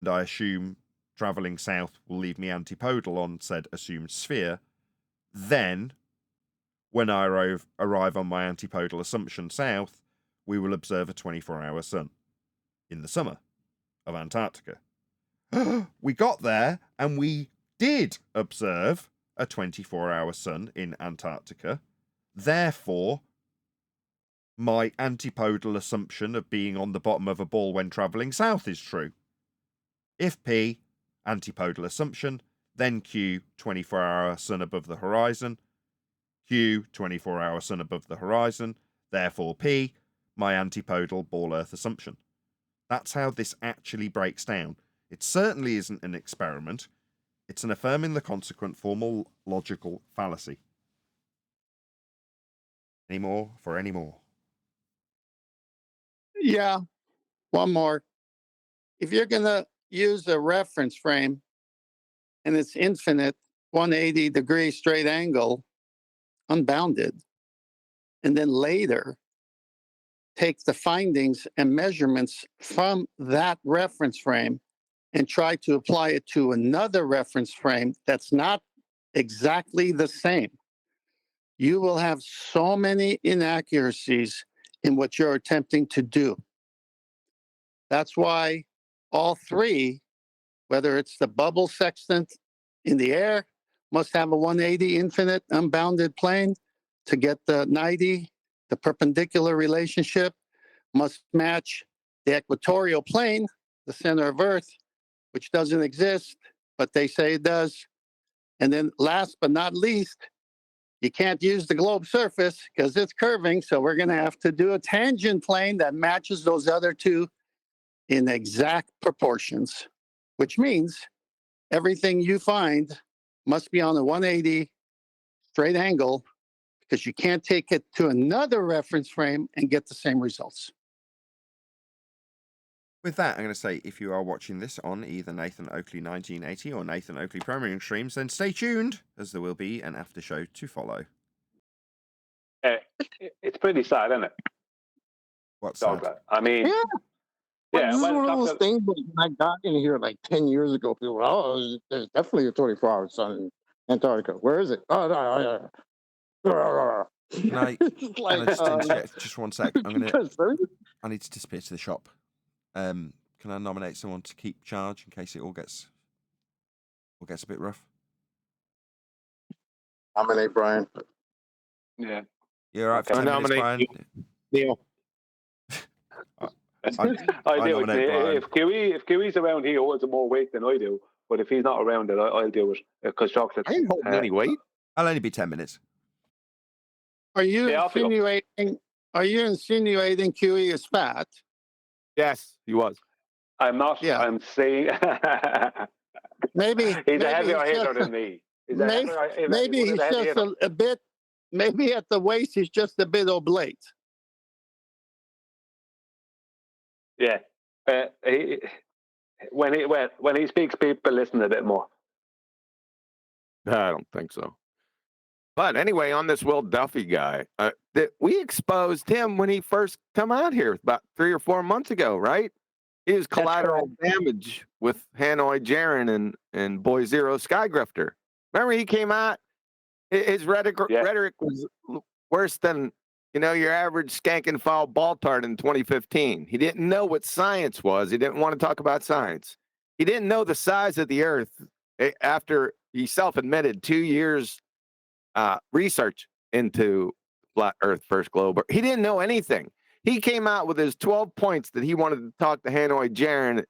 and I assume travelling south will leave me antipodal on said assumed sphere, then when I arrive on my antipodal assumption south, we will observe a 24-hour sun in the summer of Antarctica. We got there and we did observe a 24-hour sun in Antarctica. Therefore, my antipodal assumption of being on the bottom of a ball when travelling south is true. If P, antipodal assumption, then Q, 24-hour sun above the horizon, Q, 24-hour sun above the horizon, therefore P, my antipodal ball Earth assumption. That's how this actually breaks down. It certainly isn't an experiment. It's an affirming the consequent formal logical fallacy. Any more for any more? Yeah, one more. If you're going to use a reference frame and it's infinite, 180-degree straight angle, unbounded, and then later take the findings and measurements from that reference frame and try to apply it to another reference frame that's not exactly the same, you will have so many inaccuracies in what you're attempting to do. That's why all three, whether it's the bubble sextant in the air, must have a 180 infinite unbounded plane to get the 90. The perpendicular relationship must match the equatorial plane, the center of Earth, which doesn't exist, but they say it does. And then last but not least, you can't use the globe surface because it's curving. So we're going to have to do a tangent plane that matches those other two in exact proportions, which means everything you find must be on a 180 straight angle because you can't take it to another reference frame and get the same results. With that, I'm going to say if you are watching this on either Nathan Oakley 1980 or Nathan Oakley Premiering streams, then stay tuned as there will be an after show to follow. It's pretty sad, isn't it? What's sad? I mean, yeah, this is one of those things that when I got in here like 10 years ago, people were, oh, there's definitely a 24-hour sun in Antarctica. Where is it? Oh, no. Can I, like, just interject just one sec? I need to disappear to the shop. Can I nominate someone to keep charge in case it all gets a bit rough? Nominate Brian. Yeah. You're all right for 10 minutes, Brian? Neil. I do it. If Kiwi's around, he holds more weight than I do. But if he's not around, I'll do it because chocolate. I ain't holding any weight. I'll only be 10 minutes. Are you insinuating? Are you insinuating QE is fat? Yes, he was. I'm not. Yeah. I'm saying maybe he's a heavier hitter than me. Maybe he's just a bit. Maybe at the waist he's just a bit oblate. Yeah. When he speaks, people listen a bit more. I don't think so. But anyway, on this Will Duffy guy, we exposed him when he first come out here about 3 or 4 months ago, right? He was collateral damage with Hanoi Jaren and Boy Zero Skygrifter. Remember he came out? His rhetoric was worse than your average skank and foul ball-tart in 2015. He didn't know what science was. He didn't want to talk about science. He didn't know the size of the Earth after he self-admitted 2 years research into flat Earth first globe. He didn't know anything. He came out with his 12 points that he wanted to talk to Hanoi Jaren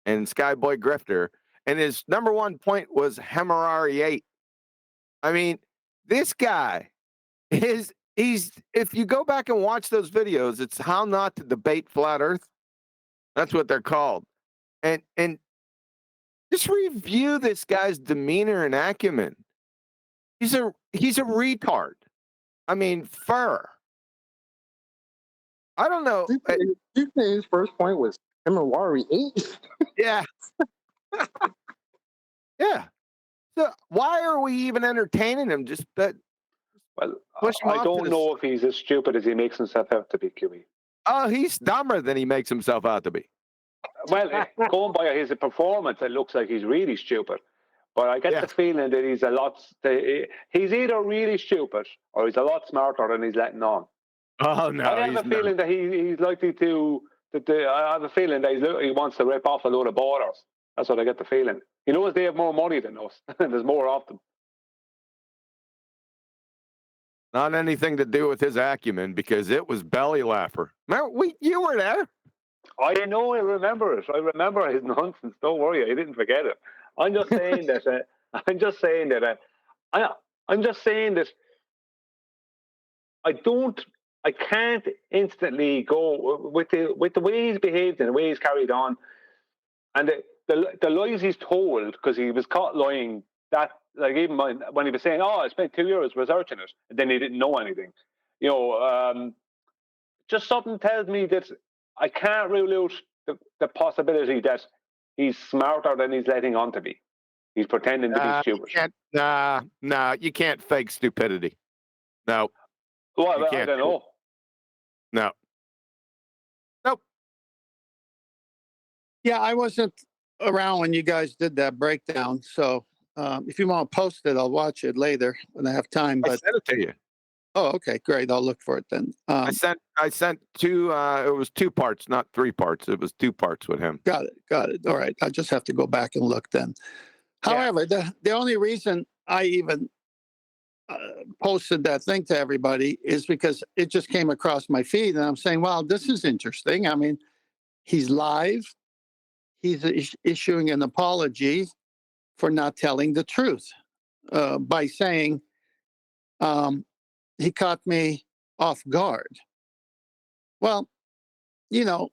and Skyboy Grifter, and his number 1 point was Hemorrhage 8. I mean, this guy he's if you go back and watch those videos, it's how not to debate flat Earth. That's what they're called. And just review this guy's demeanor and acumen. He's a retard. I mean, fur. I don't know. You say his first point was Hemorrhage 8? Yeah. Yeah. So why are we even entertaining him? Just Well, push him I off to don't the know if he's as stupid as he makes himself out to be, QE. Oh, he's dumber than he makes himself out to be. Well, going by his performance, it looks like he's really stupid. But I get the feeling that he's either really stupid or he's a lot smarter than he's letting on. Oh no! I have a feeling that he's likely to. I have a feeling that he wants to rip off a load of borders. That's what I get the feeling. He knows they have more money than us. There's more of them. Not anything to do with his acumen, because it was belly laugher. Remember, you were there. I know. I remember it. I remember his nonsense. Don't worry. I didn't forget it. I'm just saying that. I'm just saying that. I'm just saying that. I can't instantly go with the way he's behaved and the way he's carried on, and the lies he's told, because he was caught lying. That, like, even when he was saying, "Oh, I spent 2 years researching it," and then he didn't know anything. Just something tells me that I can't rule out the possibility that he's smarter than he's letting on to be. He's pretending to be stupid. Nah, you can't fake stupidity. No. Well, I don't know. No. Nope. Yeah, I wasn't around when you guys did that breakdown. So if you want to post it, I'll watch it later when I have time. But I sent it to you. Oh, okay, great. I'll look for it then. I sent two. It was 2 parts, not 3 parts. It was 2 parts with him. Got it. All right. I just have to go back and look then. However, the only reason I even posted that thing to everybody is because it just came across my feed, and I'm saying, "Wow, this is interesting." I mean, he's live. He's issuing an apology for not telling the truth by saying he caught me off guard. Well, you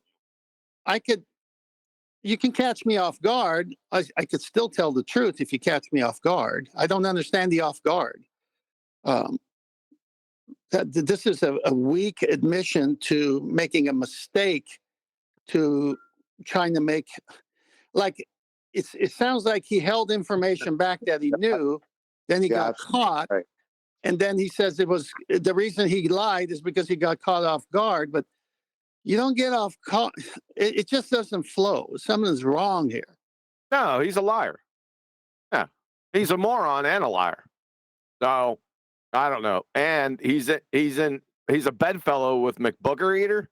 can catch me off guard. I could still tell the truth if you catch me off guard. I don't understand the off guard. This is a weak admission to making a mistake, to trying to make, like, it sounds like he held information back that he knew, then he got caught, and then he says it was the reason he lied is because he got caught off guard. But you don't get off caught. It just doesn't flow. Something's wrong here. No, he's a liar. Yeah, he's a moron and a liar. So I don't know. And he's a bedfellow with McBooger Eater,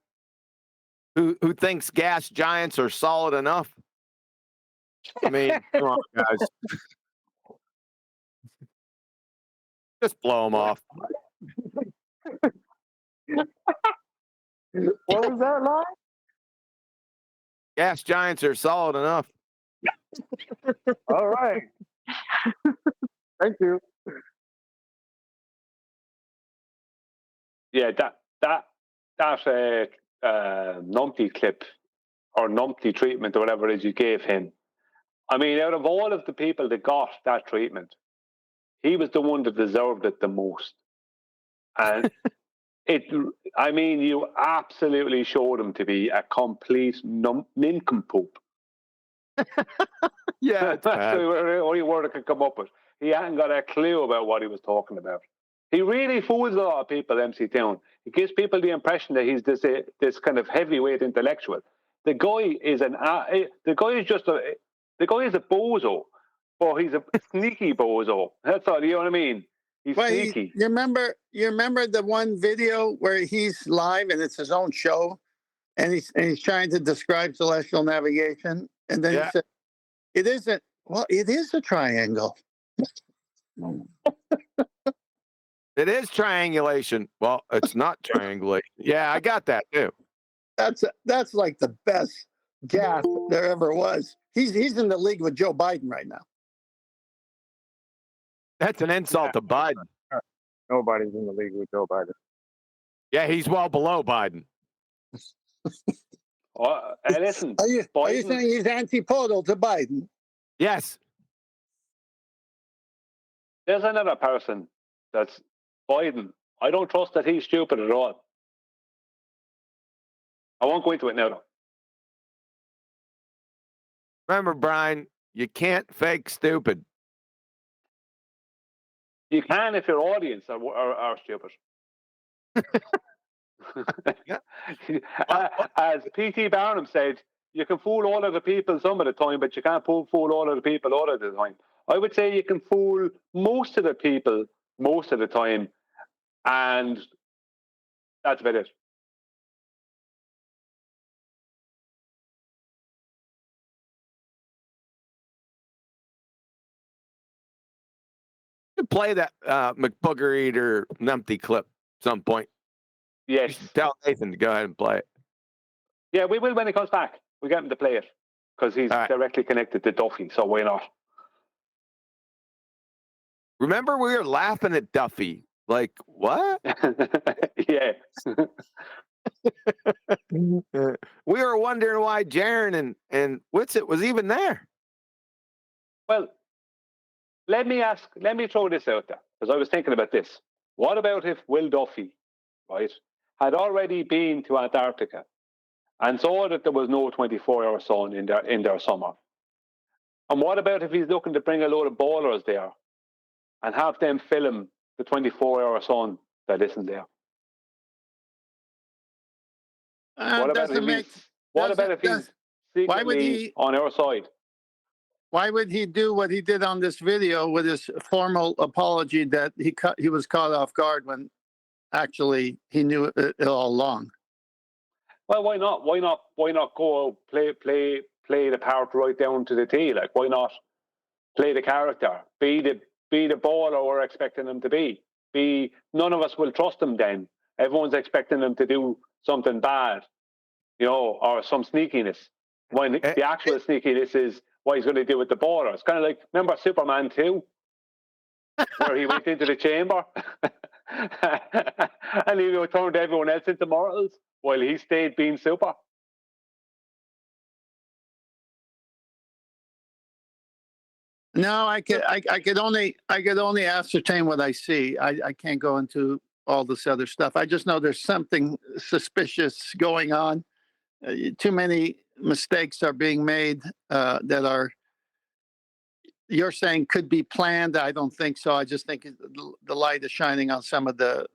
who thinks gas giants are solid enough. I mean, come on, guys. Just blow him off. What was that line? Gas giants are solid enough. All right. Thank you. Yeah, that numpty clip or numpty treatment or whatever it is you gave him. I mean, out of all of the people that got that treatment, he was the one that deserved it the most. And you absolutely showed him to be a complete nincompoop. Yeah, that's the only word I could come up with. He hadn't got a clue about what he was talking about. He really fools a lot of people, MC Town. He gives people the impression that he's this kind of heavyweight intellectual. The guy is a bozo, but he's a sneaky bozo. That's all. You know what I mean? He's sneaky. You remember the one video where he's live and it's his own show, and he's trying to describe celestial navigation, and then he said, "It isn't. Well, it is a triangle." It is triangulation. Well, it's not triangulation. Yeah, I got that too. That's like the best gas there ever was. He's in the league with Joe Biden right now. That's an insult to Biden. Nobody's in the league with Joe Biden. Yeah, he's well below Biden. Listen, are you saying he's antipodal to Biden? Yes. There's another person that's Biden. I don't trust that he's stupid at all. I won't go into it now, though. Remember, Brian, You can't fake stupid. You can if your audience are stupid. As P.T. Barnum said, you can fool all of the people some of the time, but you can't fool all of the people all of the time. I would say you can fool most of the people most of the time, and that's about it. Play that McBooger Eater Numpty clip at some point. Yes. Tell Nathan to go ahead and play it. Yeah, we will when he comes back. We get him to play it because he's directly connected to Duffy, so why not? Remember, we were laughing at Duffy. Like, what? Yeah. We were wondering why Jaron and Whitsitt was even there. Well, let me throw this out there, because I was thinking about this. What about if Will Duffy, right, had already been to Antarctica and saw that there was no 24-hour sun in their summer? And what about if he's looking to bring a load of ballers there and have them film the 24-hour sun that isn't there? What about if he's secretly on our side? Why would he do what he did on this video with his formal apology that he was caught off guard when actually he knew it all along? Well, why not? Why not go play the part right down to the T? Like, why not play the character? Be the baller we're expecting him to be. None of us will trust him then. Everyone's expecting him to do something bad, or some sneakiness. When the actual sneakiness is what he's going to do with the baller. It's kind of like, remember Superman 2? Where he went into the chamber and he turned everyone else into mortals while he stayed being super. No, I could only ascertain what I see. I can't go into all this other stuff. I just know there's something suspicious going on. Too many mistakes are being made that are, you're saying, could be planned. I don't think so. I just think the light is shining on some of the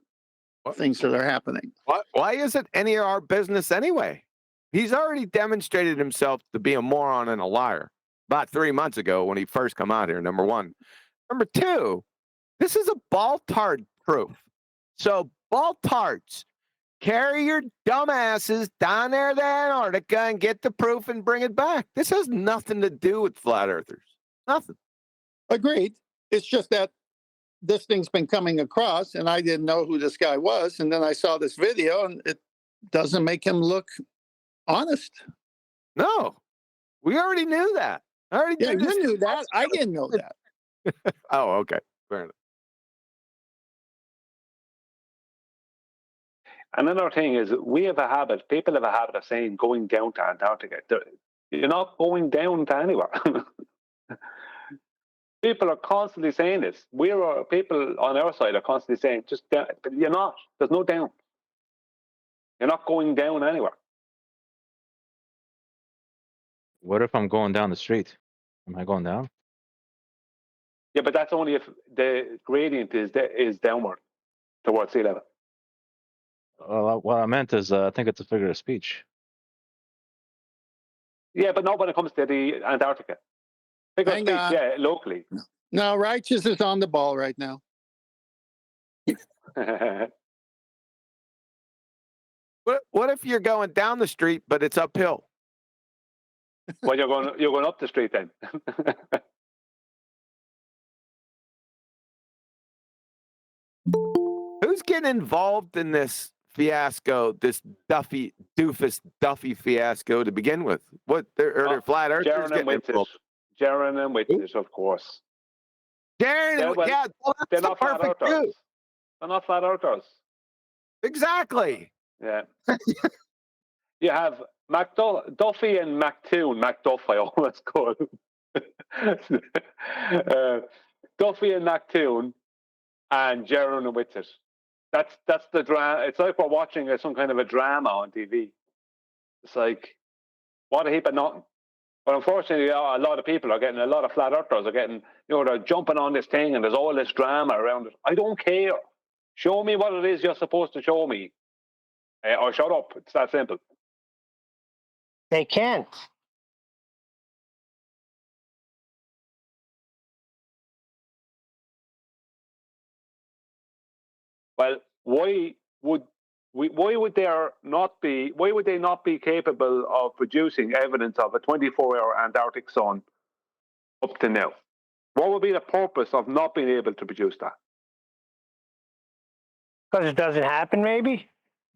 things that are happening. Why is it any of our business anyway? He's already demonstrated himself to be a moron and a liar about 3 months ago when he first come out here, number one. Number two, this is a ball tart proof. So ball tarts, carry your dumbasses down there to Antarctica and get the proof and bring it back. This has nothing to do with flat earthers. Nothing. Agreed. It's just that this thing's been coming across and I didn't know who this guy was. And then I saw this video and it doesn't make him look honest. No, we already knew that. You knew that. I didn't know that. Oh, okay. Fair enough. Another thing is, people have a habit of saying going down to Antarctica. You're not going down to anywhere. People are constantly saying this. People on our side are constantly saying, just down, but you're not. There's no down. You're not going down anywhere. What if I'm going down the street? Am I going down? Yeah, but that's only if the gradient is downward towards sea level. What I meant is, I think it's a figure of speech. Yeah, but not when it comes to the Antarctica. Figure of speech, yeah, locally. No, Righteous is on the ball right now. What if you're going down the street, but it's uphill? Well, you're going up the street then. Who's getting involved in this fiasco, this Duffy fiasco to begin with? What are flat earthers getting involved? Jaron and Whitsitt, of course. Jaron, they're not flat earthers. They're not flat earthers. Exactly. Yeah. You have Duffy and MacDuff, I always call him. Duffy and MacToon and Jaron and Whitsitt. That's the drama. It's like we're watching some kind of a drama on TV. It's like, what a heap of nothing. But unfortunately, a lot of people are getting, a lot of flat earthers are getting, they're jumping on this thing and there's all this drama around it. I don't care. Show me what it is you're supposed to show me. Or shut up. It's that simple. They can't. Well, why would they not be capable of producing evidence of a 24-hour Antarctic sun up to now? What would be the purpose of not being able to produce that? Because it doesn't happen, maybe?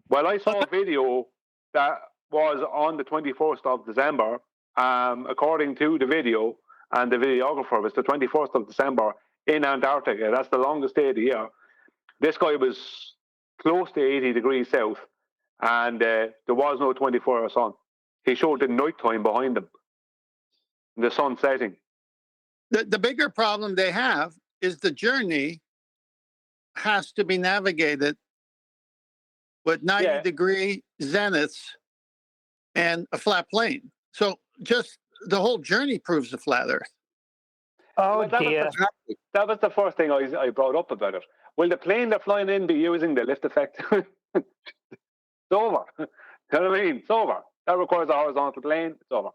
Well, I saw a video that was on the 21st of December. According to the video and the videographer, it was the 21st of December in Antarctica. That's the longest day of the year. This guy was close to 80 degrees south, and there was no 24-hour sun. He showed the nighttime behind him, the sun setting. The bigger problem they have is the journey has to be navigated with 90-degree zeniths and a flat plane. So just the whole journey proves the flat Earth. Oh, dear. That was the first thing I brought up about it. Will the plane they're flying in be using the lift effect? It's over. You know what I mean? It's over. That requires a horizontal plane. It's over.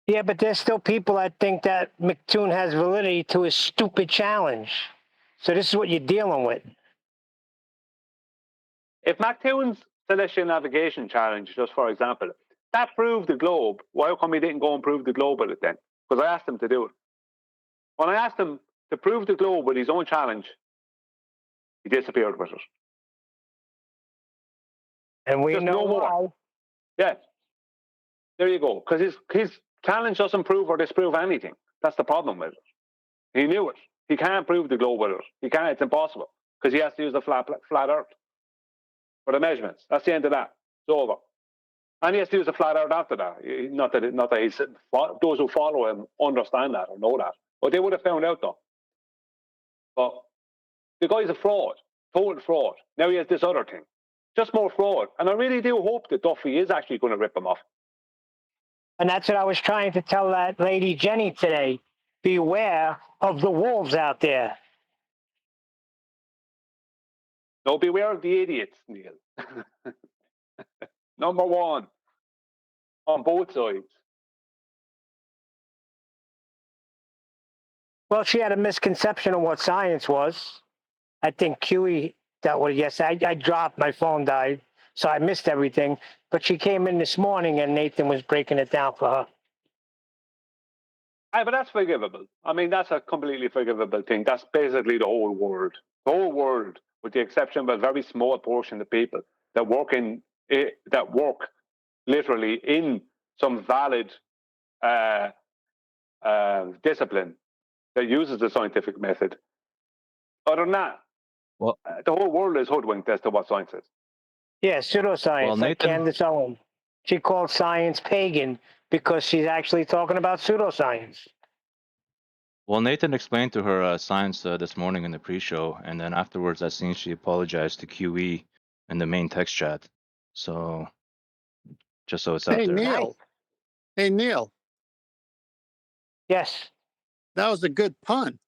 Yeah, but there's still people that think that McToon has validity to his stupid challenge. So this is what you're dealing with. If McToon's celestial navigation challenge, just for example, that proved the globe, why come he didn't go and prove the globe with it then? Because I asked him to do it. When I asked him to prove the globe with his own challenge, he disappeared with it. And we Just know no more. why. Yeah. There you go. Because his challenge doesn't prove or disprove anything. That's the problem with it. He knew it. He can't prove the globe with it. He can't. It's impossible. Because he has to use the flat Earth for the measurements. That's the end of that. It's over. And he has to use the flat Earth after that. Not that he's, those who follow him understand that or know that. But they would have found out though. But the guy's a fraud. Total fraud. Now he has this other thing. Just more fraud. And I really do hope that Duffy is actually going to rip him off. And that's what I was trying to tell that lady Jenny today. Beware of the wolves out there. No, beware of the idiots, Neil. Number one. On both sides. Well, she had a misconception of what science was. I think QE, that was, yes, I dropped, my phone died, so I missed everything. But she came in this morning and Nathan was breaking it down for her. But that's forgivable. I mean, that's a completely forgivable thing. That's basically the whole world. The whole world, with the exception of a very small portion of people that work literally in some valid discipline that uses the scientific method. Other than that, well, the whole world is hoodwinked as to what science is. Yeah, pseudoscience, Well, like Nathan- Candace Owen. She called science pagan because she's actually talking about pseudoscience. Well, Nathan explained to her science this morning in the pre-show, and then afterwards, I seen she apologized to QE in the main text chat. So, just so it's out Hey, there. Neil. Hey, Neil. Yes. That was a good pun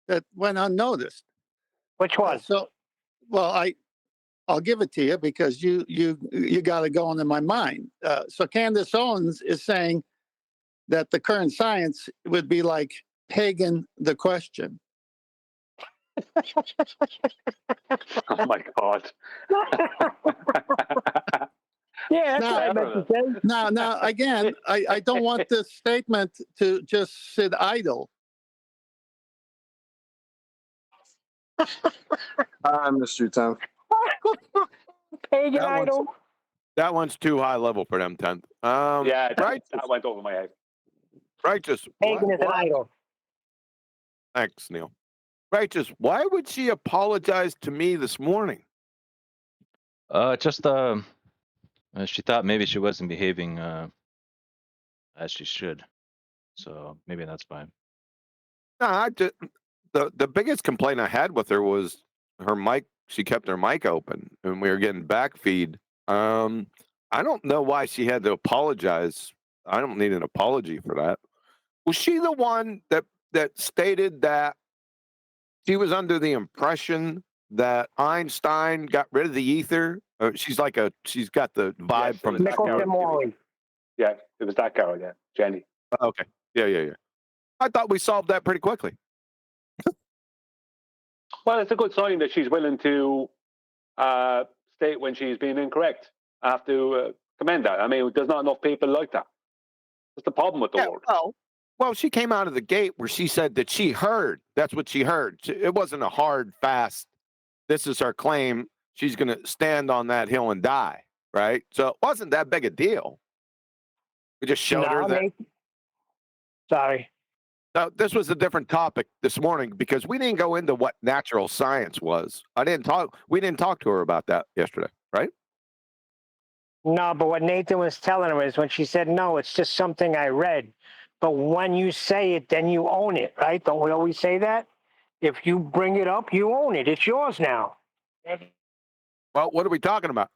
that went unnoticed. Which one? Well, I'll give it to you because you got it going in my mind. So Candace Owens is saying that the current science would be like pagan the question. Oh my God. Yeah, that's what I meant to say. Now, again, I don't want this statement to just sit idle. I missed you, Tom. Pagan That one's- idol. That one's too high level for them, 10th. Yeah, right. that went over my head. Righteous. Pagan is an idol. Thanks, Neil. Righteous. Why would she apologize to me this morning? Just she thought maybe she wasn't behaving as she should, so maybe that's fine. No, the biggest complaint I had with her was her mic she kept her mic open and we were getting back feed. I don't know why she had to apologize. I don't need an apology for that. Was she the one that stated that she was under the impression that Einstein got rid of the ether? She's got the vibe Yes, from Michelson-Morley. Yeah, it was that girl. Yeah, Jenny. Okay. Yeah. I thought we solved that pretty quickly. Well, it's a good sign that she's willing to state when she's being incorrect. I have to commend that. I mean, there's not enough people like that. That's the problem with the world. Well, she came out of the gate where she said that she heard. That's what she heard. It wasn't a hard, fast, this is her claim. She's going to stand on that hill and die, right? So it wasn't that big a deal. We just showed her that. Sorry. Now, this was a different topic this morning because we didn't go into what natural science was. We didn't talk to her about that yesterday, right? No, but what Nathan was telling her is when she said, no, it's just something I read. But when you say it, then you own it, right? Don't we always say that? If you bring it up, you own it. It's yours now. Well, what are we talking about?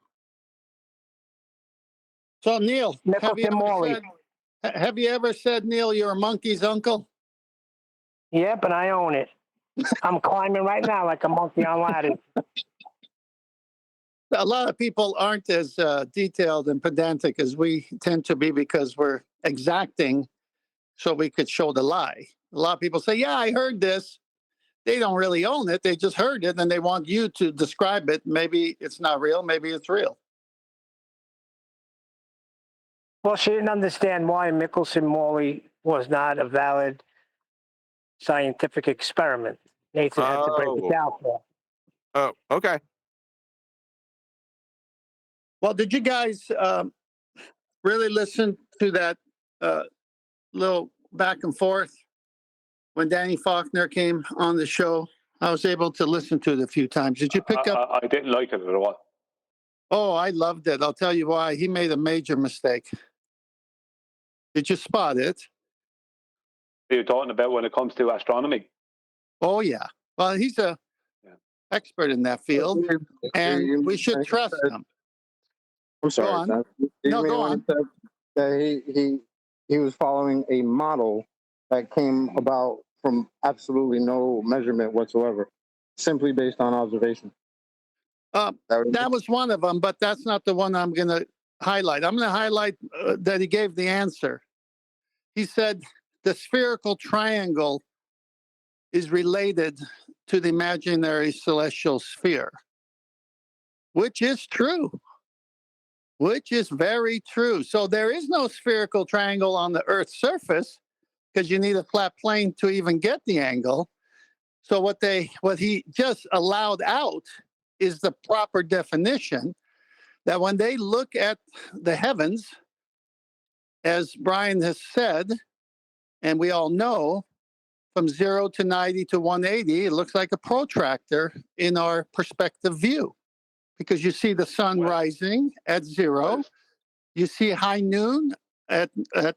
So, Neil, Michelson-Morley. have you ever said, Neil, you're a monkey's uncle? Yeah, but I own it. I'm climbing right now like a monkey on ladders. A lot of people aren't as detailed and pedantic as we tend to be because we're exacting so we could show the lie. A lot of people say, yeah, I heard this. They don't really own it. They just heard it and they want you to describe it. Maybe it's not real. Maybe it's real. Well, she didn't understand why Michelson-Morley was not a valid scientific experiment. Nathan had to break it down for her. Oh, okay. Well, did you guys really listen to that little back and forth when Danny Faulkner came on the show? I was able to listen to it a few times. Did you pick up? I didn't like it at all. Oh, I loved it. I'll tell you why. He made a major mistake. Did you spot it? You're talking about when it comes to astronomy. Oh, yeah. Well, he's a expert in that field, and we should trust him. I'm sorry. Go on. No, go on. That he was following a model that came about from absolutely no measurement whatsoever, simply based on observation. That was one of them, but that's not the one I'm going to highlight. I'm going to highlight that he gave the answer. He said the spherical triangle is related to the imaginary celestial sphere, which is true. Which is very true. So there is no spherical triangle on the Earth's surface because you need a flat plane to even get the angle. So what he just allowed out is the proper definition that when they look at the heavens, as Brian has said, and we all know, from 0 to 90 to 180, it looks like a protractor in our perspective view. Because you see the sun rising at 0, you see high noon at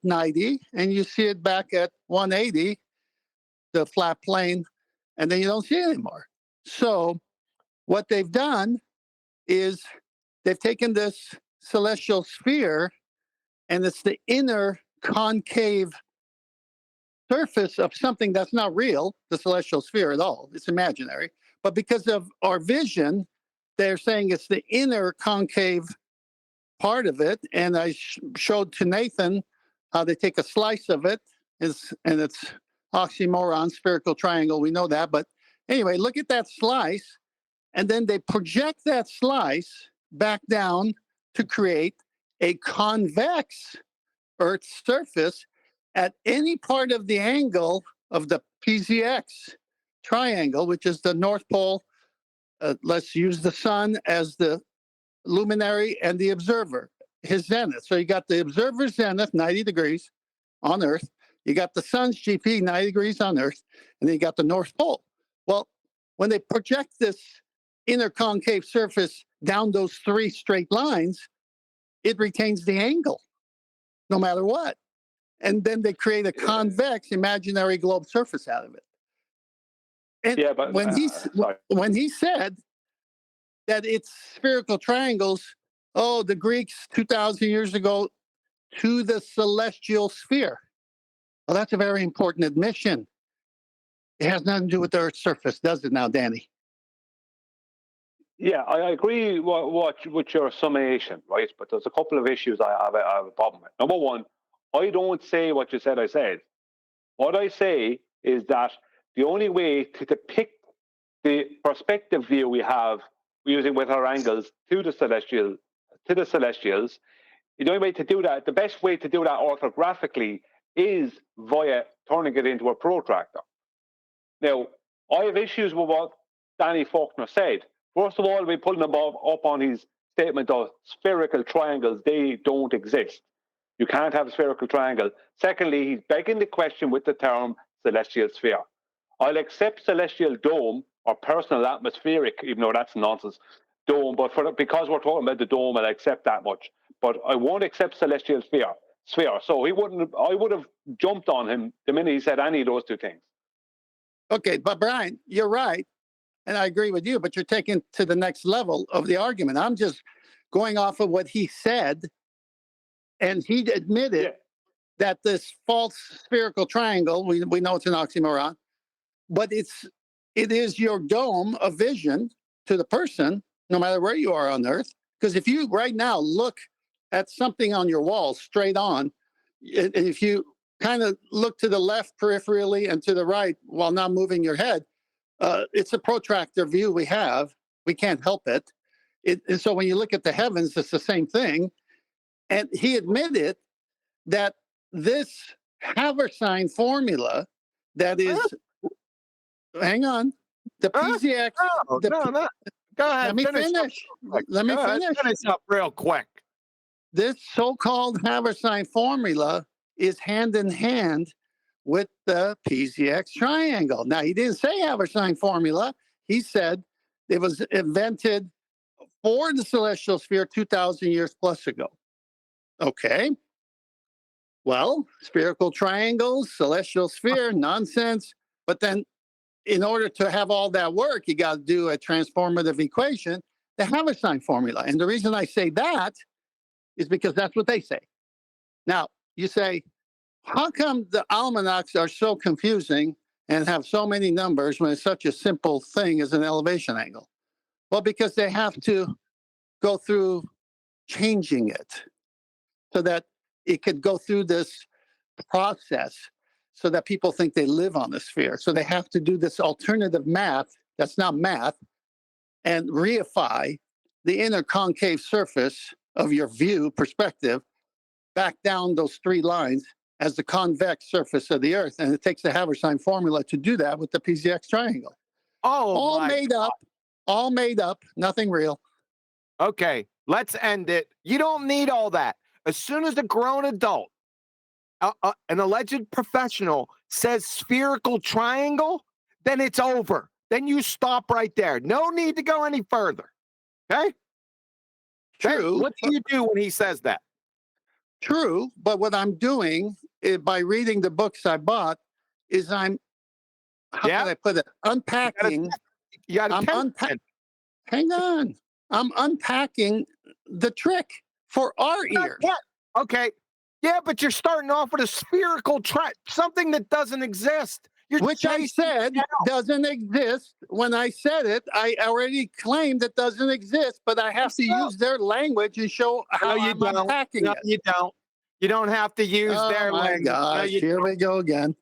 90, and you see it back at 180, the flat plane, and then you don't see it anymore. So what they've done is they've taken this celestial sphere, and it's the inner concave surface of something that's not real, the celestial sphere at all. It's imaginary. But because of our vision, they're saying it's the inner concave part of it. And I showed to Nathan how they take a slice of it, and it's oxymoron, spherical triangle. We know that. But anyway, look at that slice. And then they project that slice back down to create a convex Earth's surface at any part of the angle of the PZX triangle, which is the North Pole. Let's use the sun as the luminary and the observer, his zenith. So you got the observer's zenith, 90 degrees on Earth. You got the sun's GP, 90 degrees on Earth. And then you got the North Pole. Well, when they project this inner concave surface down those 3 straight lines, it retains the angle, no matter what. And then they create a convex imaginary globe surface out of it. And yeah, but when he said that it's spherical triangles. Oh, the Greeks 2,000 years ago to the celestial sphere. Well, that's a very important admission. It has nothing to do with the Earth's surface, does it now, Danny? Yeah, I agree with your summation, right? But there's a couple of issues I have a problem with. Number one, I don't say what you said I said. What I say is that the only way to depict the perspective view we have using with our angles to the celestials, the only way to do that, the best way to do that orthographically is via turning it into a protractor. Now, I have issues with what Danny Faulkner said. First of all, we're pulling him up on his statement of spherical triangles. They don't exist. You can't have a spherical triangle. Secondly, he's begging the question with the term celestial sphere. I'll accept celestial dome or personal atmospheric, even though that's nonsense, dome, but because we're talking about the dome, I'll accept that much. But I won't accept celestial sphere. So I would have jumped on him the minute he said any of those two things. Okay, but Brian, you're right. And I agree with you, but you're taking to the next level of the argument. I'm just going off of what he said. And he admitted that this false spherical triangle, we know it's an oxymoron, but it is your dome of vision to the person, no matter where you are on Earth. Because if you right now look at something on your wall straight on, and if you kind of look to the left peripherally and to the right while not moving your head, it's a protractor view we have. We can't help it. And so when you look at the heavens, it's the same thing. And he admitted that this Haversine formula that is, hang on, the PZX. No. Go ahead. Let me finish. Let me finish. Finish up real quick. This so-called Haversine formula is hand in hand with the PZX triangle. Now, he didn't say Haversine formula. He said it was invented for the celestial sphere 2,000 years plus ago. Okay. Well, spherical triangles, celestial sphere, nonsense. But then in order to have all that work, you got to do a transformative equation, the Haversine formula. And the reason I say that is because that's what they say. Now, you say, how come the almanacs are so confusing and have so many numbers when it's such a simple thing as an elevation angle? Well, because they have to go through changing it so that it could go through this process so that people think they live on the sphere. So they have to do this alternative math that's not math and reify the inner concave surface of your view perspective back down those three lines as the convex surface of the Earth. And it takes the Haversine formula to do that with the PZX triangle. All made up, nothing real. Okay, let's end it. You don't need all that. As soon as a grown adult, an alleged professional says spherical triangle, then it's over. Then you stop right there. No need to go any further. Okay? True. What do you do when he says that? True, but what I'm doing by reading the books I bought is how can I put it? Unpacking. Hang on. I'm unpacking the trick for our ears. Yeah. Okay. Yeah, but you're starting off with a spherical something that doesn't exist. Which I said doesn't exist. When I said it, I already claimed it doesn't exist, but I have to use their language and show how I'm unpacking it. You don't. You don't have to use their language. Gosh, here we go again.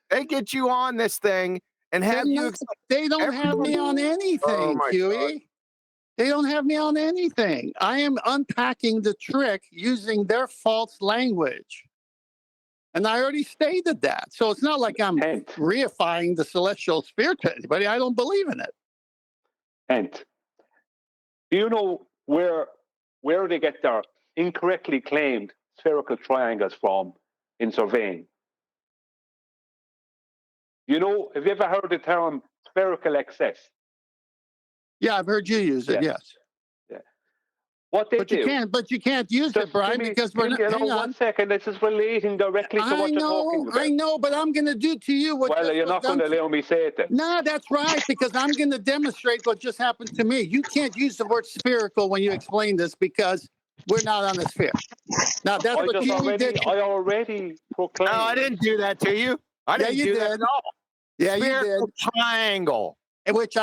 They get you on this thing and have you. They don't have me on anything, Huey. They don't have me on anything. I am unpacking the trick using their false language. And I already stated that. So it's not like I'm reifying the celestial sphere to anybody. I don't believe in it. And do you know where they get their incorrectly claimed spherical triangles from in surveying? You know, have you ever heard the term spherical excess? Yeah, I've heard you use it, yes. Yeah. What they But do. you can't use it, Brian, because we're not. Hang on. 1 second. This is relating directly to what you're talking about. I know, but I'm going to do to you what. Well, you're not going to allow me say it then. No, that's right, because I'm going to demonstrate what just happened to me. You can't use the word spherical when you explain this because we're not on a sphere. Now that's what Kiwi did. I already proclaimed. No, I didn't do that to you. I didn't do that at all. Yeah, Spherical you did. Triangle. Which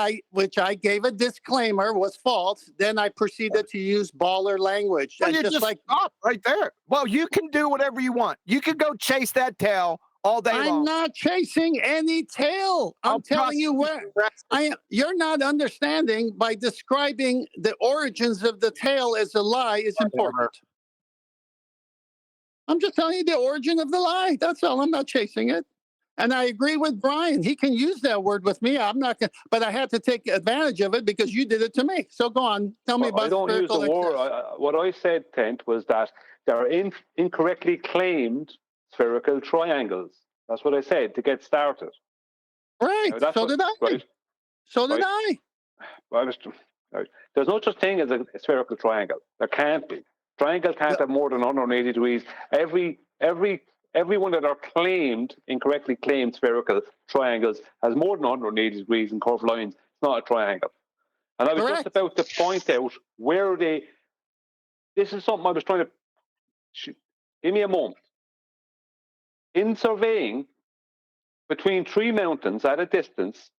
I gave a disclaimer was false. Then I proceeded to use baller language. Well, And you just stop right there. Well, you can do whatever you want. You can go chase that tail all day long. I'm not chasing any tail. I'm telling you where I am. You're not understanding by describing the origins of the tail as a lie is important. I'm just telling you the origin of the lie. That's all. I'm not chasing it. And I agree with Brian. He can use that word with me. I'm not going to, but I had to take advantage of it because you did it to me. So go on. Tell me about I don't use the word. What I said, Tent, was that there are incorrectly claimed spherical triangles. That's what I said to get started. Right. So did I. Right. So did I. Well, there's no such thing as a spherical triangle. There can't be. Triangle can't have more than 180 degrees. Every one that are incorrectly claimed spherical triangles has more than 180 degrees in curved lines. It's not a triangle. And I was just about to point out where this is something I was trying to, give me a moment. In surveying between three mountains at a distance,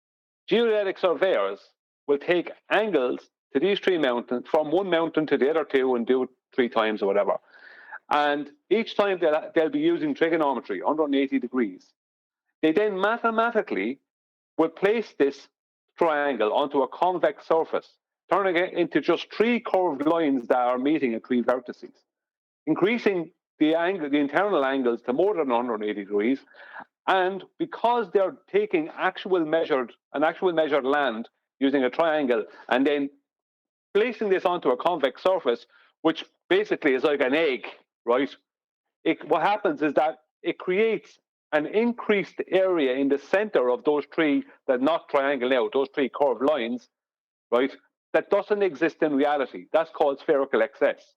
geodetic surveyors will take angles to these three mountains, from one mountain to the other two, and do it 3 times or whatever. And each time they'll be using trigonometry, 180 degrees. They then mathematically will place this triangle onto a convex surface, turning it into just 3 curved lines that are meeting at 3 vertices, increasing the internal angles to more than 180 degrees. And because they're taking actual measured land using a triangle and then placing this onto a convex surface, which basically is like an egg, right? What happens is that it creates an increased area in the center of those 3 that not triangle out, those 3 curved lines, right? That doesn't exist in reality. That's called spherical excess.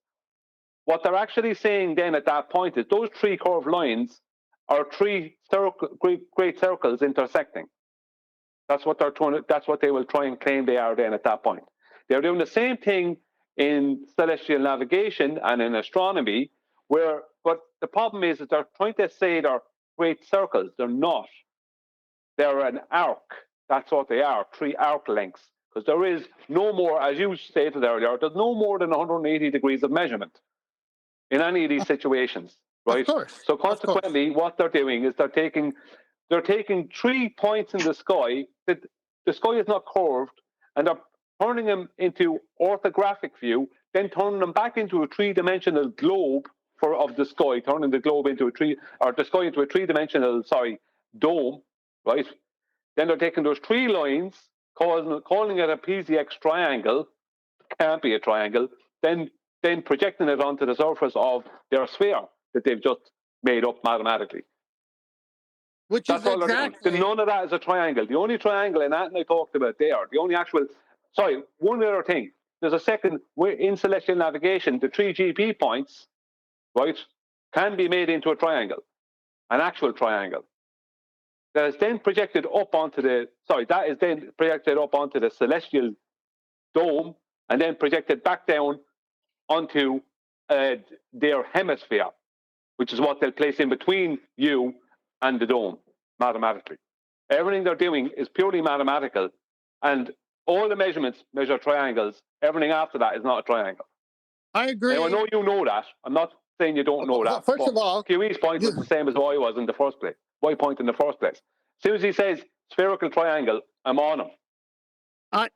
What they're actually saying then at that point is those 3 curved lines are 3 great circles intersecting. That's what they will try and claim they are then at that point. They're doing the same thing in celestial navigation and in astronomy, but the problem is that they're trying to say they're great circles. They're not. They're an arc. That's what they are, 3 arc lengths. Because there is no more, as you stated earlier, there's no more than 180 degrees of measurement in any of these situations, right? Of course. So consequently, what they're doing is they're taking 3 points in the sky. The sky is not curved, and they're turning them into orthographic view, then turning them back into a 3-dimensional globe of the sky, turning the globe into the sky into a 3-dimensional, dome, right? Then they're taking those 3 lines, calling it a PZX triangle, can't be a triangle, then projecting it onto the surface of their sphere that they've just made up mathematically. Which That's is all exactly. none of that is a triangle. The only triangle in that I talked about there, the only actual. Sorry, one other thing. There's a second in celestial navigation. The 3 GP points, right, can be made into a triangle, an actual triangle. That is then projected up onto the. That is then projected up onto the celestial dome, and then projected back down onto their hemisphere, which is what they'll place in between you and the dome, mathematically. Everything they're doing is purely mathematical, and all the measurements measure triangles. Everything after that is not a triangle. I agree. Now, I know you know that. I'm not saying you don't know that. First of all, Kiwi's point was the same as why was in the first place. My point in the first place. As soon as he says spherical triangle, I'm on him.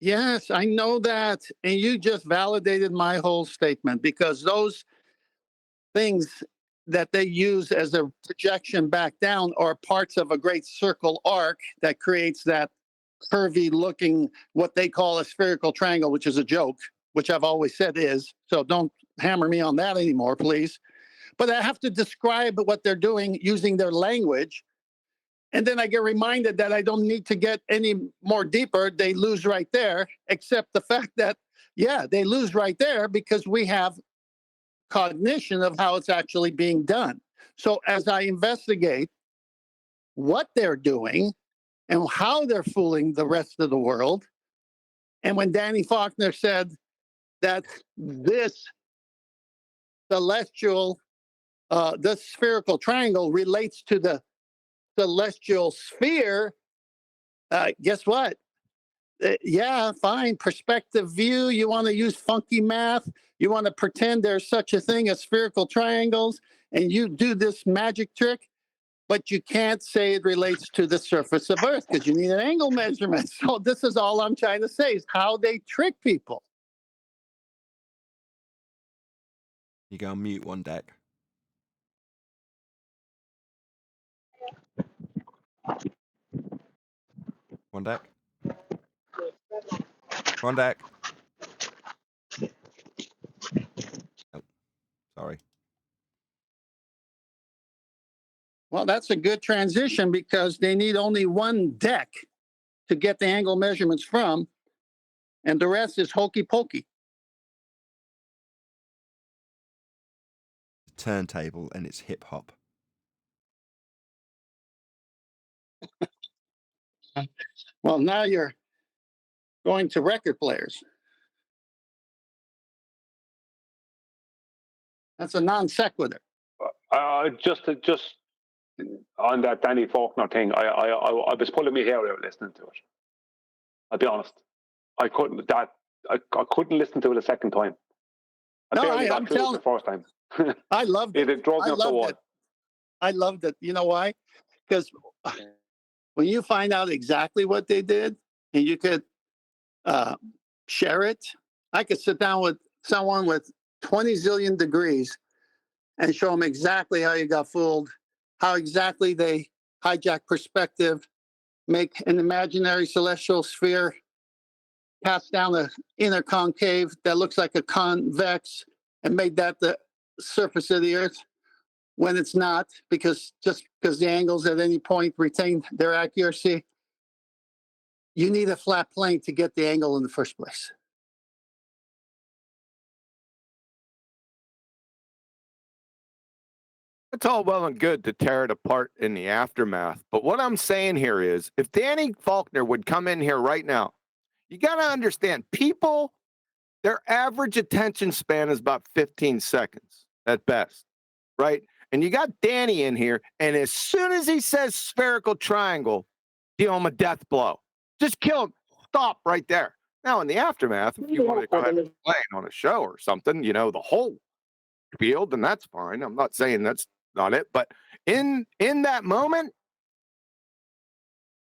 Yes, I know that. And you just validated my whole statement, because those things that they use as a projection back down are parts of a great circle arc that creates that curvy looking, what they call a spherical triangle, which is a joke, which I've always said is. So don't hammer me on that anymore, please. But I have to describe what they're doing using their language. And then I get reminded that I don't need to get any more deeper. They lose right there, except the fact that, Yeah, they lose right there because we have cognition of how it's actually being done. So as I investigate what they're doing and how they're fooling the rest of the world, and when Danny Faulkner said that this celestial, this spherical triangle relates to the celestial sphere, guess what? Yeah, fine. Perspective view. You want to use funky math. You want to pretend there's such a thing as spherical triangles, and you do this magic trick, but you can't say it relates to the surface of Earth because you need an angle measurement. So this is all I'm trying to say is how they trick people. You go on mute, one deck. One deck. One deck. Oh, sorry. Well, that's a good transition because they need only one deck to get the angle measurements from, and the rest is hokey pokey. Turntable and it's hip hop. Well, now you're going to record players. That's a non sequitur. Just on that Danny Faulkner thing, I was pulling my hair out listening to it. I'll be honest. I couldn't listen to it a second time. I'm telling the first time. I loved it. It drove me up the wall. I loved it. You know why? Because when you find out exactly what they did and you could share it, I could sit down with someone with 20 zillion degrees and show them exactly how you got fooled, how exactly they hijack perspective, make an imaginary celestial sphere pass down the inner concave that looks like a convex and made that the surface of the Earth when it's not, because just because the angles at any point retain their accuracy. You need a flat plane to get the angle in the first place. It's all well and good to tear it apart in the aftermath. But what I'm saying here is if Danny Faulkner would come in here right now, you got to understand people, their average attention span is about 15 seconds at best, right? And you got Danny in here, and as soon as he says spherical triangle, deal him a death blow. Just kill him. Stop right there. Now, in the aftermath, if you want to go ahead and play it on a show or something, you know, the whole field, then that's fine. I'm not saying that's not it. But in that moment,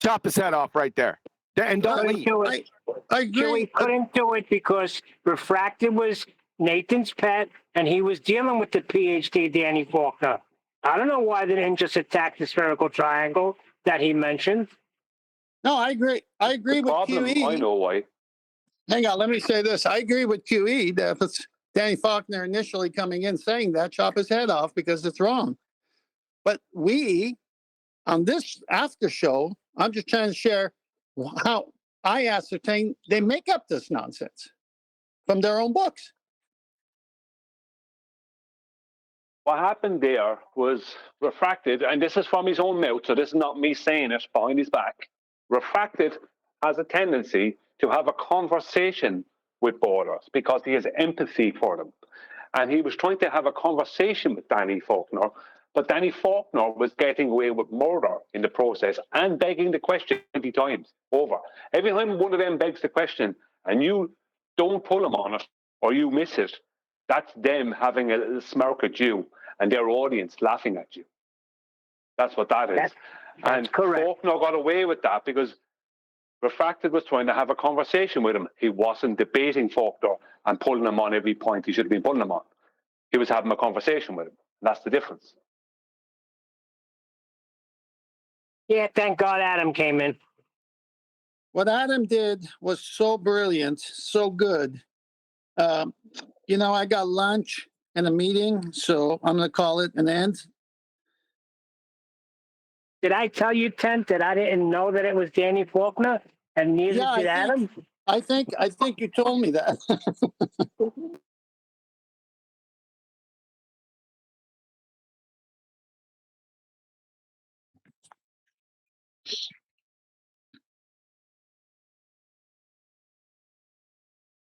chop his head off right there. And don't leave. I agree. He couldn't do it because refracted was Nathan's pet, and he was dealing with the PhD, Danny Faulkner. I don't know why they didn't just attack the spherical triangle that he mentioned. No, I agree. I agree with QE. I know why. Hang on, let me say this. I agree with QE that if it's Danny Faulkner initially coming in saying that, chop his head off because it's wrong. But we, on this after show, I'm just trying to share how I ascertain they make up this nonsense from their own books. What happened there was refracted, and this is from his own mouth, so this is not me saying it behind his back. Refracted has a tendency to have a conversation with borders because he has empathy for them. And he was trying to have a conversation with Danny Faulkner, but Danny Faulkner was getting away with murder in the process and begging the question 20 times over. Every time one of them begs the question and you don't pull them on it or you miss it, that's them having a smirk at you and their audience laughing at you. That's what that is. That's correct. Faulkner got away with that because Refracted was trying to have a conversation with him. He wasn't debating Faulkner and pulling him on every point he should have been pulling him on. He was having a conversation with him. That's the difference. Yeah, thank God Adam came in. What Adam did was so brilliant, so good. You know, I got lunch and a meeting, so I'm going to call it an end. Did I tell you, Tent, that I didn't know that it was Danny Faulkner? And neither did Adam? I think you told me that.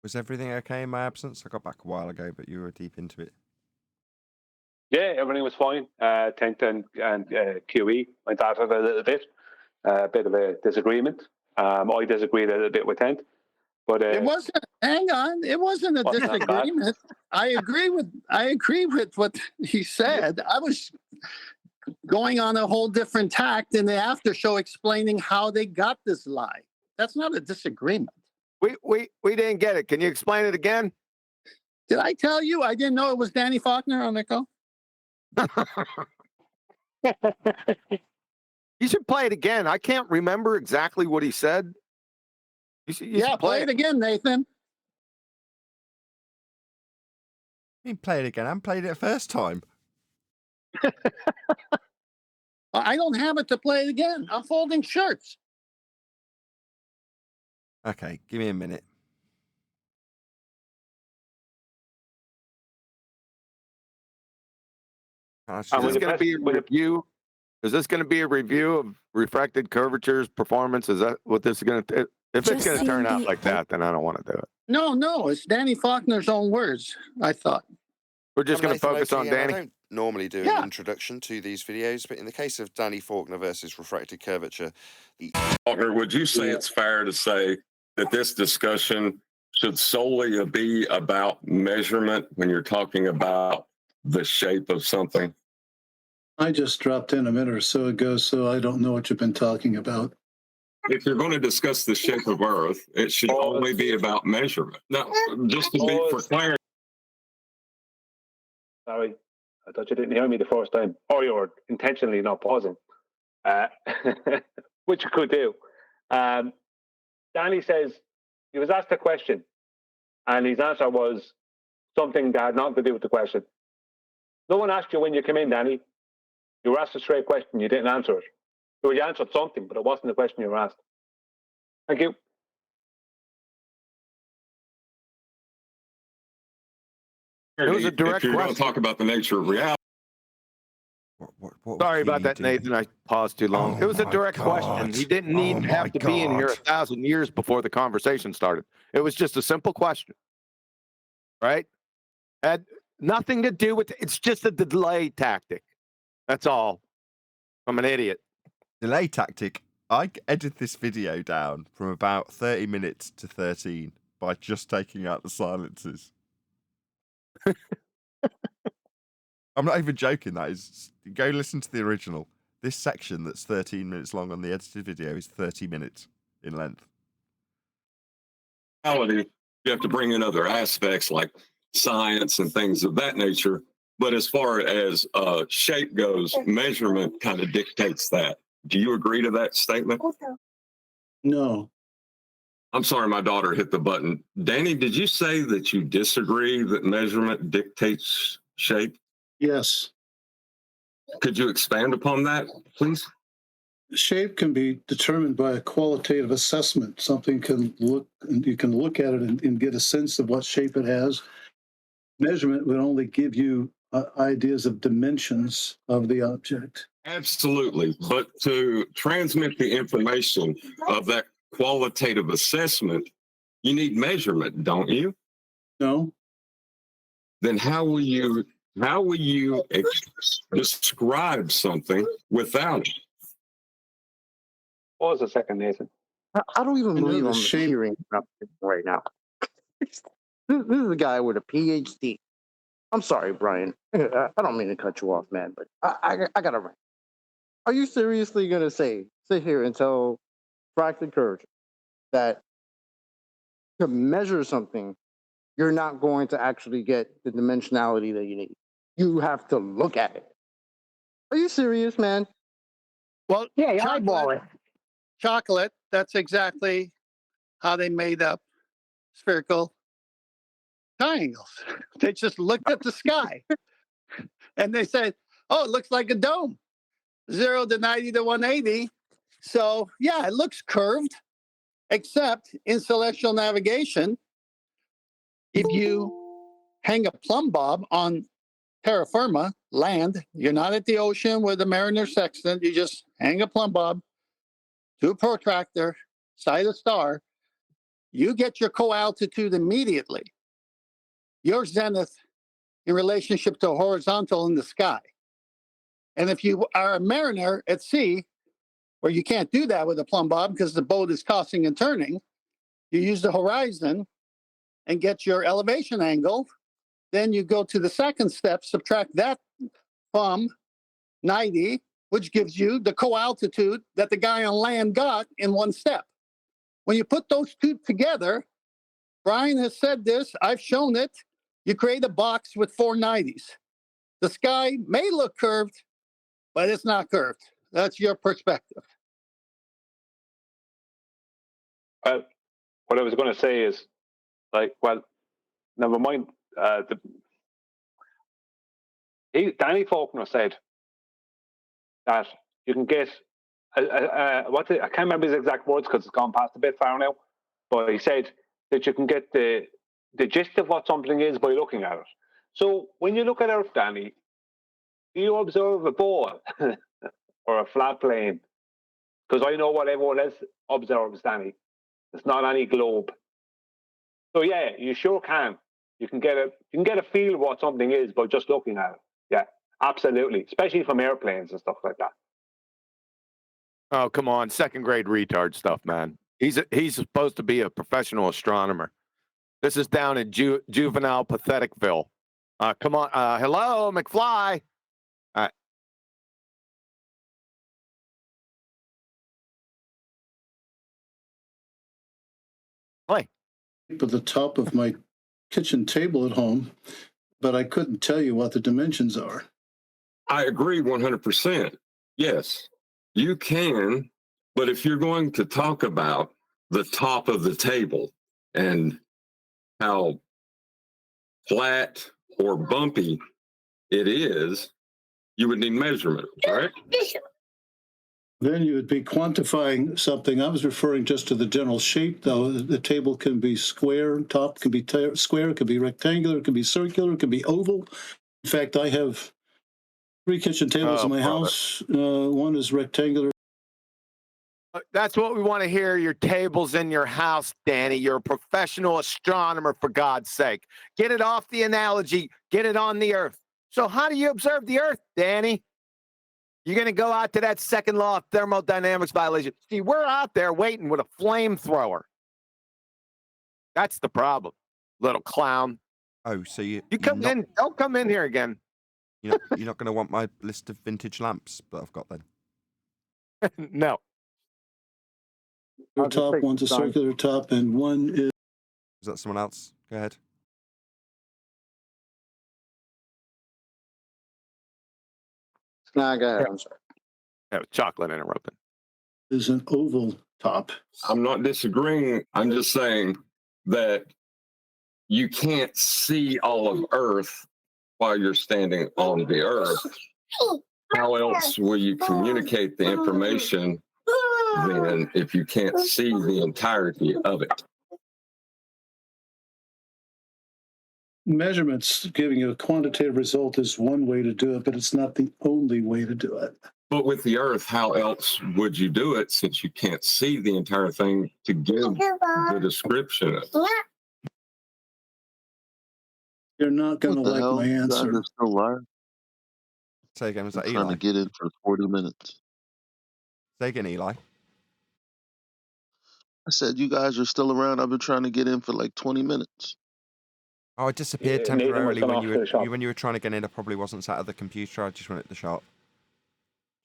Was everything okay in my absence? I got back a while ago, but you were deep into it. Yeah, everything was fine. Tent and QE went at it a little bit. A bit of a disagreement. I disagreed a little bit with Tent, but It wasn't. Hang on. It wasn't a wasn't that bad. disagreement. I agree with what he said. I was going on a whole different tact in the after show, explaining how they got this lie. That's not a disagreement. We didn't get it. Can you explain it again? Did I tell you I didn't know it was Danny Faulkner on the call? You should play it again. I can't remember exactly what he said. You should Play it again, Nathan. You play it again. I played it first time. I don't have it to play it again. I'm folding shirts. Okay, give me a minute. Is this going to be a review? Is this going to be a review of refracted curvatures performance? Is that what this is going to? If it's going to turn out like that, then I don't want to do it. No, it's Danny Faulkner's own words, I thought. We're just going to focus on Danny. I don't normally do an introduction to these videos, but in the case of Danny Faulkner versus refracted curvature, Faulkner, would you say it's fair to say that this discussion should solely be about measurement when you're talking about the shape of something? I just dropped in a minute or so ago, so I don't know what you've been talking about. If you're going to discuss the shape of Earth, it should only be about measurement. No, just to be for clarity. Sorry, I thought you didn't hear me the first time, or you were intentionally not pausing, which you could do. Danny says he was asked a question, and his answer was something that had nothing to do with the question. No one asked you when you came in, Danny. You were asked a straight question. You didn't answer it. Or you answered something, but it wasn't the question you were asked. Thank you. It was a direct if you're going question. to talk about the nature of reality. Sorry about that, Nathan. I paused too long. It was a direct question. He didn't have to be in here 1,000 years before the conversation started. It was just a simple question. Right? Had nothing to do with it's just a delay tactic. That's all. I'm an idiot. Delay tactic. I edited this video down from about 30 minutes to 13 by just taking out the silences. I'm not even joking. That is, go listen to the original. This section that's 13 minutes long on the edited video is 30 minutes in length. You have to bring in other aspects like science and things of that nature. But as far as shape goes, measurement kind of dictates that. Do you agree to that statement? No. I'm sorry, my daughter hit the button. Danny, did you say that you disagree that measurement dictates shape? Yes. Could you expand upon that, please? Shape can be determined by a qualitative assessment. Something can look, you can look at it and get a sense of what shape it has. Measurement would only give you ideas of dimensions of the object. Absolutely. But to transmit the information of that qualitative assessment, you need measurement, don't you? No. Then how will you describe something without it? Pause a second, Nathan. I don't even believe I'm shape hearing something right now. This is a guy with a PhD. I'm sorry, Brian. I don't mean to cut you off, man, but I got to rant. Are you seriously going to sit here and tell fractal curvature that to measure something, you're not going to actually get the dimensionality that you need? You have to look at it. Are you serious, man? Well, yeah, you eyeball it. Chocolate, that's exactly how they made up spherical triangles. They just looked at the sky and they said, oh, it looks like a dome. 0 to 90 to 180. So, yeah, it looks curved. Except in celestial navigation, if you hang a plumb bob on terra firma, land, you're not at the ocean with the mariner sextant, you just hang a plumb bob to a protractor, sight a star, you get your co-altitude immediately. Your zenith in relationship to horizontal in the sky. And if you are a mariner at sea, where you can't do that with a plumb bob because the boat is tossing and turning, you use the horizon and get your elevation angle. Then you go to the second step, subtract that from 90, which gives you the co-altitude that the guy on land got in one step. When you put those two together, Brian has said this, I've shown it, you create a box with 490s. The sky may look curved, but it's not curved. That's your perspective. What I was going to say is, like, well, never mind. Danny Faulkner said that you can get I can't remember his exact words because it's gone past a bit far now, but he said that you can get the gist of what something is by looking at it. So when you look at Earth, Danny, do you observe a ball or a flat plane? Because I know what everyone else observes, Danny. It's not any globe. So yeah, you sure can. You can get a feel of what something is by just looking at it. Yeah, absolutely. Especially from airplanes and stuff like that. Oh, come on. Second grade retard stuff, man. He's supposed to be a professional astronomer. This is down in juvenile patheticville. Come on. Hello, McFly. Play. At the top of my kitchen table at home, but I couldn't tell you what the dimensions are. I agree 100%. Yes, you can. But if you're going to talk about the top of the table and how flat or bumpy it is, you would need measurement, right? Then you would be quantifying something. I was referring just to the general shape, though. The table can be square, top can be square, it can be rectangular, it can be circular, it can be oval. In fact, I have 3 kitchen tables in my house. One is rectangular. That's what we want to hear. Your tables in your house, Danny. You're a professional astronomer, for God's sake. Get it off the analogy. Get it on the Earth. So how do you observe the Earth, Danny? You're going to go out to that second law of thermodynamics violation. See, we're out there waiting with a flamethrower. That's the little clown. Oh, so you come in. Don't come in here again. You're not going to want my list of vintage lamps that I've got then? No. Top, one's a circular top, and one is... Is that someone else? Go ahead. Nah, go ahead. I'm sorry. Yeah, chocolate interrupted. Is an oval top. I'm not disagreeing. I'm just saying that you can't see all of Earth while you're standing on the Earth. How else will you communicate the information then if you can't see the entirety of it? Measurements giving you a quantitative result is one way to do it, but it's not the only way to do it. But with the Earth, how else would you do it since you can't see the entire thing to give the description of it? You're not going to like my answer. Still live? Say again, was that I'm Eli? trying to get in for 40 minutes. Say again, Eli. I said, you guys are still around. I've been trying to get in for like 20 minutes. Oh, I disappeared Nathan was temporarily gone when off you to the shop. were trying to get in. I probably wasn't sat at the computer. I just went at the shop.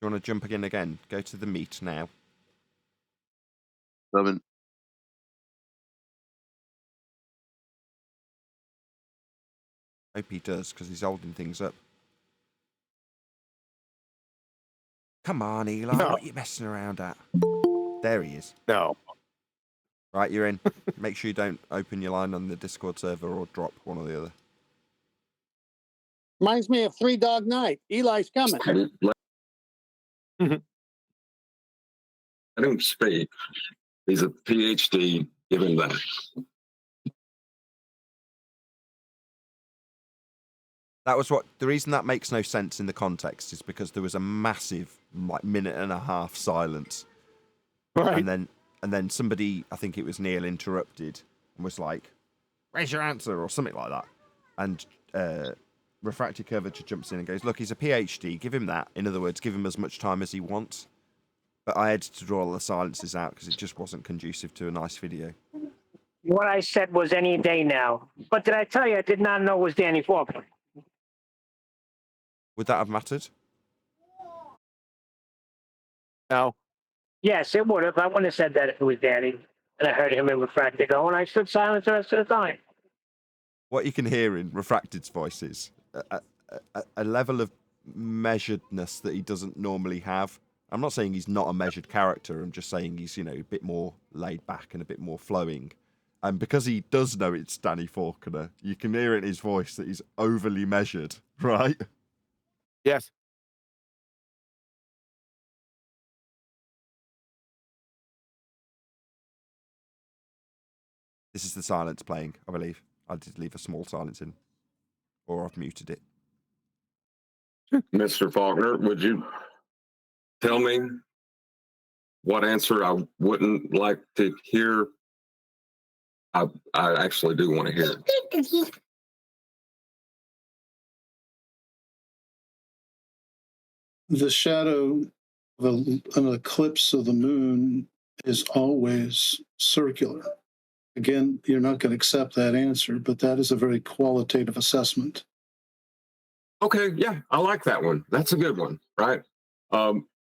You want to jump in again? Go to the meet now. Seven. Hope he does, because he's holding things up. Come on, Eli. No. What are you messing around at? There he is. No. Right, you're in. Make sure you don't open your line on the Discord server or drop one or the other. Reminds me of 3 Dog Night. Eli's coming. I don't speak. He's a PhD. Give him that. That was what the reason that makes no sense in the context is because there was a massive like minute and a half silence, right? And then somebody, I think it was Neil, interrupted and was like, "Where's your answer?" or something like that, and refractive curvature jumps in and goes, "Look, he's a PhD. Give him that. In other words, give him as much time as he wants." But I had to draw all the silences out because it just wasn't conducive to a nice video. What I said was any day now. But did I tell you I did not know it was Danny Faulkner? Would that have mattered? No. Yes, it would have. I wouldn't have said that if it was Danny. And I heard him in refracted go, and I stood silent the rest of the time. What you can hear in Refracted's voice is a level of measuredness that he doesn't normally have. I'm not saying he's not a measured character. I'm just saying he's, a bit more laid back and a bit more flowing. And because he does know it's Danny Faulkner, you can hear in his voice that he's overly measured, right? Yes. This is the silence playing, I believe. I did leave a small silence in. Or I've muted it. Mr. Faulkner, would you tell me what answer I wouldn't like to hear? I actually do want to hear it. The shadow of an eclipse of the moon is always circular. Again, you're not going to accept that answer, but that is a very qualitative assessment. Okay, yeah, I like that one. That's a good one, right?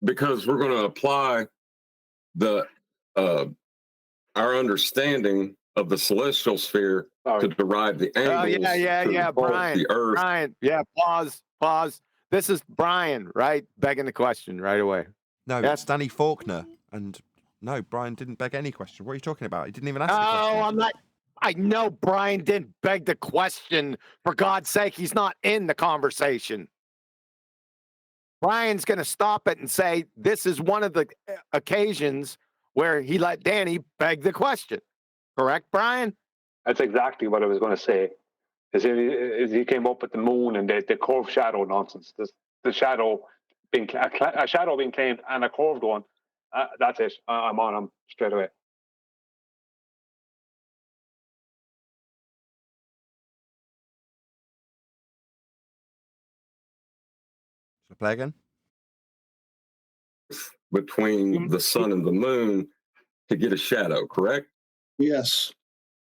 Because we're going to apply the our understanding of the celestial sphere to derive the angles. Yeah, Brian. The Earth. Brian, yeah, pause. This is Brian, right? Begging the question right away. No, it's Danny Faulkner. And no, Brian didn't beg any question. What are you talking about? He didn't even ask the question. I'm not. I know Brian didn't beg the question. For God's sake, he's not in the conversation. Brian's going to stop it and say, this is one of the occasions where he let Danny beg the question. Correct, Brian? That's exactly what I was going to say. As he came up with the moon and the curved shadow nonsense. The shadow being a shadow being claimed and a curved one. That's it. I'm on him straight away. Should I play again? Between the sun and the moon to get a shadow, correct? Yes.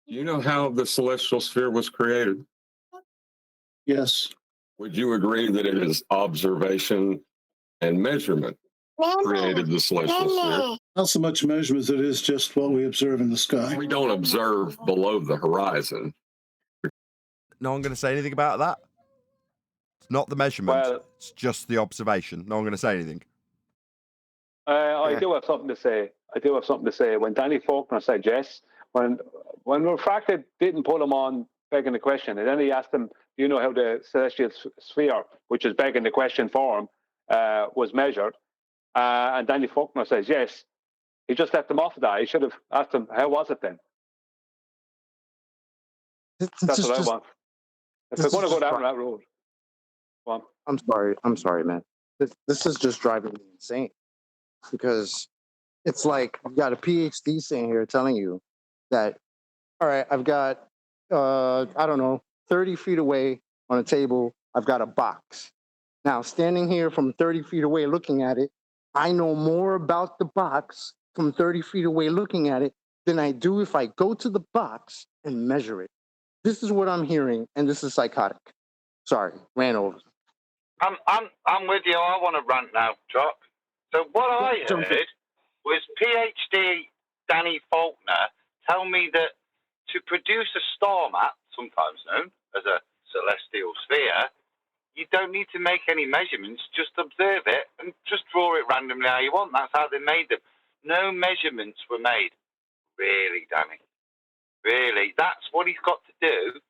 Do you know how the celestial sphere was created? Yes. Would you agree that it is observation and measurement created the celestial sphere? Not so much measurement as it is just what we observe in the sky. We don't observe below the horizon. No one going to say anything about that? It's not the measurement. It's just the observation. No one going to say anything. I do have something to say. When Danny Faulkner said yes, when Refracted didn't put him on begging the question, and then he asked him, do you know how the celestial sphere, which is begging the question for him, was measured? And Danny Faulkner says yes. He just left him off of that. He should have asked him, how was it then? That's what I want. If we're going to go down that road. Well, I'm sorry, man. This is just driving me insane. Because it's like you got a PhD sitting here telling you that, all right, I've got, 30 feet away on a table, I've got a box. Now, standing here from 30 feet away looking at it, I know more about the box from 30 feet away looking at it than I do if I go to the box and measure it. This is what I'm hearing, and this is psychotic. Sorry, ran over. I'm with you. I want to rant now, Chuck. So what I heard was PhD Danny Faulkner tell me that to produce a star map, sometimes known as a celestial sphere, you don't need to make any measurements, just observe it and just draw it randomly how you want. That's how they made them. No measurements were made. Really, Danny? Really? That's what he's got to do.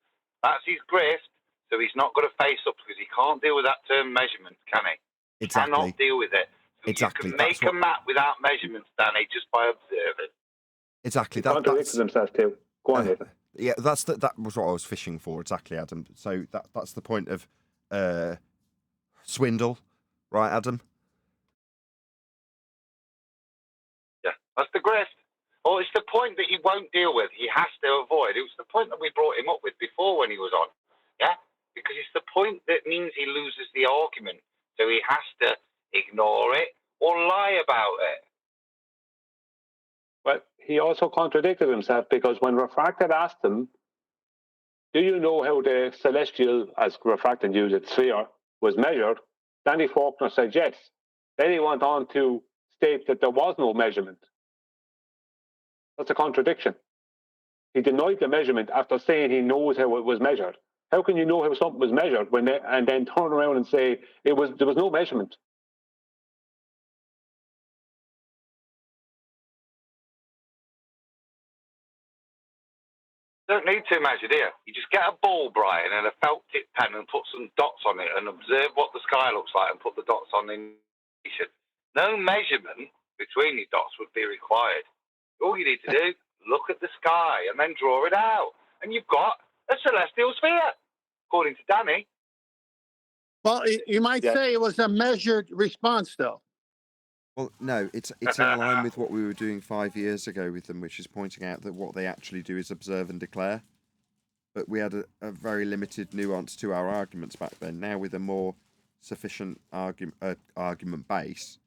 That's his grift. So he's not got to face up because he can't deal with that term measurement, can he? Exactly. Cannot deal with it. Exactly. You can make a map without measurements, Danny, just by observing. Exactly. He contradicted himself too. Go on, Nathan. Yeah, that was what I was fishing for. Exactly, Adam. So that's the point of swindle, right, Adam? Yeah, that's the grift. Well, it's the point that he won't deal with. He has to avoid. It was the point that we brought him up with before when he was on. Yeah, because it's the point that means he loses the argument. So he has to ignore it or lie about it. Well, he also contradicted himself because when Refracted asked him, do you know how the celestial, as Refracted used it, sphere was measured? Danny Faulkner said yes. Then he went on to state that there was no measurement. That's a contradiction. He denied the measurement after saying he knows how it was measured. How can you know how something was measured and then turn around and say there was no measurement? Don't need to measure, do you? You just get a ball, Brian, and a felt tip pen and put some dots on it and observe what the sky looks like and put the dots on in. No measurement between these dots would be required. All you need to do, look at the sky and then draw it out. And you've got a celestial sphere, according to Danny. Well, you might say it was a measured response, though. Well, no, it's in line with what we were doing 5 years ago with them, which is pointing out that what they actually do is observe and declare. But we had a very limited nuance to our arguments back then. Now, with a more sufficient argument base,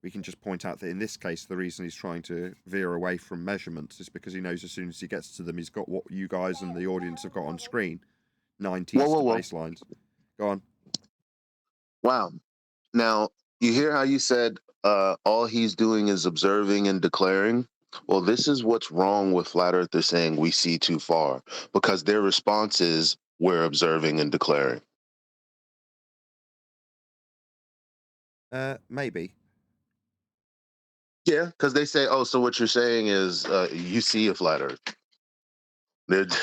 we can just point out that in this case, the reason he's trying to veer away from measurements is because he knows as soon as he gets to them, he's got what you guys and the audience have got on screen. 90s to baselines. Go on. Wow. Now, you hear how you said all he's doing is observing and declaring? Well, this is what's wrong with Flat Earthers saying we see too far, because their response is we're observing and declaring. Maybe. Yeah, because they say, oh, so what you're saying is you see a flat Earth.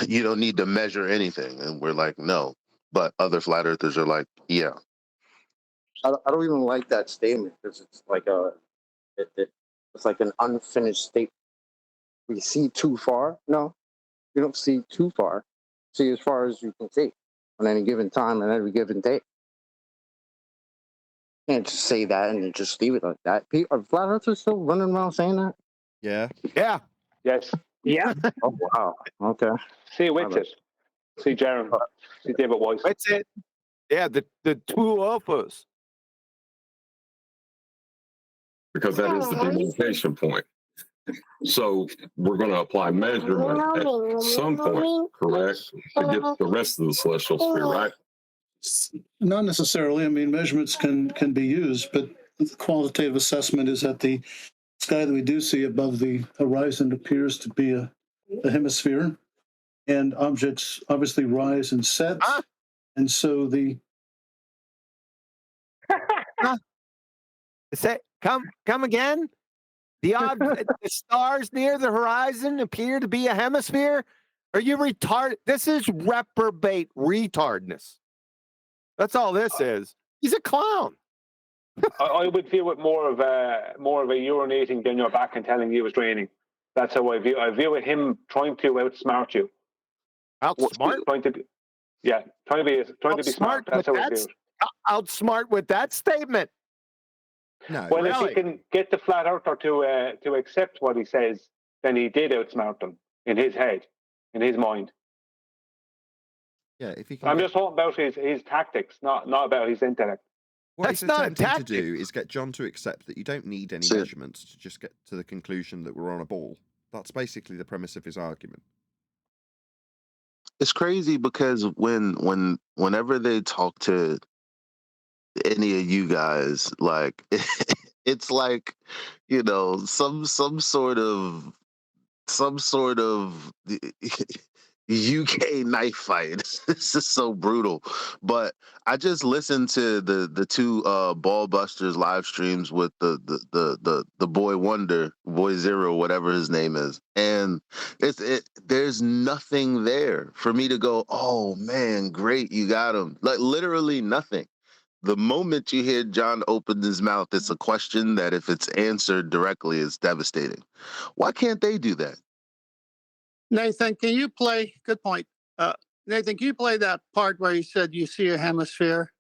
You don't need to measure anything. And we're like, no. But other flat earthers are like, yeah. I don't even like that statement because it's like it's like an unfinished statement. We see too far. No, you don't see too far. See as far as you can see on any given time and every given day. You can't just say that and just leave it like that. Are flat earthers still running around saying that? Yeah. Yeah. Yes. Yeah. Oh wow. Okay. See Witsit. See Jaron. See David Weiss. Witsit. Yeah, the two of us. Because that is the demarcation point. So we're going to apply measurement at some point, correct, to get the rest of the celestial sphere, right? Not necessarily. I mean, measurements can be used, but the qualitative assessment is that the sky that we do see above the horizon appears to be a hemisphere, and objects obviously rise and set, and so the Come again? The stars near the horizon appear to be a hemisphere? Are you retarded? This is reprobate retardness. That's all this is. He's a clown. I would view it more of a urinating down your back and telling you it was raining. That's how I view. I view it him trying to outsmart you. Outsmart? Trying to be smart. That's how I view it. Outsmart with that statement. No. Well, really? if he can get the flat earther to accept what he says, then he did outsmart them in his head, in his mind. Yeah, if he can. I'm just talking about his tactics, not about his intellect. What That's he's not a attempting to tactic. do is get John to accept that you don't need any measurements to just get to the conclusion that we're on a ball. That's basically the premise of his argument. It's crazy because whenever they talk to any of you guys, like it's like, you know, some sort of UK knife fight. This is so brutal. But I just listened to the two Ball Busters live streams with the Boy Wonder, Boy Zero, whatever his name is. And there's nothing there for me to go, oh man, great, you got him. Like literally nothing. The moment you hear John open his mouth, it's a question that if it's answered directly is devastating. Why can't they do that? Nathan, can you play? Good point. Nathan, can you play that part where you said you see a hemisphere?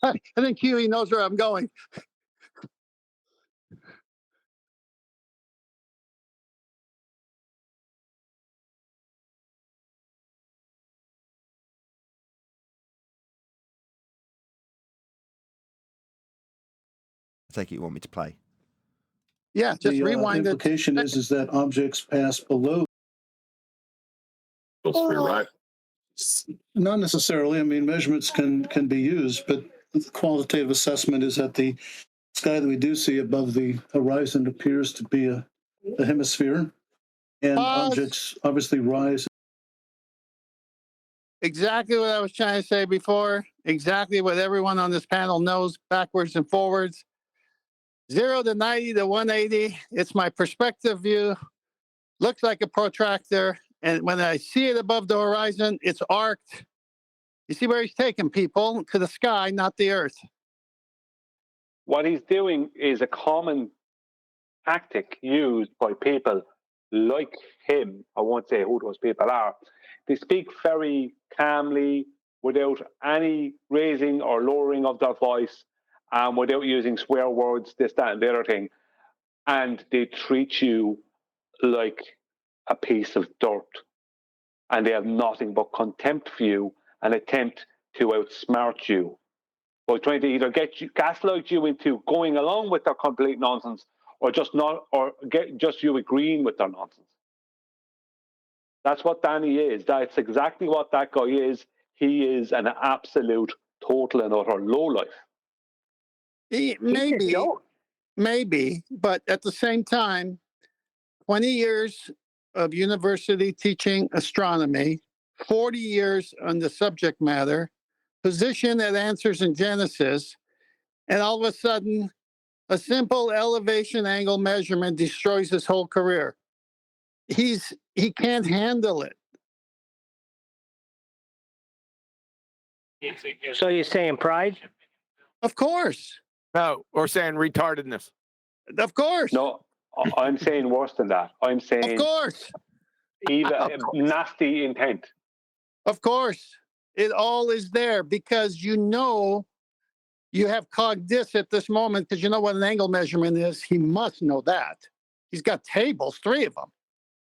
I think Huey knows where I'm going. I take it you want me to play. Yeah, just rewind the implication is that objects pass below. Right. Not necessarily. I mean, measurements can be used, but the qualitative assessment is that the sky that we do see above the horizon appears to be a hemisphere, and objects obviously rise. Exactly what I was trying to say before. Exactly what everyone on this panel knows backwards and forwards. 0 to 90 to 180. It's my perspective view. Looks like a protractor. And when I see it above the horizon, it's arced. You see where he's taking people? To the sky, not the earth. What he's doing is a common tactic used by people like him. I won't say who those people are. They speak very calmly, without any raising or lowering of their voice, without using swear words, this, that, and the other thing. And they treat you like a piece of dirt. And they have nothing but contempt for you and attempt to outsmart you by trying to either gaslight you into going along with their complete nonsense, or just you agreeing with their nonsense. That's what Danny is. That's exactly what that guy is. He is an absolute, total and utter lowlife. Maybe, but at the same time, 20 years of university teaching astronomy, 40 years on the subject matter, position that answers in Genesis, and all of a sudden, a simple elevation angle measurement destroys his whole career. He can't handle it. So you're saying pride? Of course. No, or saying retardedness. Of course. No, I'm saying worse than that. I'm saying, of course, even nasty intent. Of course, it all is there because you have cogged this at this moment because you know what an angle measurement is. He must know that. He's got tables, 3 of them.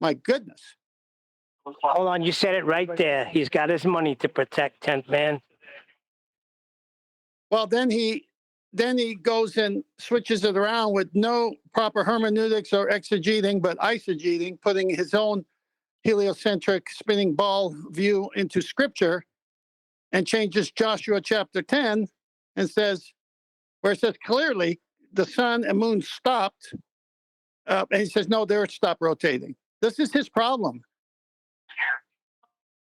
My goodness. Hold on, you said it right there. He's got his money to protect, 10th man. Well, then he goes and switches it around with no proper hermeneutics or exegeting, but eisegeting, putting his own heliocentric spinning ball view into scripture, and changes Joshua chapter 10 and says, where it says clearly the sun and moon stopped, and he says, no, the earth stopped rotating. This is his problem.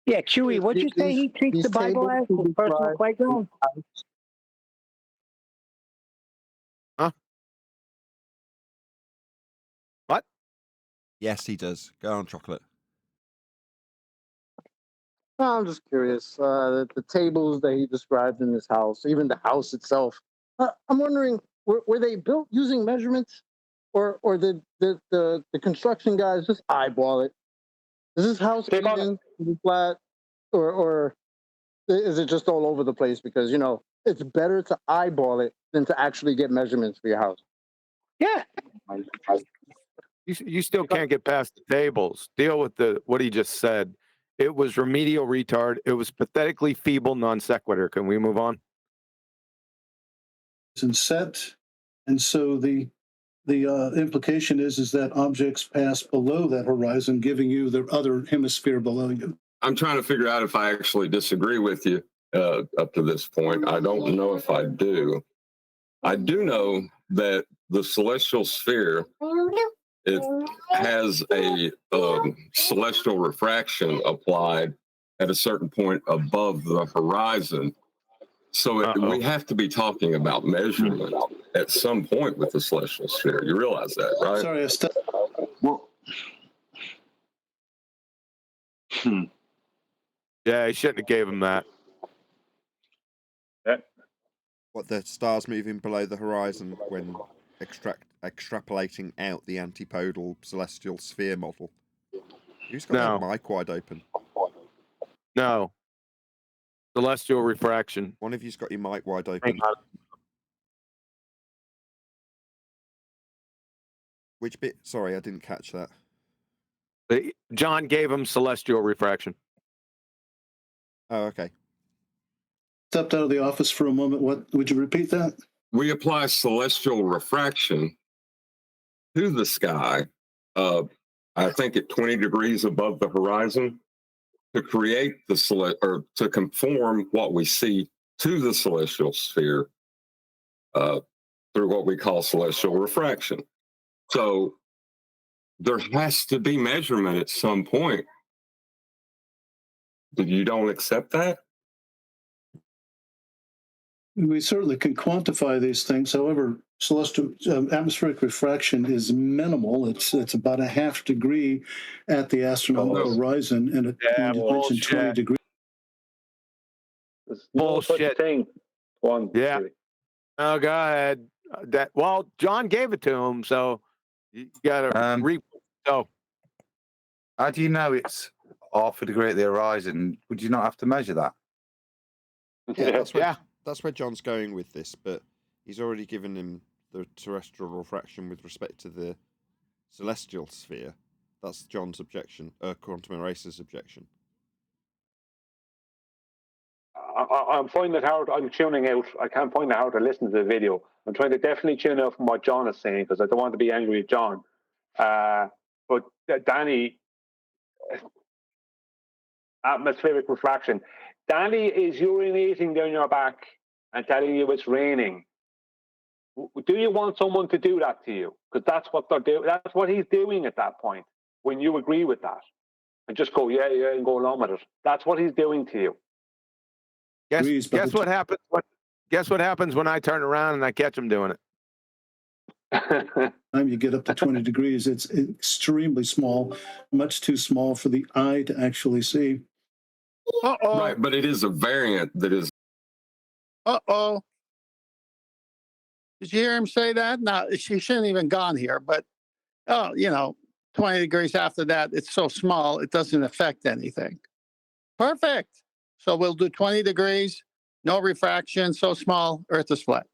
Yeah, Chewy, what'd you say he treats the Bible as his personal playground? Huh? What? Yes, he does. Go on, Chocolate. I'm just curious. The tables that he described in his house, even the house itself. I'm wondering, were they built using measurements, or did the construction guys just eyeball it? Is this house even flat, or is it just all over the place? Because it's better to eyeball it than to actually get measurements for your house. Yeah. You still can't get past the tables. Deal with what he just said. It was remedial retard. It was pathetically feeble non sequitur. Can we move on? And set, and so the implication is that objects pass below that horizon, giving you the other hemisphere below you. I'm trying to figure out if I actually disagree with you up to this point. I don't know if I do. I do know that the celestial sphere, it has a celestial refraction applied at a certain point above the horizon. So we have to be talking about measurement at some point with the celestial sphere. You realize that, right? Sorry, Yeah, he shouldn't have gave him that. What, the stars moving below the horizon when extrapolating out the antipodal celestial sphere model? Who's got their mic wide open? No. Celestial refraction. One of you's got your mic wide open. Which bit? Sorry, I didn't catch that. John gave him celestial refraction. Oh, okay. Stepped out of the office for a moment. What would you repeat that? We apply celestial refraction to the sky, I think at 20 degrees above the horizon, to create or to conform what we see to the celestial sphere through what we call celestial refraction. So there has to be measurement at some point. You don't accept that? We certainly can quantify these things. However, celestial atmospheric refraction is minimal. It's about a half degree at the astronomical horizon, and at 20 degrees. There's no such thing. Yeah. Oh, go ahead. Well, John gave it to him, so you got to So, how do you know it's half a degree at the horizon? Would you not have to measure that? Yeah, that's where John's going with this, but he's already given him the terrestrial refraction with respect to the celestial sphere. That's John's objection, Quantum Eraser's objection. I'm finding it hard. I'm tuning out. I can't find it hard to listen to the video. I'm trying to definitely tune out from what John is saying because I don't want to be angry at John. But Danny, atmospheric refraction. Danny is urinating down your back and telling you it's raining. Do you want someone to do that to you? Because that's what they're doing. That's what he's doing at that point. When you agree with that, and just go yeah, and go along with it. That's what he's doing to you. Guess what happens? Guess what happens when I turn around and I catch him doing it? Time you get up to 20 degrees, it's extremely small, much too small for the eye to actually see. Right, but it is a variant that is. Uh-oh. Did you hear him say that? No, she shouldn't even gone here, but, 20 degrees after that, it's so small, it doesn't affect anything. Perfect. So we'll do 20 degrees, no refraction, so small, Earth is flat.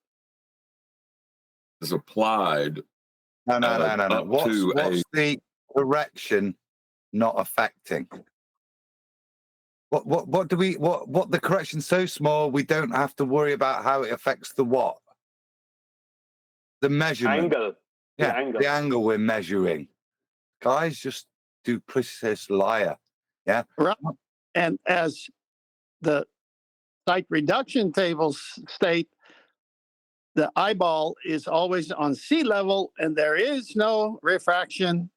Is applied. No. What's the correction not affecting? What the correction's so small we don't have to worry about how it affects the what? The measurement. Angle. Yeah, the angle we're measuring. Guys, just duplicitous liar. Yeah. Right. And as the site reduction tables state, the eyeball is always on sea level and there is no refraction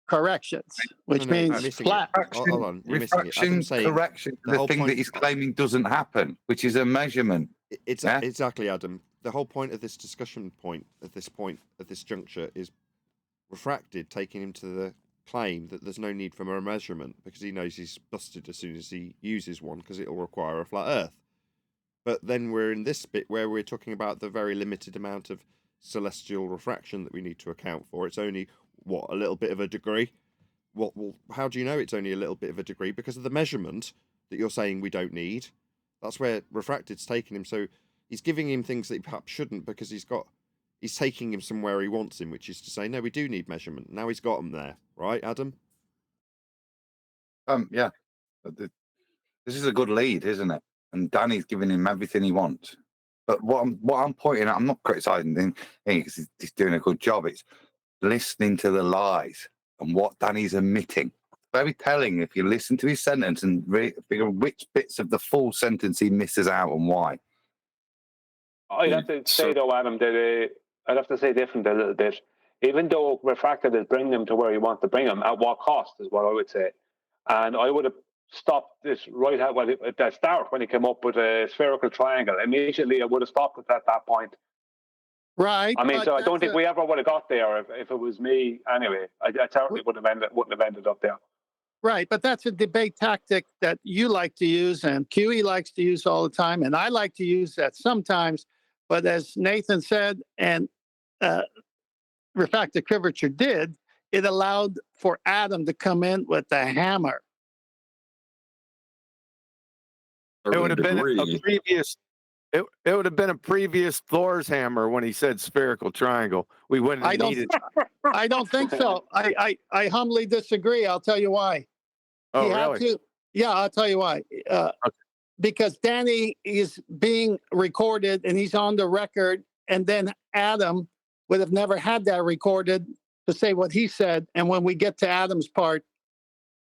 corrections, which means flat. Hold on. Refraction correction, the thing that he's claiming doesn't happen, which is a measurement. Exactly, Adam. The whole point of this discussion point, at this juncture, is refracted, taking him to the claim that there's no need for a measurement because he knows he's busted as soon as he uses one because it'll require a flat Earth. But then we're in this bit where we're talking about the very limited amount of celestial refraction that we need to account for. It's only, a little bit of a degree? Well, how do you know it's only a little bit of a degree? Because of the measurement that you're saying we don't need. That's where refracted's taking him. So he's giving him things that he perhaps shouldn't because he's taking him somewhere he wants him, which is to say, no, we do need measurement. Now he's got him there. Right, Adam? Yeah. This is a good lead, isn't it? And Danny's giving him everything he wants. But what I'm pointing out, I'm not criticising him because he's doing a good job. It's listening to the lies and what Danny's admitting. Very telling if you listen to his sentence and figure which bits of the full sentence he misses out and why. I'd have to say, though, Adam, that I'd have to say different a little bit. Even though refracted is bringing them to where you want to bring them, at what cost is what I would say. And I would have stopped this right at the start when he came up with a spherical triangle. Immediately, I would have stopped it at that point. Right. I mean, so I don't think we ever would have got there if it was me. Anyway, I certainly wouldn't have ended up there. Right, but that's a debate tactic that you like to use and QE likes to use all the time, and I like to use that sometimes. But as Nathan said, and refractive curvature did, it allowed for Adam to come in with the hammer. It would have been a previous. It would have been a previous Thor's hammer when he said spherical triangle. We wouldn't have needed. I don't think so. I humbly disagree. I'll tell you why. Oh, He had really? to. Yeah, I'll tell you why. Because Danny is being recorded and he's on the record, and then Adam would have never had that recorded to say what he said. And when we get to Adam's part,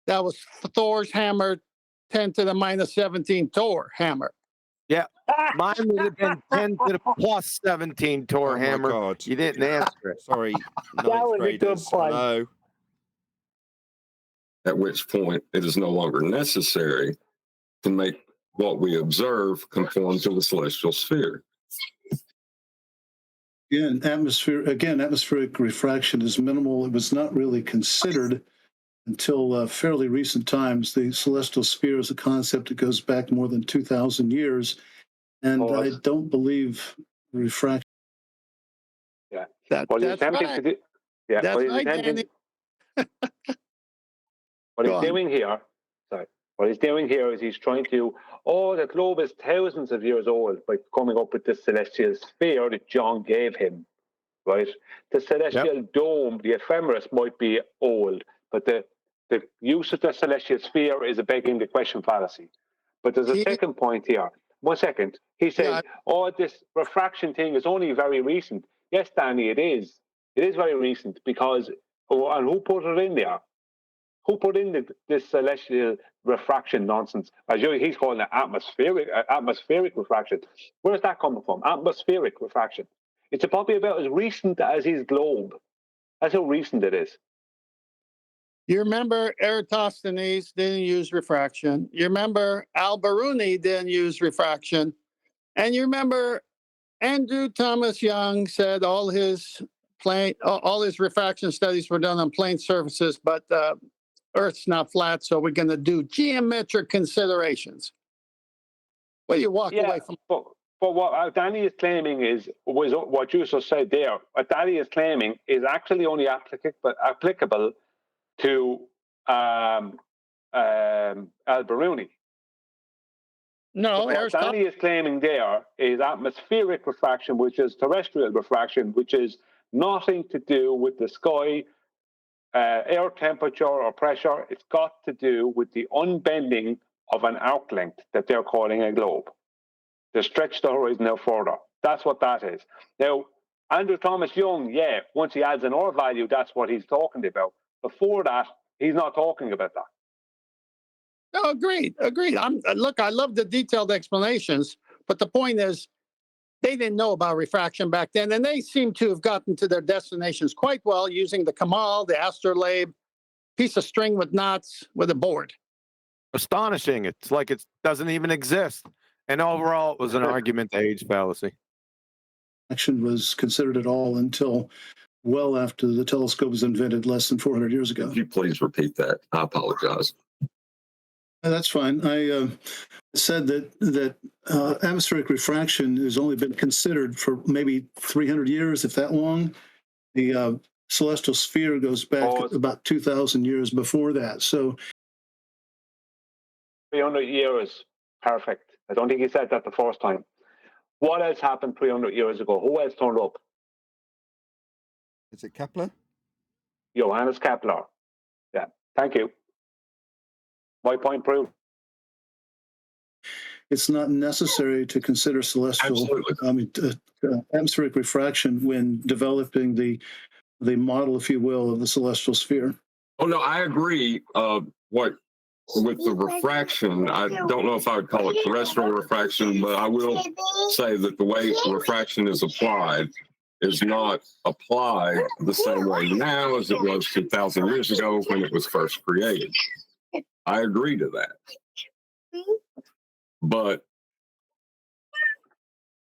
that was Thor's hammer, 10 to the minus 17 Thor hammer. Yeah, mine would have been 10 to the plus 17 Tor hammer. God. You didn't answer it. Sorry, That ninth was a good graders. one. Hello. At which point it is no longer necessary to make what we observe conform to the celestial sphere. Atmospheric refraction is minimal. It was not really considered until fairly recent times. The celestial sphere is a concept that goes back more than 2,000 years, and I don't believe refraction. Yeah, that's attempting to do. Yeah, that's what he's right, attempting. Danny. What he's doing here. Sorry. What he's doing here is he's trying to. Oh, the globe is thousands of years old by coming up with this celestial sphere that John gave him. Right, the celestial dome, the ephemeris, might be old, but the use of the celestial sphere is a begging the question fallacy. But there's a second point here. 1 second. He said, oh, this refraction thing is only very recent. Yes, Danny, it is. It is very recent because, and who put it in there? Who put in this celestial refraction nonsense? As he's calling it atmospheric refraction. Where's that coming from? Atmospheric refraction. It's probably about as recent as his globe. That's how recent it is. You remember Eratosthenes didn't use refraction. You remember Al-Biruni didn't use refraction. And you remember Andrew Thomas Young said all his refraction studies were done on plane surfaces, but Earth's not flat, so we're going to do geometric considerations. Well, you walk away from. But what Danny is claiming was what you just said there. What Danny is claiming is actually only applicable to Al-Biruni. No, what Danny is claiming there is atmospheric refraction, which is terrestrial refraction, which is nothing to do with the sky, air temperature or pressure. It's got to do with the unbending of an arc length that they're calling a globe. To stretch the horizon no further. That's what that is. Now, Andrew Thomas Young, once he adds an R value, that's what he's talking about. Before that, he's not talking about that. No, agreed. Look, I love the detailed explanations, but the point is, they didn't know about refraction back then, and they seem to have gotten to their destinations quite well using the Kamal, the astrolabe, piece of string with knots with a board. Astonishing. It's like it doesn't even exist. And overall, it was an argument to age fallacy. Action was considered at all until well after the telescope was invented less than 400 years ago. Could you please repeat that? I apologize. That's fine. I said that atmospheric refraction has only been considered for maybe 300 years, if that long. The celestial sphere goes back about 2,000 years before that. So 300 years, perfect. I don't think he said that the first time. What else happened 300 years ago? Who else turned up? Is it Kepler? Johannes Kepler. Yeah, thank you. My point proved. it's not necessary to consider celestial, atmospheric refraction when developing the model, if you will, of the celestial sphere. Oh no, I agree. With the refraction, I don't know if I would call it terrestrial refraction, but I will say that the way refraction is applied is not applied the same way now as it was 2,000 years ago when it was first created. I agree to that. But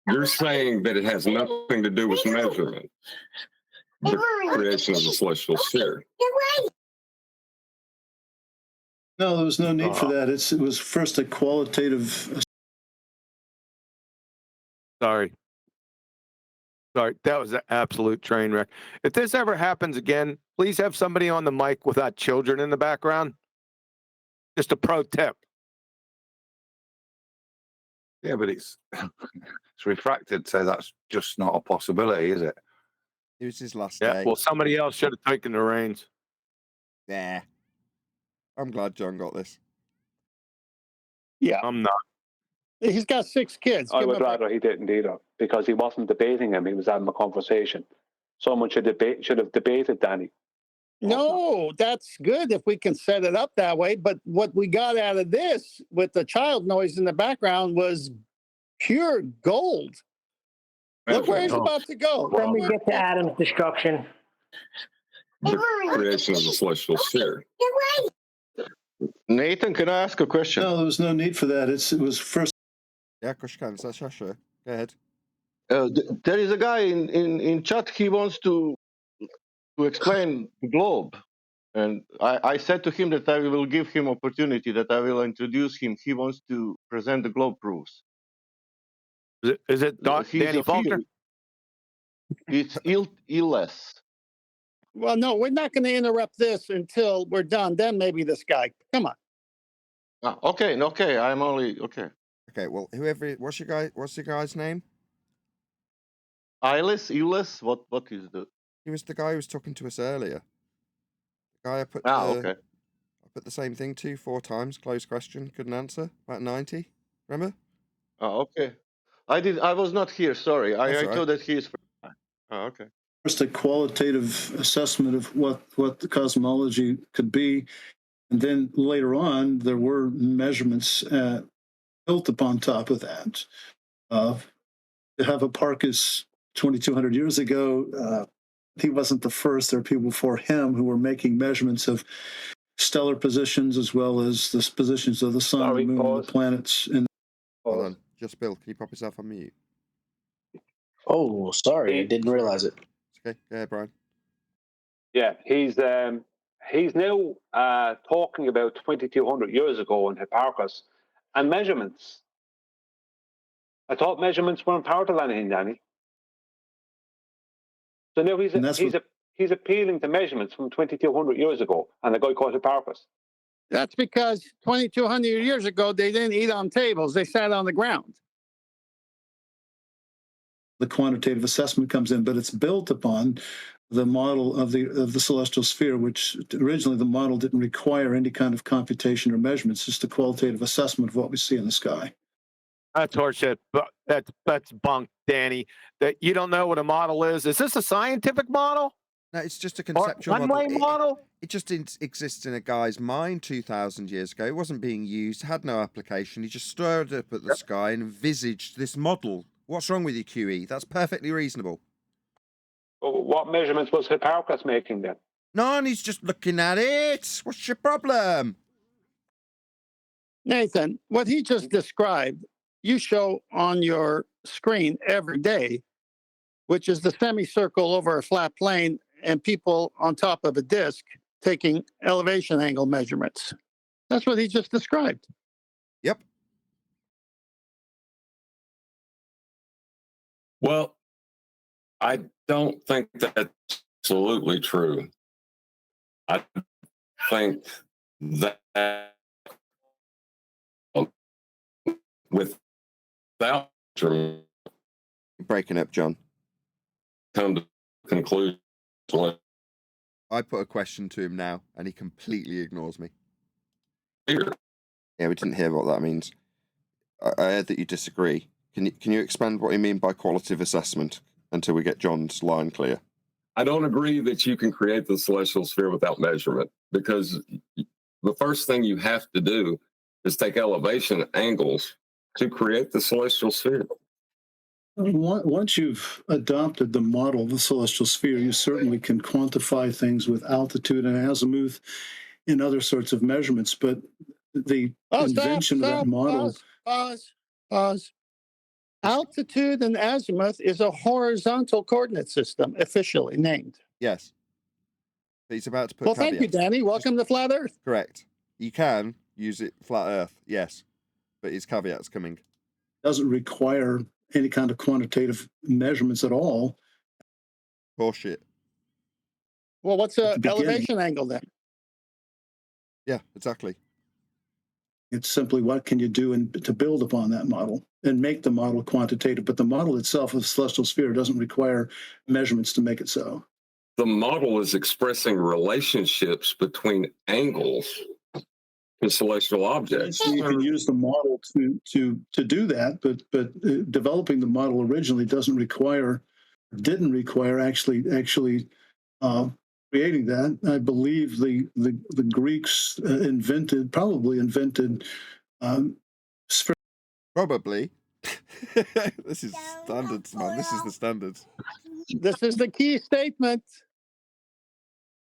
you're saying that it has nothing to do with measurement, the creation of the celestial sphere. No, there was no need for that. It was first a qualitative. Sorry. Sorry, that was an absolute train wreck. If this ever happens again, please have somebody on the mic without children in the background. Just a pro tip. Yeah, but it's refracted, so that's just not a possibility, is it? It was his last Yeah, day. well, somebody else should have taken the reins. Yeah. I'm glad John got this. Yeah. I'm not. He's got 6 kids. I Give him would a break. rather he didn't either, because he wasn't debating him; he was having a conversation. Someone should have debated Danny. No, that's good if we can set it up that way. But what we got out of this with the child noise in the background was pure gold. Look where he's about to go. Then we get to Adam's destruction. The creation of the celestial sphere. Nathan, can I ask a question? No, there was no need for that. It was first. Yeah, of course you can. Sure. Go ahead. There is a guy in chat. He wants to explain the globe, and I said to him that I will give him opportunity, that I will introduce him. He wants to present the globe proofs. Is it Danny Faulkner? It's Illes. Well, no, we're not going to interrupt this until we're done. Then maybe this guy. Come on. Okay. I'm only okay. Okay. Well, what's the guy's name? Illes. What is the? He was the guy who was talking to us earlier. The guy I put. Okay. I put the same thing to 4 times. Closed question. Couldn't answer. About 90. Remember? Oh, okay. I was not here. Sorry. I That's all thought right. that he is. Oh, okay. First, a qualitative assessment of what the cosmology could be, and then later on there were measurements built upon top of that. To have Hipparchus 2,200 years ago, he wasn't the first. There are people before him who were making measurements of stellar positions as well as the positions of the sun, the moon, and the planets. Hold on. Just Bill, can you pop yourself on mute? Oh, sorry, I didn't realize it. Okay, go ahead, Brian. Yeah, he's now talking about 2,200 years ago in Hipparchus and measurements. I thought measurements weren't part of anything, Danny. So now he's appealing to measurements from 2,200 years ago, and a guy called Hipparchus. That's because 2,200 years ago, they didn't eat on tables. They sat on the ground. The quantitative assessment comes in, but it's built upon the model of the celestial sphere, which originally the model didn't require any kind of computation or measurements, just a qualitative assessment of what we see in the sky. That's horseshit. That's bunk, Danny. That you don't know what a model is. Is this a scientific model? No, it's just a conceptual one-way model. It just exists in a guy's mind 2,000 years ago. It wasn't being used, had no application. He just stared up at the sky and envisaged this model. What's wrong with you, QE? That's perfectly reasonable. What measurements was Hipparchus making then? None, he's just looking at it. What's your problem? Nathan, what he just described, you show on your screen every day, which is the semicircle over a flat plane and people on top of a disk taking elevation angle measurements. That's what he just described. Yep. Well, I don't think that's absolutely true. I think that without breaking up, John, come to conclusion. I put a question to him now, and he completely ignores me. Here. Yeah, we didn't hear what that means. I heard that you disagree. Can you expand what you mean by qualitative assessment until we get John's line clear? I don't agree that you can create the celestial sphere without measurement, because the first thing you have to do is take elevation angles to create the celestial sphere. Once you've adopted the model of the celestial sphere, you certainly can quantify things with altitude and azimuth and other sorts of measurements. But the invention of that model... Pause. Altitude and azimuth is a horizontal coordinate system, officially named. Yes. But he's about to put thank you, Danny. Welcome to Flat Earth. Correct. You can use it flat Earth, yes. But his caveat's coming. Doesn't require any kind of quantitative measurements at all. Bullshit. Well, what's At the the beginning. elevation angle then? Yeah, exactly. It's simply what can you do to build upon that model and make the model quantitative. But the model itself of the celestial sphere doesn't require measurements to make it so. The model is expressing relationships between angles in celestial objects. So you can use the model to do that, but developing the model originally didn't require actually creating that. I believe the Greeks probably invented Probably. This is standards, man. This is the standards. This is the key statement.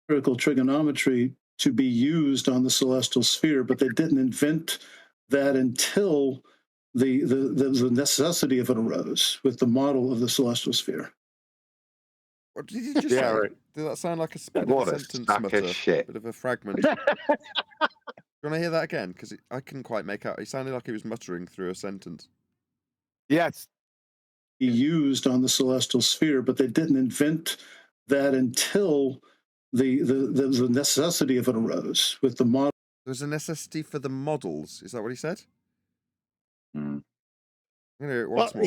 spherical trigonometry to be used on the celestial sphere, but they didn't invent that until the necessity of it arose with the model of the celestial sphere. What did you just say? Right. Did that sound like a bit What of a a sentence sack mutter? of shit. Bit of a fragment. Do you want to hear that again? Because I couldn't quite make out. It sounded like he was muttering through a sentence. Yes. Be used on the celestial sphere, but they didn't invent that until the necessity of it arose with the model. There's a necessity for the models. Is that what he said? Mm. I'm going to hear it once more.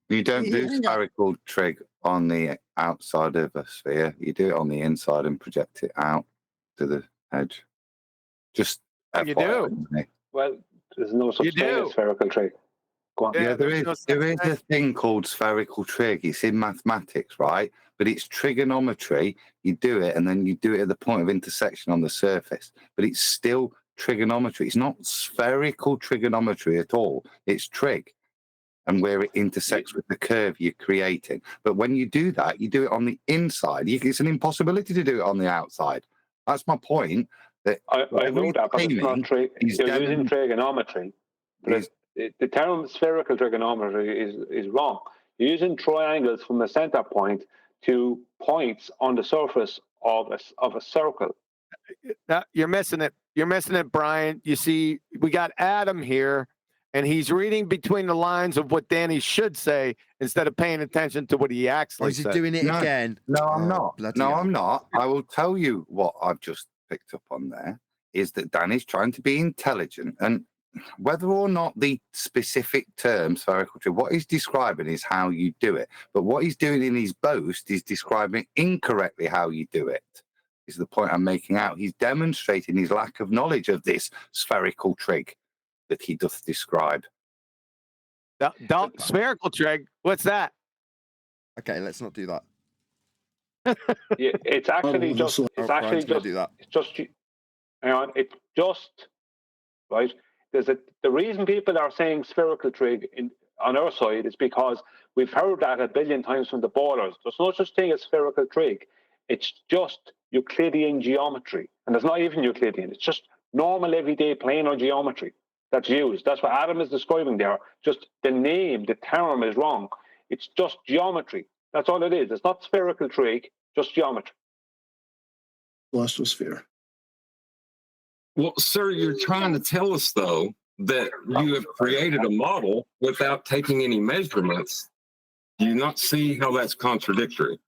You don't do spherical trig on the outside of a sphere. You do it on the inside and project it out to the edge. Just You do. Well, there's no such thing as spherical trig. Go on. Yeah, there is a thing called spherical trig. It's in mathematics, right? But it's trigonometry. You do it, and then you do it at the point of intersection on the surface. But it's still trigonometry. It's not spherical trigonometry at all. It's trig, and where it intersects with the curve you're creating. But when you do that, you do it on the inside. It's an impossibility to do it on the outside. That's my point. That I know that, but it's not you're using trigonometry. But the term spherical trigonometry is wrong. You're using triangles from the center point to points on the surface of a circle. You're missing it. You're missing it, Brian. You see, we got Adam here, and he's reading between the lines of what Danny should say instead of paying attention to what he actually Is he said. doing it again? No, I'm not. bloody No, hell. I'm not. I will tell you what I've just picked up on there is that Danny's trying to be intelligent, and whether or not the specific term spherical trig, what he's describing is how you do it. But what he's doing in his boast is describing incorrectly how you do it, is the point I'm making out. He's demonstrating his lack of knowledge of this spherical trig that he doth describe. Spherical trig, what's that? Okay, let's not do that. Yeah, it's actually just. It's actually Brian's gonna just. do that. It's just. Hang on. It's just right. The reason people are saying spherical trig on our side is because we've heard that a billion times from the ballers. There's no such thing as spherical trig. It's just Euclidean geometry, and it's not even Euclidean. It's just normal everyday planar geometry that's used. That's what Adam is describing there. Just the name, the term is wrong. It's just geometry. That's all it is. It's not spherical trig, just geometry. Celestial sphere. Well, sir, you're trying to tell us, though, that you have created a model without taking any measurements. Do you not see how that's contradictory?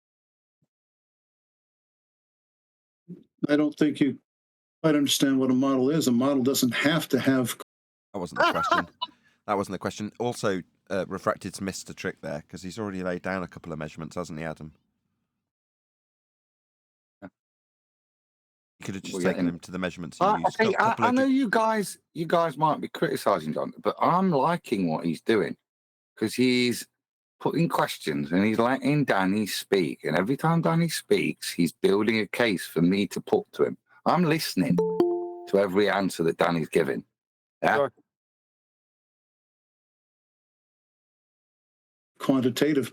I don't think you quite understand what a model is. A model doesn't have to have. That wasn't the question. That wasn't the question. Also, Refracted's missed a trick there because he's already laid down a couple of measurements, hasn't he, Adam? You could have just taken him to the measurements he used. I know you guys might be criticizing John, but I'm liking what he's doing because he's putting questions and he's letting Danny speak. And every time Danny speaks, he's building a case for me to put to him. I'm listening to every answer that Danny's giving. Yeah. Sure. Quantitative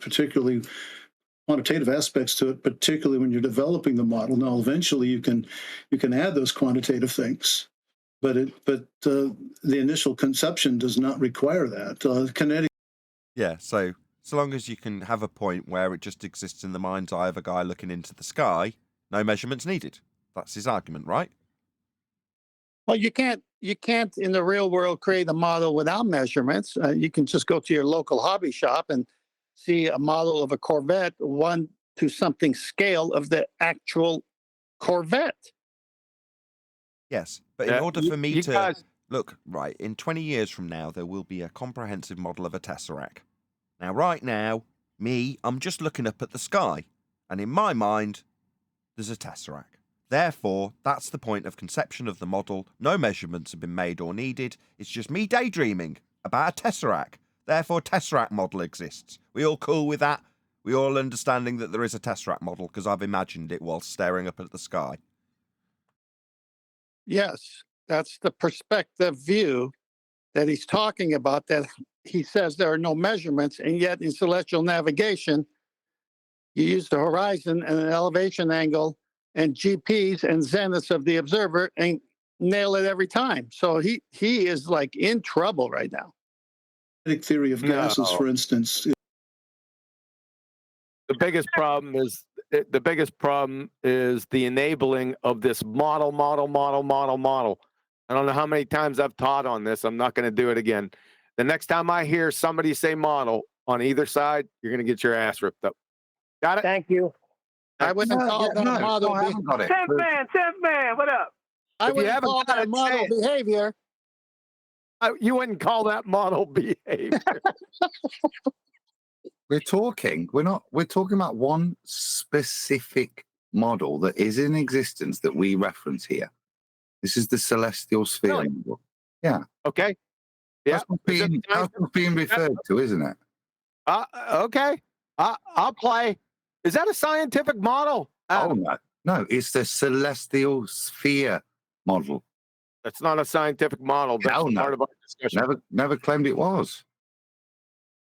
aspects to it, particularly when you're developing the model. Now, eventually, you can add those quantitative things, but the initial conception does not require that. Kinetic. Yeah, so long as you can have a point where it just exists in the mind's eye of a guy looking into the sky, no measurements needed. That's his argument, right? Well, you can't in the real world create a model without measurements. You can just go to your local hobby shop and see a model of a Corvette, one to something scale of the actual Corvette. Yes, but in Yeah, order for me you to guys- look, right, in 20 years from now, there will be a comprehensive model of a tesseract. Now, right now, I'm just looking up at the sky, and in my mind, there's a tesseract. Therefore, that's the point of conception of the model. No measurements have been made or needed. It's just me daydreaming about a tesseract. Therefore, tesseract model exists. We all cool with that? We all understanding that there is a tesseract model because I've imagined it while staring up at the sky. Yes, that's the perspective view that he's talking about, that he says there are no measurements, and yet in celestial navigation, you use the horizon and an elevation angle and GPs and zeniths of the observer and nail it every time. So he is like in trouble right now. Theory of gases, No. for instance. The biggest problem is the enabling of this model. I don't know how many times I've taught on this. I'm not going to do it again. The next time I hear somebody say model on either side, you're going to get your ass ripped up. Got it? Thank you. I wouldn't call that a model. I haven't got it. Tenth man, what up? I If you wouldn't haven't call got that it, model say it. behavior. You wouldn't call that model behavior. We're talking about one specific model that is in existence that we reference here. This is the celestial sphere model. Yeah. Okay. Yeah. That's what's being referred to, isn't it? Okay. I'll play. Is that a scientific model? Oh no, it's the celestial sphere model. That's not a scientific model. That's Hell no. part of our discussion. Never claimed it was.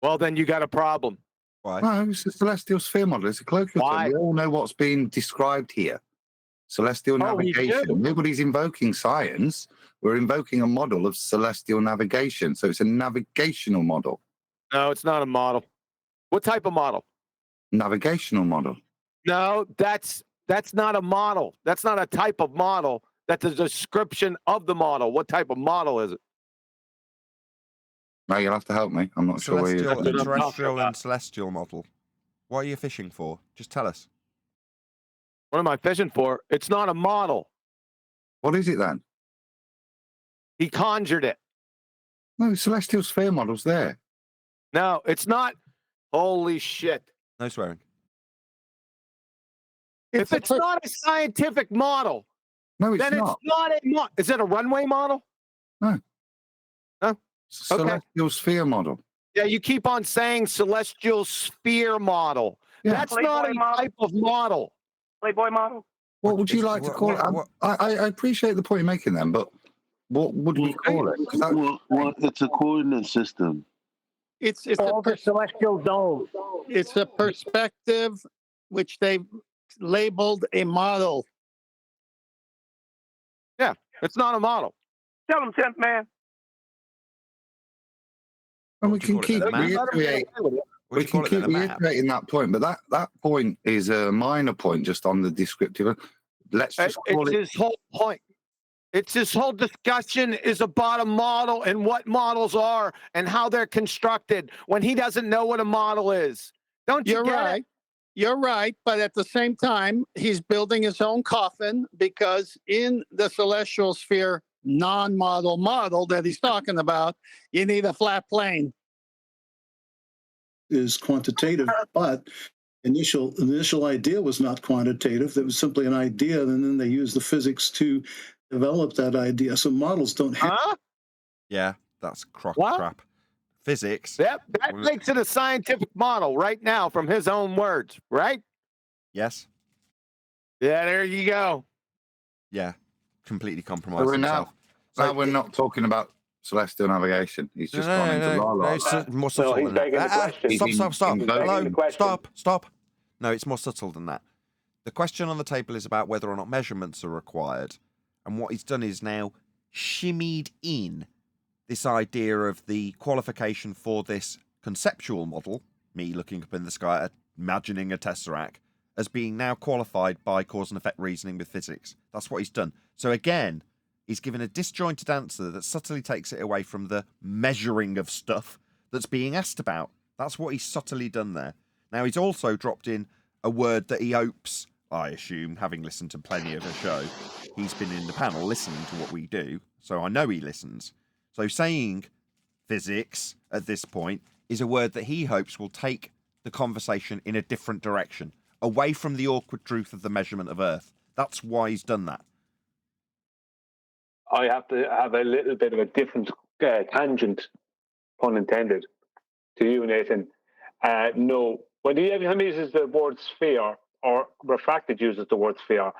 Well, then you got a problem. Why? No, it's the celestial sphere model. It's a colloquial term. We all know what's being described here. Celestial navigation. Nobody's invoking science. We're invoking a model of celestial navigation. So it's a navigational model. No, it's not a model. What type of model? Navigational model. No, that's not a model. That's not a type of model. That's a description of the model. What type of model is it? No, you'll have to help me. I'm not sure where you're Celestial, terrestrial, and celestial model. What are you fishing for? Just tell us. What am I fishing for? It's not a model. What is it then? He conjured it. No, celestial sphere model's there. No, it's not. Holy shit. No swearing. If it's not a scientific model, no, it's then not. It's not a model. Is it a runway model? No. No? Celestial sphere model. Yeah, you keep on saying celestial sphere model. Yeah. That's not a type of model. Playboy model? What would you like to call it? I appreciate the point you're making then, but what would we call it? Well, it's a coordinate system. It's a celestial dome. It's a perspective which they labeled a model. Yeah, it's not a model. Tell him, 10th man. And we can keep reiterating that point, but that point is a minor point just on the descriptive. Let's just call it's it. his whole point. It's this whole discussion is about a model and what models are and how they're constructed when he doesn't know what a model is. Don't you You're get right. it? You're right. But at the same time, he's building his own coffin because in the celestial sphere non-model model that he's talking about, you need a flat plane. Is quantitative, but initial idea was not quantitative. It was simply an idea, and then they used the physics to develop that idea. So models don't have. Yeah, that's crap. Physics. Yep, that makes it a scientific model right now from his own words, right? Yes. Yeah, there you go. Yeah, completely compromised So himself. now we're not talking about celestial navigation. He's just gone into la la. It's more subtle than that. Stop. Hello, stop. No, it's more subtle than that. The question on the table is about whether or not measurements are required. And what he's done is now shimmied in this idea of the qualification for this conceptual model, me looking up in the sky, imagining a tesseract, as being now qualified by cause and effect reasoning with physics. That's what he's done. So again, he's given a disjointed answer that subtly takes it away from the measuring of stuff that's being asked about. That's what he's subtly done there. Now, he's also dropped in a word that he hopes, I assume, having listened to plenty of the show, he's been in the panel listening to what we do, so I know he listens. So saying physics at this point is a word that he hopes will take the conversation in a different direction, away from the awkward truth of the measurement of Earth. That's why he's done that. I have to have a little bit of a different tangent, pun intended, to you, Nathan. No, when he uses the word sphere, or refracted uses the word sphere,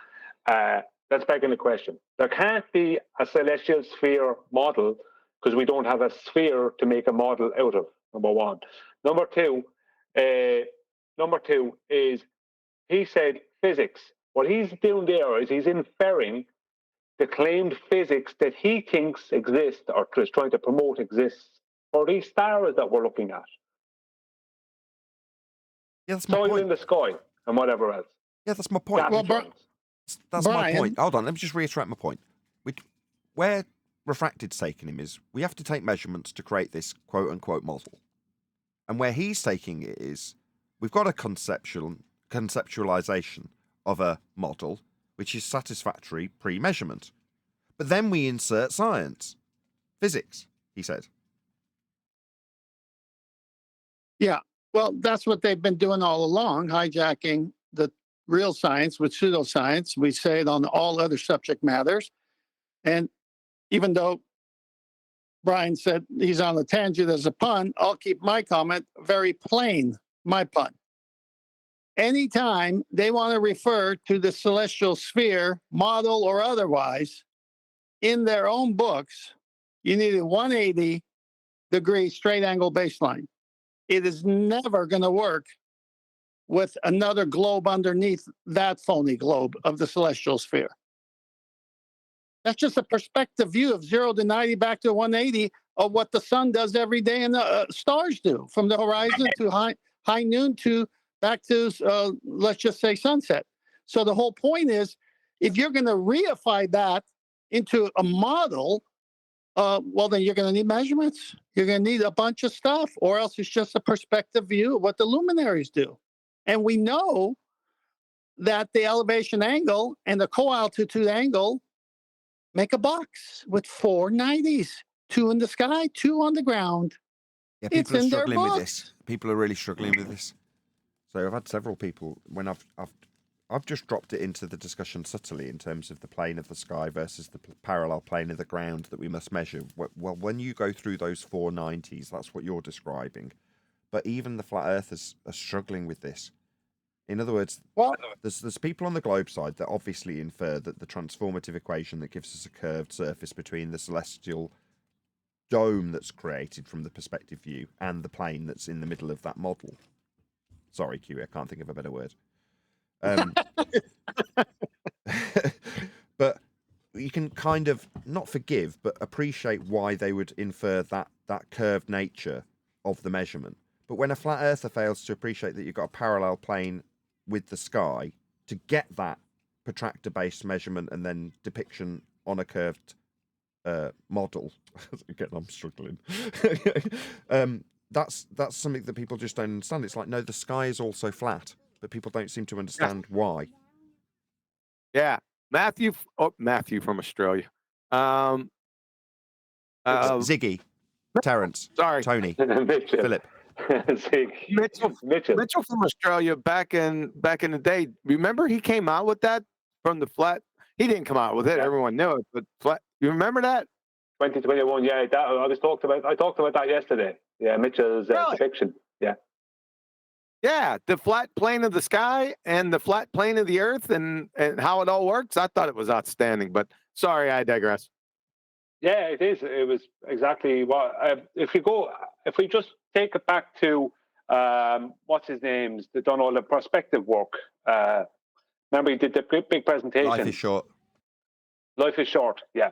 that's begging the question. There can't be a celestial sphere model because we don't have a sphere to make a model out of, number one. Number two is he said physics. What he's doing there is he's inferring the claimed physics that he thinks exist or is trying to promote exists for these stars that we're looking at. Yeah, that's my Soil point. in the sky and whatever else. Yeah, that's my point. That's my point. Hold on, let me just reiterate my point. Where refracted's taking him is we have to take measurements to create this quote-unquote model. And where he's taking it is we've got a conceptualization of a model which is satisfactory pre-measurement. But then we insert science. Physics, he said. Yeah, well, that's what they've been doing all along, hijacking the real science with pseudoscience. We say it on all other subject matters. And even though Brian said he's on a tangent as a pun, I'll keep my comment very plain, my pun. Anytime they want to refer to the celestial sphere, model or otherwise, in their own books, you need a 180-degree straight angle baseline. It is never going to work with another globe underneath that phony globe of the celestial sphere. That's just a perspective view of 0 to 90 back to 180 of what the sun does every day and the stars do, from the horizon to high noon to back to, let's just say, sunset. So the whole point is, if you're going to reify that into a model, well, then you're going to need measurements. You're going to need a bunch of stuff, or else it's just a perspective view of what the luminaries do. And we know that the elevation angle and the co-altitude angle make a box with 4 90s, 2 in the sky, 2 on the ground. Yeah, It's people are in their struggling with books. this. People are really struggling with this. So I've had several people when I've just dropped it into the discussion subtly in terms of the plane of the sky versus the parallel plane of the ground that we must measure. Well, when you go through those 490s, that's what you're describing. But even the flat earthers are struggling with this. In other words, there's people on the globe side that obviously infer that the transformative equation that gives us a curved surface between the celestial dome that's created from the perspective view and the plane that's in the middle of that model. Sorry, Q, I can't think of a better word. But you can kind of not forgive, but appreciate why they would infer that curved nature of the measurement. But when a flat earther fails to appreciate that you've got a parallel plane with the sky to get that protractor-based measurement and then depiction on a curved model, again, I'm struggling. That's something that people just don't understand. It's like, no, the sky is also flat, but people don't seem to understand why. Yeah, Matthew from Australia. Ziggy, Terence, sorry, Tony, Philip. Mitchell from Australia back in the day. Remember, he came out with that from the flat. He didn't come out with it. Everyone knew it, but flat. You remember that? 2021. Yeah, I talked about that yesterday. Yeah, Mitchell's depiction. Yeah. Yeah, the flat plane of the sky and the flat plane of the earth and how it all works. I thought it was outstanding, but sorry, I digress. Yeah, it is. It was exactly what. If we just take it back to what's his name's that done all the prospective work. Remember, he did the big presentation. Life is short. Life is short. Yeah,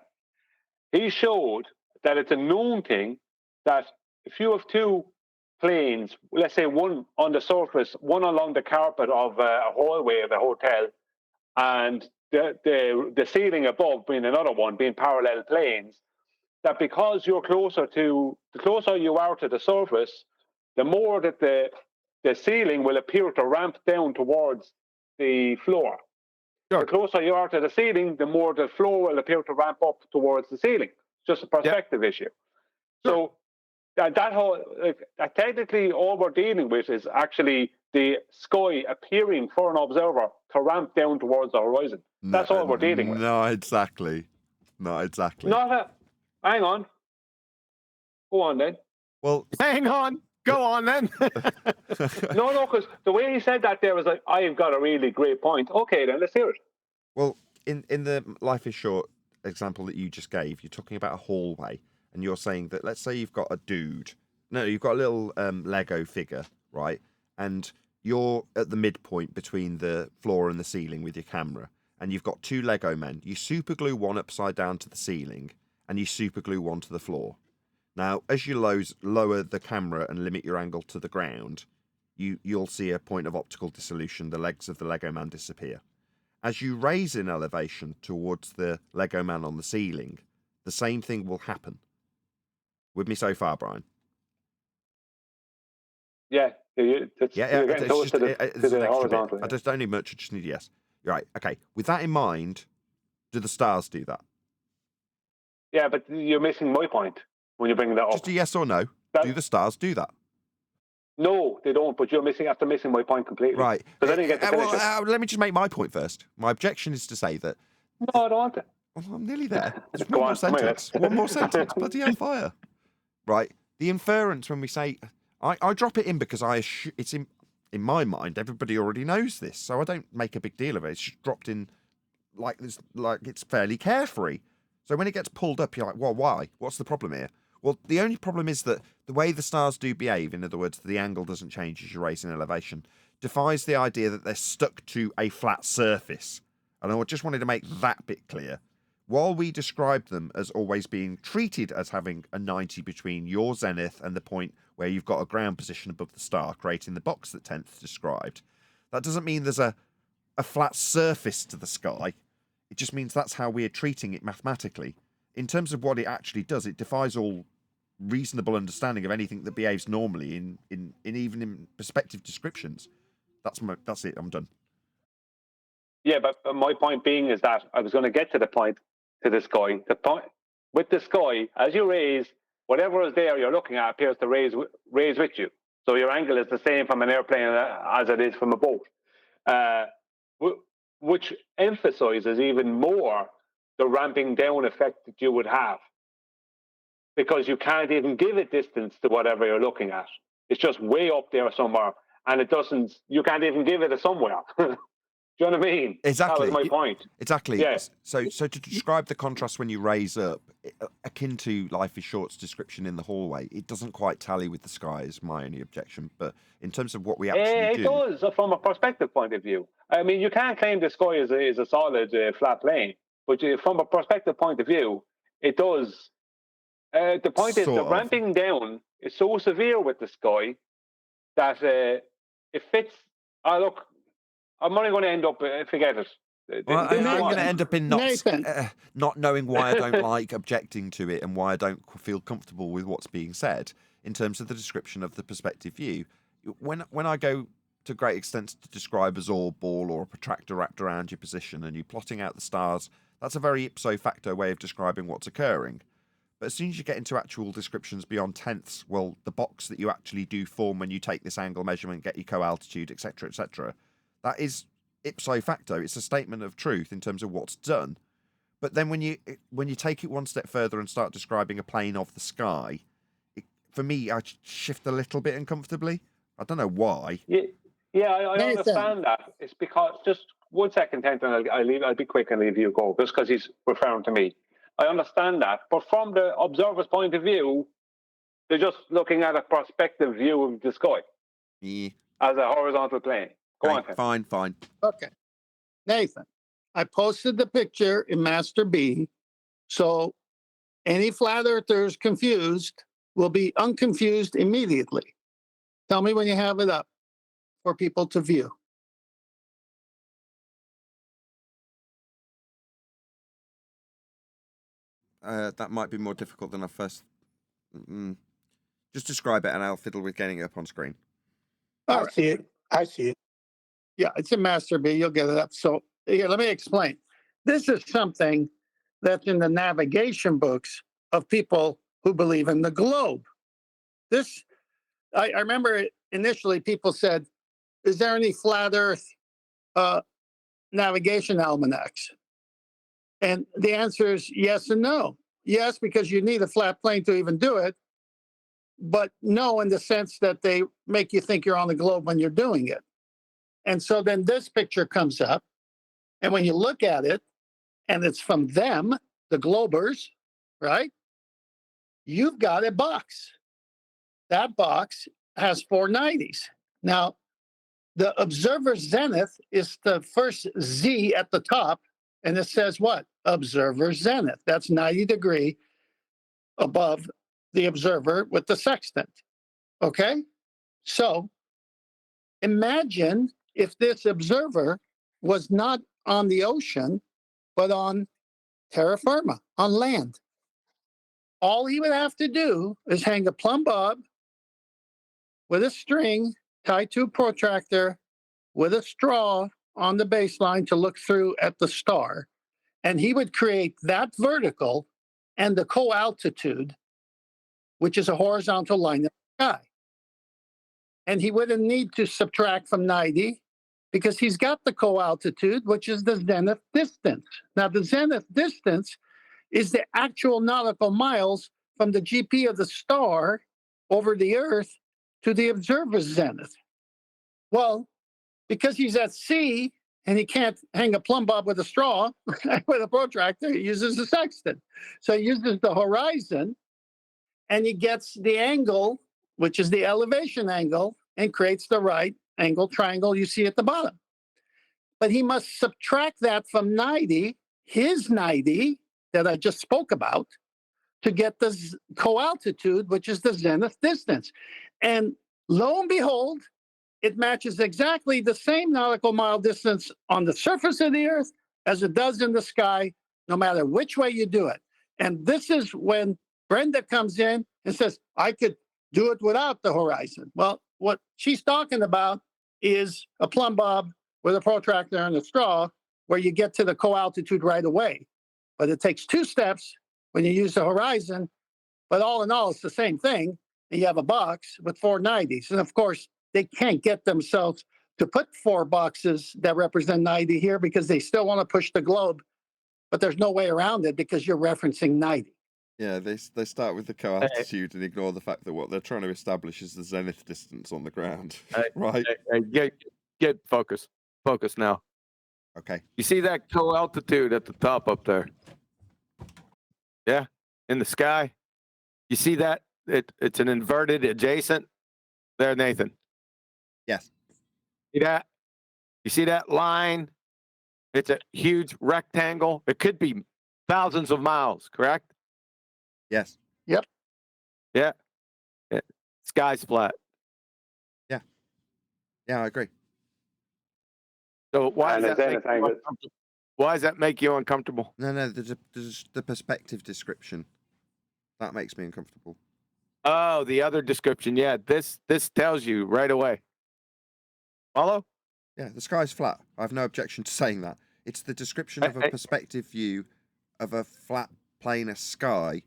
he showed that it's a known thing that if you have 2 planes, let's say one on the surface, one along the carpet of a hallway of a hotel, and the ceiling above being another one, being parallel planes, that because the closer you are to the surface, the more that the the ceiling will appear to ramp down towards the floor. Sure. The closer you are to the ceiling, the more the floor will appear to ramp up towards the ceiling. It's just a perspective issue. So that whole, technically all we're dealing with is actually the sky appearing for an observer to ramp down towards the horizon. That's all we're dealing with. Not exactly. Not exactly. Hang on. Go on then. Well, hang on. Go on then. No, because the way he said that there was like, I've got a really great point. Okay, then let's hear it. Well, in the Life is Short example that you just gave, you're talking about a hallway, and you're saying that, let's say you've got a dude. No, you've got a little Lego figure, right? And you're at the midpoint between the floor and the ceiling with your camera, and you've got two Lego men. You super glue one upside down to the ceiling, and you super glue one to the floor. Now, as you lower the camera and limit your angle to the ground, you'll see a point of optical dissolution. The legs of the Lego man disappear. As you raise in elevation towards the Lego man on the ceiling, the same thing will happen. With me so far, Brian? Yeah. It's just an extra bit. I just don't need much. I just need yes. You're right. Okay. With that in mind, do the stars do that? Yeah, but you're missing my point when you bring that up. Just a yes or no. Do the stars do that? No, they don't. But you're missing my point completely. Right. Because I didn't get to finish it. Let me just make my point first. My objection is to say that. No, I don't want to. Well, I'm nearly there. Just Go one on, more sentence. One more sentence. Bloody hellfire. Right. The inference when we say, I drop it in because it's in my mind. Everybody already knows this, so I don't make a big deal of it. It's just dropped in like this, like it's fairly carefree. So when it gets pulled up, you're like, well, why? What's the problem here? Well, the only problem is that the way the stars do behave, in other words, the angle doesn't change as you raise in elevation, defies the idea that they're stuck to a flat surface. And I just wanted to make that bit clear. While we describe them as always being treated as having a 90 between your zenith and the point where you've got a ground position above the star, creating the box that Tenth described, that doesn't mean there's a flat surface to the sky. It just means that's how we're treating it mathematically. In terms of what it actually does, it defies all reasonable understanding of anything that behaves normally in even in perspective descriptions. That's it. I'm done. Yeah, but my point being is that I was going to get to the point to the sky. The point with the sky, as you raise, whatever is there you're looking at appears to raise with you. So your angle is the same from an airplane as it is from a boat, which emphasizes even more the ramping down effect that you would have, because you can't even give a distance to whatever you're looking at. It's just way up there somewhere, and you can't even give it a somewhere. Do you know what I mean? Exactly. That was my point. Exactly. Yes. So to describe the contrast when you raise up, akin to Life is Short's description in the hallway, it doesn't quite tally with the sky, is my only objection. But in terms of what we actually do... It does, from a perspective point of view. I mean, you can't claim the sky is a solid flat plane, but from a perspective point of view, it does. The point is, the ramping down is so severe with the sky that it fits... look, I'm only going to end up, forget it. Well, I'm going to end up in not knowing why I don't like objecting to it and why I don't feel comfortable with what's being said in terms of the description of the perspective view. When I go to great extents to describe a Zorb ball or a protractor wrapped around your position and you're plotting out the stars, that's a very ipso facto way of describing what's occurring. But as soon as you get into actual descriptions beyond tenths, well, the box that you actually do form when you take this angle measurement, get your co-altitude, etc., that is ipso facto. It's a statement of truth in terms of what's done. But then when you take it one step further and start describing a plane of the sky, for me, I shift a little bit uncomfortably. I don't know why. Yeah, I understand that. It's because, just 1 second, Tenth, and I'll be quick and leave you go, just because he's referring to me. I understand that. But from the observer's point of view, they're just looking at a perspective view of the sky as a horizontal plane. Go on. Fine. Okay. Nathan, I posted the picture in Master B, so any flat earthers confused will be unconfused immediately. Tell me when you have it up for people to view. That might be more difficult than I first... Just describe it and I'll fiddle with getting it up on screen. I see it. I see it. Yeah, it's a master B. You'll get it up. So here, let me explain. This is something that's in the navigation books of people who believe in the globe. This, I remember initially people said, is there any flat earth navigation almanacs? And the answer is yes and no. Yes, because you need a flat plane to even do it. But no, in the sense that they make you think you're on the globe when you're doing it. And so then this picture comes up. And when you look at it, and it's from them, the globers, right? You've got a box. That box has 490s. Now, the observer zenith is the first Z at the top, and it says what? Observer zenith. That's 90 degree above the observer with the sextant. Okay? So imagine if this observer was not on the ocean, but on terra firma, on land. All he would have to do is hang a plumb bob with a string tied to a protractor with a straw on the baseline to look through at the star. And he would create that vertical and the co-altitude, which is a horizontal line in the sky. And he wouldn't need to subtract from 90 because he's got the co-altitude, which is the zenith distance. Now, the zenith distance is the actual nautical miles from the GP of the star over the Earth to the observer's zenith. Well, because he's at sea and he can't hang a plumb bob with a straw with a protractor, he uses a sextant. So he uses the horizon and he gets the angle, which is the elevation angle, and creates the right angle triangle you see at the bottom. But he must subtract that from 90, his 90 that I just spoke about, to get the co-altitude, which is the zenith distance. And lo and behold, it matches exactly the same nautical mile distance on the surface of the Earth as it does in the sky, no matter which way you do it. And this is when Brenda comes in and says, I could do it without the horizon. Well, what she's talking about is a plumb bob with a protractor and a straw where you get to the co-altitude right away. But it takes 2 steps when you use the horizon. But all in all, it's the same thing. And you have a box with 490s. And of course, they can't get themselves to put 4 boxes that represent 90 here because they still want to push the globe. But there's no way around it because you're referencing 90. Yeah, they start with the co-altitude and ignore the fact that what they're trying to establish is the zenith distance on the ground, right? Get focused. Focus now. Okay. You see that co-altitude at the top up there? Yeah, in the sky. You see that? It's an inverted adjacent. There, Nathan. Yes. See that? You see that line? It's a huge rectangle. It could be thousands of miles, correct? Yes. Yep. Yeah. Sky's flat. Yeah. Yeah, I agree. So why does that make you uncomfortable? No, there's the perspective description. That makes me uncomfortable. Oh, the other description. Yeah, this tells you right away. Follow? Yeah, the sky's flat. I have no objection to saying that. It's the description of a perspective view of a flat planar sky.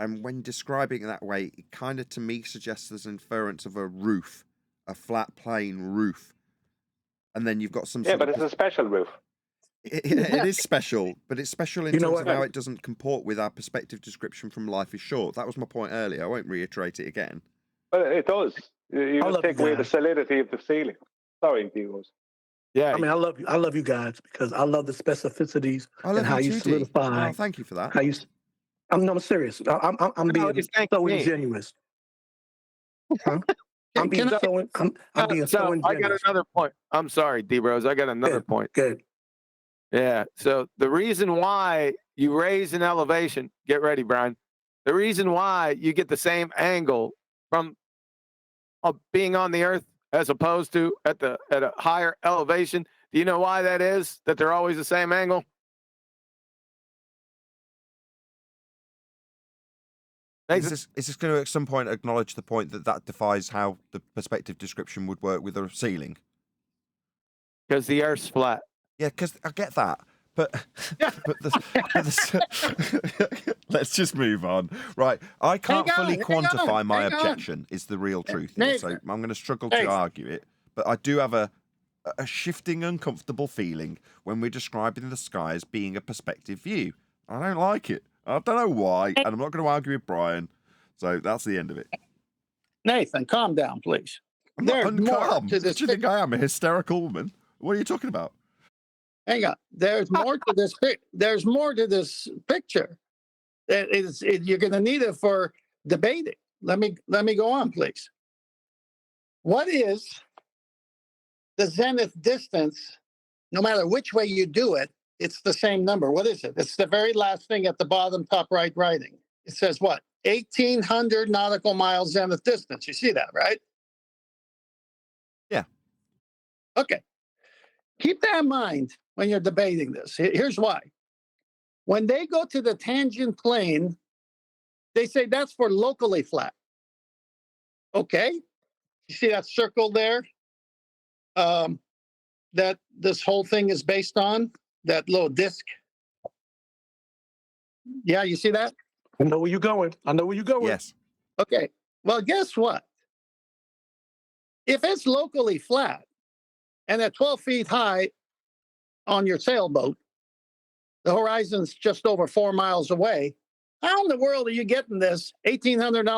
And when describing it that way, it kind of, to me, suggests there's an inference of a roof, a flat plane roof. And then you've got some sort but of... it's a special roof. It is special, but it's special in You know terms of what? how it doesn't comport with our perspective description from Life is Short. That was my point earlier. I won't reiterate it again. But it does. You I just love take you away the guys. solidity of the ceiling. Sorry, Dios. Yeah. I mean, I love you guys because I love the specificities I love and how you you too, D. solidify. Oh, thank you for that. How you? I'm serious. I'm being so ingenuous. Huh? I'm being so ingenuous. I got another point. I'm sorry, D-Rose. I got another point. Good. Yeah. So the reason why you raise an elevation, get ready, Brian. The reason why you get the same angle from being on the Earth as opposed to at a higher elevation. Do you know why that is? That they're always the same angle? Is this going to at some point acknowledge the point that defies how the perspective description would work with a ceiling? Because the Earth's flat. Yeah, because I get that, but let's just move on. Right, I can't fully quantify my objection. Is the real truth here, so I'm going to struggle to argue it. But I do have a shifting, uncomfortable feeling when we're describing the sky as being a perspective view. I don't like it. I don't know why, and I'm not going to argue with Brian. So that's the end of it. Nathan, calm down, please. I'm not uncalm. Do you think I am a hysterical woman? What are you talking about? Hang on. There's more to this. There's more to this picture. You're going to need it for debating. Let me go on, please. What is the zenith distance? No matter which way you do it, it's the same number. What is it? It's the very last thing at the bottom, top right writing. It says what? 1,800 nautical miles zenith distance. You see that, right? Yeah. Okay. Keep that in mind when you're debating this. Here's why. When they go to the tangent plane, they say that's for locally flat. Okay. You see that circle there? That this whole thing is based on? That little disc? Yeah, you see that? I know where you're going. Yes. Okay. Well, guess what? If it's locally flat and at 12 feet high on your sailboat, the horizon's just over 4 miles away, how in the world are you getting this 1,800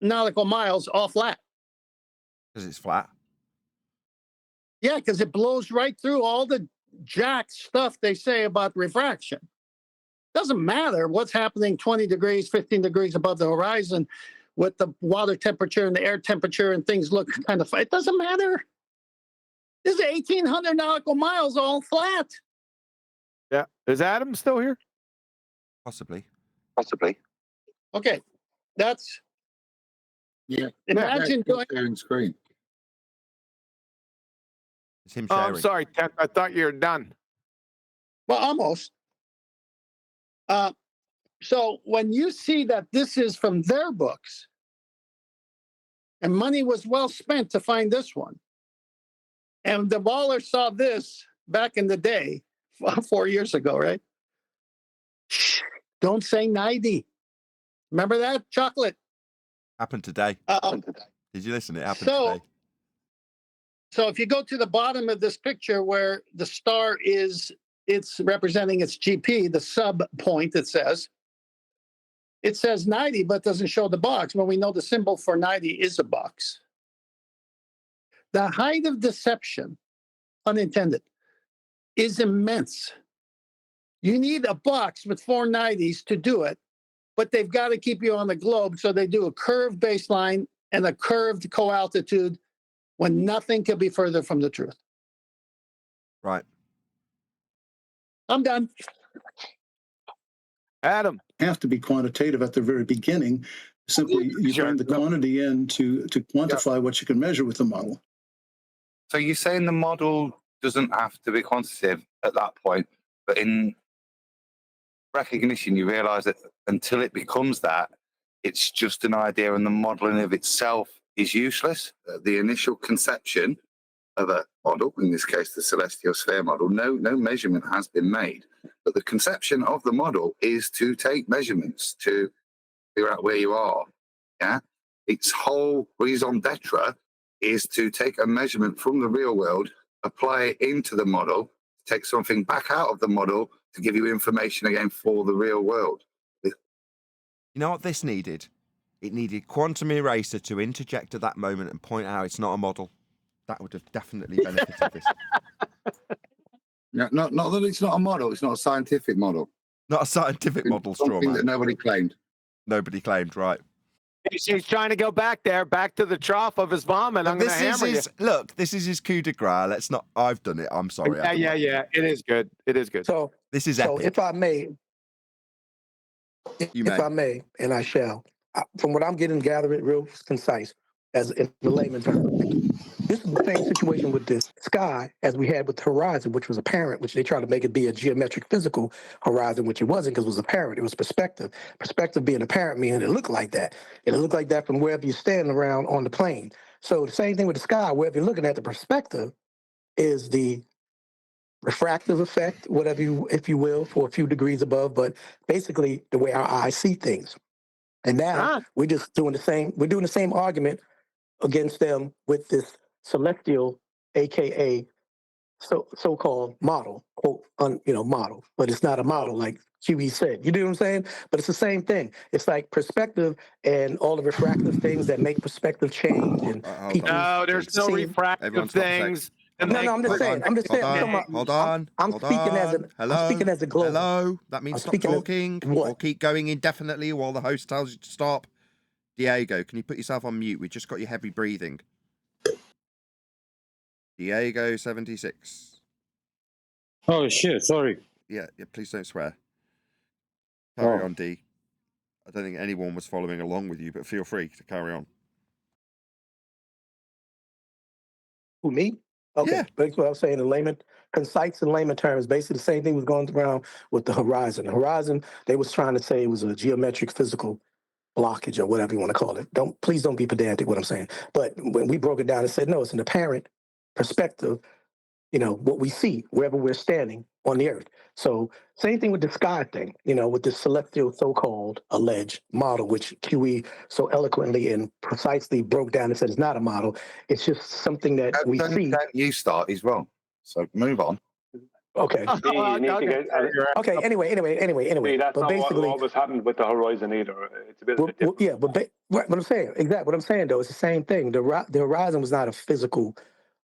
nautical miles all flat? Because it's flat. Yeah, because it blows right through all the jack stuff they say about refraction. Doesn't matter what's happening 20 degrees, 15 degrees above the horizon with the water temperature and the air temperature and things look kind of, it doesn't matter. This is 1,800 nautical miles all flat. Yeah. Is Adam still here? Possibly. Okay. That's, Yeah. imagine doing. Sharing screen. It's him Oh, sharing. I'm sorry, Ted. I thought you were done. Well, almost. So when you see that this is from their books, and money was well spent to find this one, and the Waller saw this back in the day, 4 years ago, right? Shh, don't say 90. Remember that? Chocolate. Happened today. Did you listen? It happened today. So if you go to the bottom of this picture where the star is, it's representing its GP, the sub point, it says 90, but doesn't show the box. Well, we know the symbol for 90 is a box. The height of deception, unintended, is immense. You need a box with 4 90s to do it, but they've got to keep you on the globe. So they do a curved baseline and a curved co-altitude when nothing could be further from the truth. Right. I'm done. Adam. Have to be quantitative at the very beginning. Simply, you bring the quantity in to quantify what you can measure with the model. So you're saying the model doesn't have to be quantitative at that point, but in recognition, you realize that until it becomes that, it's just an idea and the modeling of itself is useless. The initial conception of a model, in this case, the celestial sphere model, no measurement has been made. But the conception of the model is to take measurements to figure out where you are. Yeah, its whole raison d'etre is to take a measurement from the real world, apply it into the model, take something back out of the model to give you information again for the real world. You know what this needed? It needed Quantum Eraser to interject at that moment and point out it's not a model. That would have definitely benefited this. No, not that it's not a model. It's not a scientific model. Not a scientific model, straw Something man. that nobody claimed. Nobody claimed, right. He's trying to go back to the trough of his vomit. I'm going to hammer you. Look, this is his coup de grace. Let's not. I've done it. I'm sorry. Yeah. It is good. So this is so epic. if I may, and I shall, from what I'm getting, gather it real concise. as in the layman term. This is the same situation with this sky as we had with the horizon, which was apparent, which they try to make it be a geometric physical horizon, which it wasn't because it was apparent. It was perspective. Perspective being apparent meaning it looked like that. It looked like that from wherever you stand around on the plane. So the same thing with the sky, wherever you're looking at, the perspective is the refractive effect, whatever you, if you will, for a few degrees above, but basically the way our eyes see things. And now we're just doing the same argument against them with this celestial, aka so-called model, quote, model, but it's not a model like QE said. You know what I'm saying? But it's the same thing. It's like perspective and all the refractive things that make perspective change and people. No, there's no refractive things. No, I'm just saying. I'm just saying. Hold on. I'm speaking as a. Hello. I'm speaking as a global. Hello. That means stop talking or keep going indefinitely while the host tells you to stop. Diego, can you put yourself on mute? We just got your heavy breathing. Diego 76. Oh shit! Sorry. Yeah. Please don't swear. Carry on, D. I don't think anyone was following along with you, but feel free to carry on. Who, me? Okay, yeah. That's what I was saying in layman, concise and layman terms. Basically, the same thing was going around with the horizon. The horizon, they was trying to say it was a geometric physical blockage or whatever you want to call it. Please don't be pedantic what I'm saying. But when we broke it down and said, no, it's an apparent perspective, what we see wherever we're standing on the earth. So same thing with the sky thing, with this celestial so-called alleged model, which QE so eloquently and precisely broke down and said it's not a model. It's just something that we see. Don't you start, he's wrong. So move on. Okay. Okay. Anyway. That's but not basically, what was happened with the horizon either. It's a bit of a different. Yeah, but what I'm saying, exactly what I'm saying though, it's the same thing. The horizon was not a physical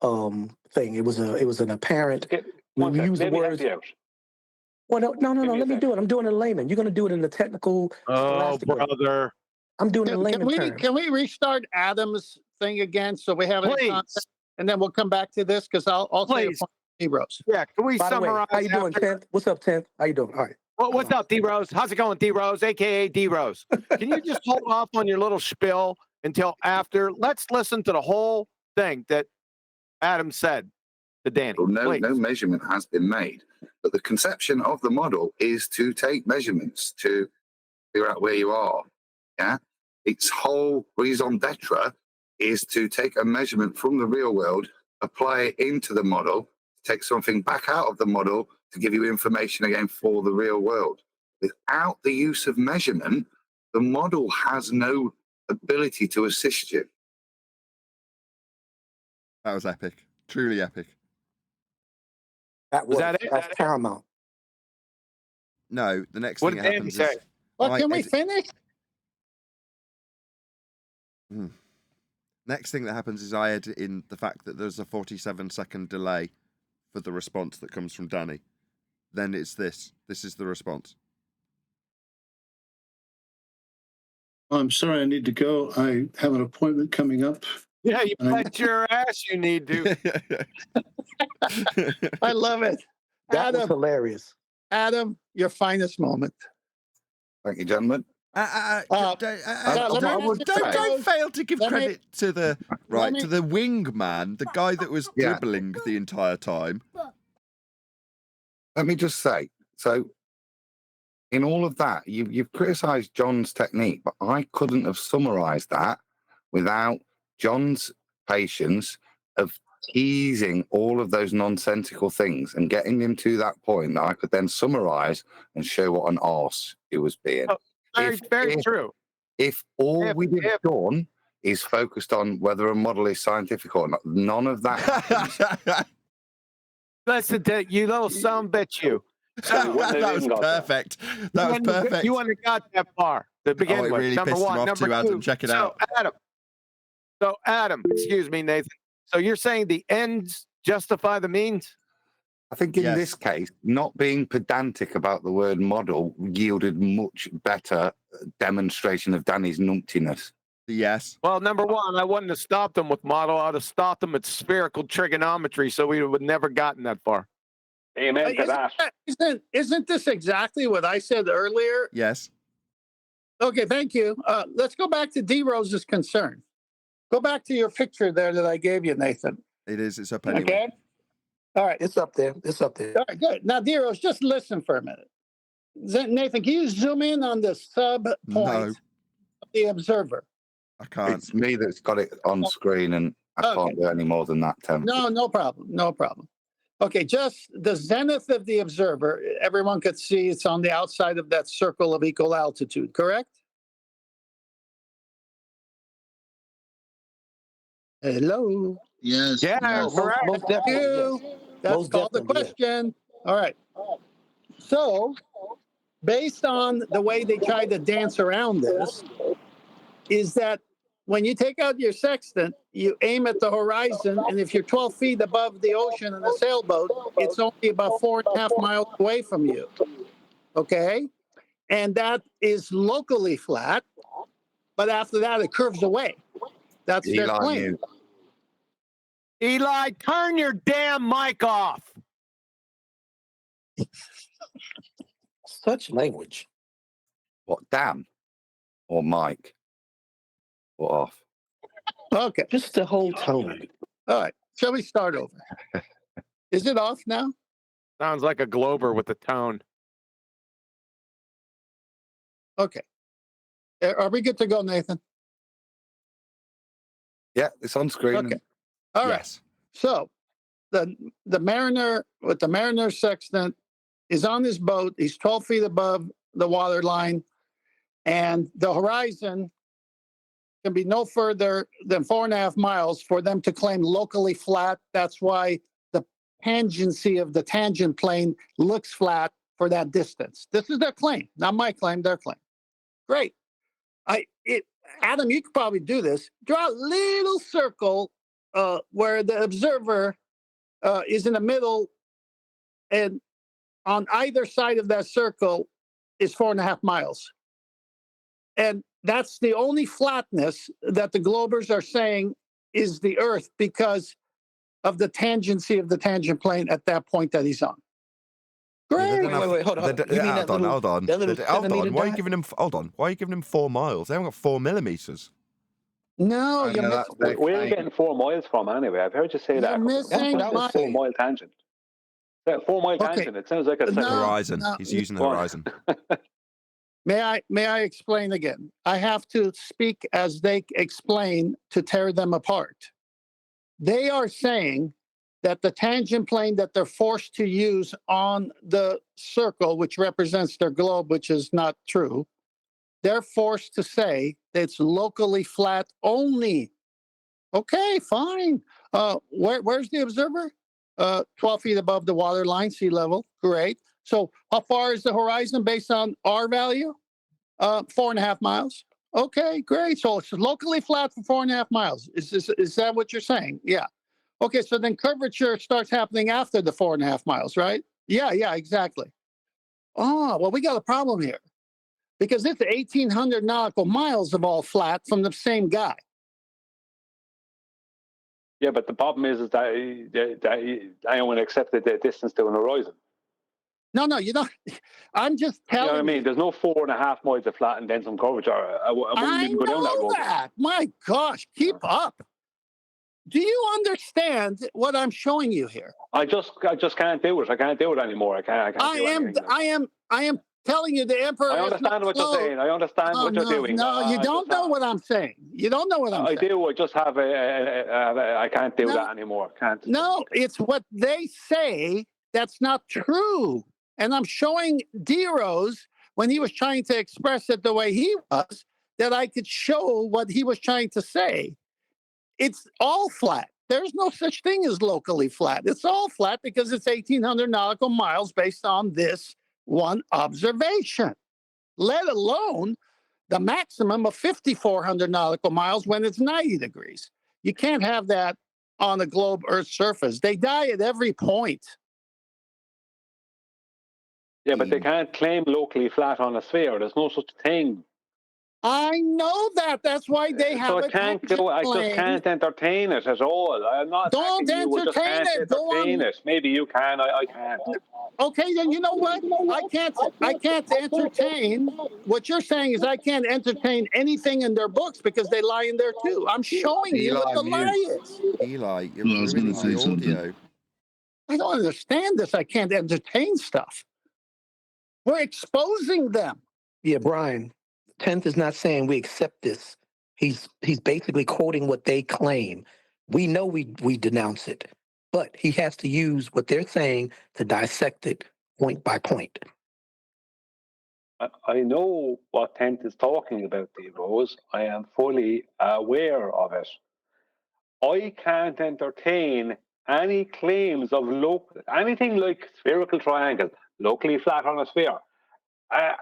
thing. It was an apparent. We use the words. Well, no. Let me do it. I'm doing it in layman. You're going to do it in the technical. Oh, brother. I'm doing it in layman terms. Can we restart Adam's thing again so we have it in context, and then we'll come back to this because I'll say a point to D-Rose. Yeah, can we By the way, summarize? how you doing, Tenth? What's up, Tenth? How you doing? All right. Well, what's up, D-Rose? How's it going, D-Rose, a.k.a. D-Rose? Can you just hold off on your little spiel until after? Let's listen to the whole thing that Adam said to Danny. Well, no measurement has been made, but the conception of the model is to take measurements to figure out where you are. Yeah, its whole raison d'etre is to take a measurement from the real world, apply it into the model, take something back out of the model to give you information again for the real world. Without the use of measurement, the model has no ability to assist you. That was epic. Truly epic. That's paramount. No, the next thing that happens is... Well, can we finish? Next thing that happens is I add in the fact that there's a 47-second delay for the response that comes from Danny. Then it's this. This is the response. I'm sorry, I need to go. I have an appointment coming up. Yeah, you bet your ass you need to. I love it. That was hilarious. Adam, your finest moment. Thank you, gentlemen. Don't fail to give credit to the to the wingman, the guy that was dribbling the entire time. Let me just say, so in all of that, you've criticised John's technique, but I couldn't have summarised that without John's patience of teasing all of those nonsensical things and getting him to that point that I could then summarise and show what an arse he was being. Very true. If all we've done is focused on whether a model is scientific or not, none of that happens. Listen to you, little son bitch, you. That was perfect. That was perfect. You wouldn't have got that far to begin with. Really Number pissed one. him off Number too, two. Adam. Check it out. Adam, excuse me, Nathan. So you're saying the ends justify the means? I think in this case, not being pedantic about the word model yielded much better demonstration of Danny's numptiness. Yes. Well, number one, I wouldn't have stopped him with model. I'd have stopped him at spherical trigonometry, so we would never gotten that far. Amen to that. Isn't this exactly what I said earlier? Yes. Okay, thank you. Let's go back to D. Rose's concern. Go back to your picture there that I gave you, Nathan. It is. It's up anyway. Okay. All right. It's up there. It's up there. All right, good. Now, Deros, just listen for a minute. Nathan, can you zoom in on the sub point of the observer? I can't. It's me that's got it on screen, and I can't do any more than that, Tim. No problem. No problem. Okay, just the zenith of the observer, everyone could see it's on the outside of that circle of equal altitude, correct? Hello? Yes. Yeah, yes. correct. Thank you. That's Most called the definitely, question. All right. So, based on the way they try to dance around this, is that when you take out your sextant, you aim at the horizon, and if you're 12 feet above the ocean in a sailboat, it's only about 4.5 miles away from you. Okay? And that is locally flat, but after that, it curves away. That's their Eli claim. knew. Eli, turn your damn mic off. Such language. What, damn? Or Mike? Or off? Okay. Just the whole tone. All right. Shall we start over? Is it off now? Sounds like a glober with a tone. Okay. Are we good to go, Nathan? Yeah, it's on screen. Okay. All right. So the mariner with the mariner sextant is on this boat. He's 12 feet above the water line, and the horizon can be no further than 4.5 miles for them to claim locally flat. That's why the tangency of the tangent plane looks flat for that distance. This is their claim, not my claim, their claim. Great. Adam, you could probably do this. Draw a little circle where the observer is in the middle, and on either side of that circle is 4.5 miles. And that's the only flatness that the globers are saying is the Earth because of the tangency of the tangent plane at that point that he's on. Great. Wait, hold on. Hold on. That little centimeter Why are you dot? giving them? Hold on. Why are you giving them 4 miles? They haven't got 4 millimeters. No, you're missing. Where are you getting 4 miles from anyway? I've heard you say that. You're missing That's a 4 mile tangent. That 4 mile tangent. It sounds like a Horizon. He's using the horizon. May I explain again? I have to speak as they explain to tear them apart. They are saying that the tangent plane that they're forced to use on the circle, which represents their globe, which is not true, they're forced to say that it's locally flat only. Okay, fine. Where's the observer? 12 feet above the water line, sea level. Great. So how far is the horizon based on R value? 4.5 miles. Okay, great. So it's locally flat for 4.5 miles. Is that what you're saying? Yeah. Okay, so then curvature starts happening after the 4.5 miles, right? Yeah, exactly. Oh, well, we got a problem here because it's 1,800 nautical miles of all flat from the same guy. Yeah, but the problem is that I only accepted the distance to an horizon. No, you don't. I'm just telling you. Know what I mean? There's no 4.5 miles of flat and then some curvature. I wouldn't even go down that road. That. My gosh, keep up. Do you understand what I'm showing you here? I just can't do it. I can't do it anymore. I can't I am telling you the emperor. I understand what you're saying. I understand what you're doing. No, you don't know what I'm saying. You don't know what I'm saying. I do. I just have I can't do that anymore. Can't. No, it's what they say that's not true. And I'm showing D-Rose when he was trying to express it the way he was, that I could show what he was trying to say. It's all flat. There's no such thing as locally flat. It's all flat because it's 1,800 nautical miles based on this one observation, let alone the maximum of 5,400 nautical miles when it's 90 degrees. You can't have that on a globe Earth surface. They die at every point. Yeah, but they can't claim locally flat on a sphere. There's no such thing. I know that. That's why they have So I a can't tangent go. I just plane. can't entertain it at all. I'm not Don't attacking you. I just entertain can't it. Go entertain on. it. Maybe you can. I can't. Okay, then you know what? I can't entertain. What you're saying is I can't entertain anything in their books because they lie in there too. I'm showing you what the lie is. Eli, you're Well, I was gonna ruining say the something. audio. I don't understand this. I can't entertain stuff. We're exposing them. Yeah, Brian, 10th is not saying we accept this. He's basically quoting what they claim. We know we denounce it, but he has to use what they're saying to dissect it point by point. I know what Tent is talking about, the Rose. I am fully aware of it. I can't entertain any claims of anything like spherical triangle, locally flat on a sphere, a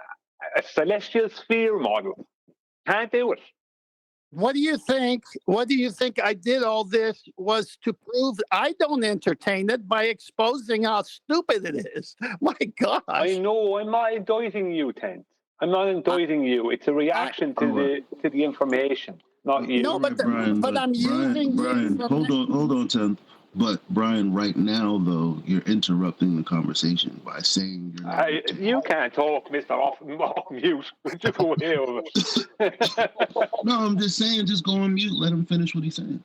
celestial sphere model. Can't do it. What do you think? What do you think I did all this was to prove I don't entertain it by exposing how stupid it is? My gosh. I know. I'm not indicting you, Tent. I'm not indicting you. It's a reaction to the information, not you. No, but Brian, I'm using Brian, hold on, Tim. But Brian, right now though, you're interrupting the conversation by saying you're not. You can't talk, Mister off mute. Just go away over. No, I'm just saying, just go on mute. Let him finish what he's saying.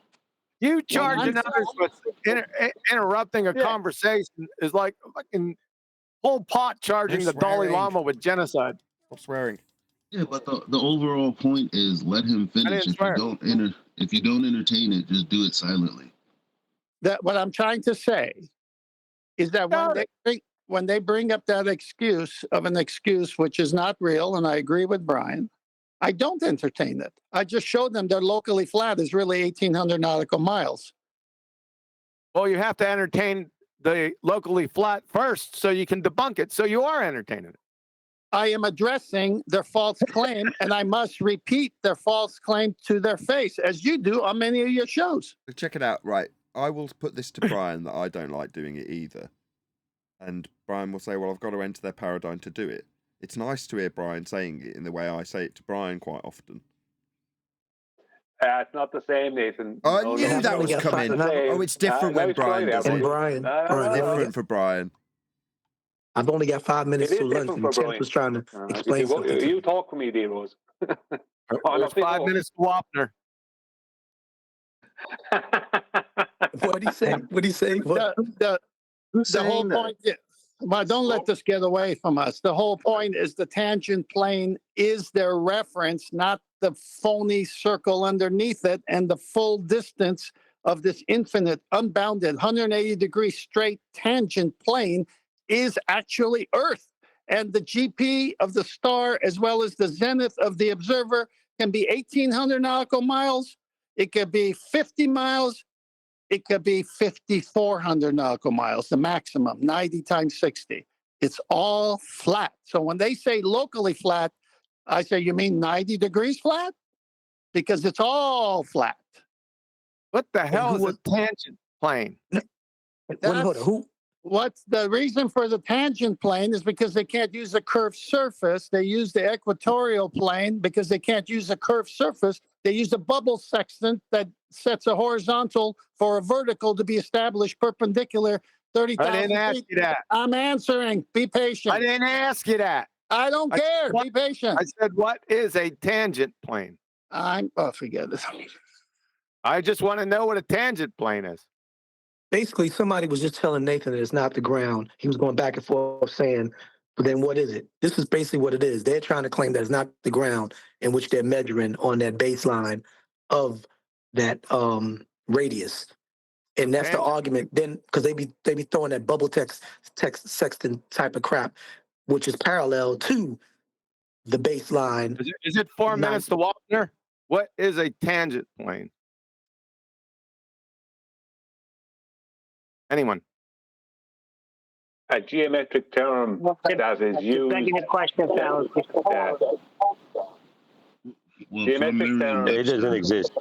You charging others with interrupting a conversation is like fucking Pol Pot charging the Dalai Lama with genocide. Stop swearing. Yeah, but the overall point is let him finish. If you don't entertain it, just do it silently. That what I'm trying to say is that when they bring up that excuse which is not real, and I agree with Brian, I don't entertain it. I just showed them that locally flat is really 1,800 nautical miles. Well, you have to entertain the locally flat first so you can debunk it, so you are entertaining it. I am addressing their false claim, and I must repeat their false claim to their face, as you do on many of your shows. Check it out. Right. I will put this to Brian that I don't like doing it either. And Brian will say, well, I've got to enter their paradigm to do it. It's nice to hear Brian saying it in the way I say it to Brian quite often. It's not the same, Nathan. I knew that was coming. Oh, it's different when Brian does it. Brian, different for Brian. I've only got 5 minutes to lunch, and Tim Brian. was trying to explain something. You talk for me, D-Rose. There's 5 minutes to Wapner. What'd he say? What'd he say? The whole point is, well, don't let this get away from us. The whole point is the tangent plane is their reference, not the phony circle underneath it, and the full distance of this infinite, unbounded, 180-degree straight tangent plane is actually Earth. And the GP of the star, as well as the zenith of the observer, can be 1,800 nautical miles. It could be 50 miles. It could be 5,400 nautical miles, the maximum, 90 times 60. It's all flat. So when they say locally flat, I say, you mean 90 degrees flat? Because it's all flat. What the hell is a tangent plane? What's the reason for the tangent plane is because they can't use a curved surface. They use the equatorial plane because they can't use a curved surface. They use a bubble sextant that sets a horizontal for a vertical to be established perpendicular 30,000 feet. I didn't ask you that. I'm answering. Be patient. I didn't ask you that. I don't care. Be patient. I said, what is a tangent plane? Forget it. I just want to know what a tangent plane is. Basically, somebody was just telling Nathan that it's not the ground. He was going back and forth saying, but then what is it? This is basically what it is. They're trying to claim that it's not the ground in which they're measuring on that baseline of that radius. And that's the argument then, because they be throwing that bubble text sextant type of crap, which is parallel to the baseline. Is it 4 minutes to Wapner? What is a tangent plane? Anyone? A geometric term that is used. Begging a question, fallacy. Geometric term. It doesn't exist.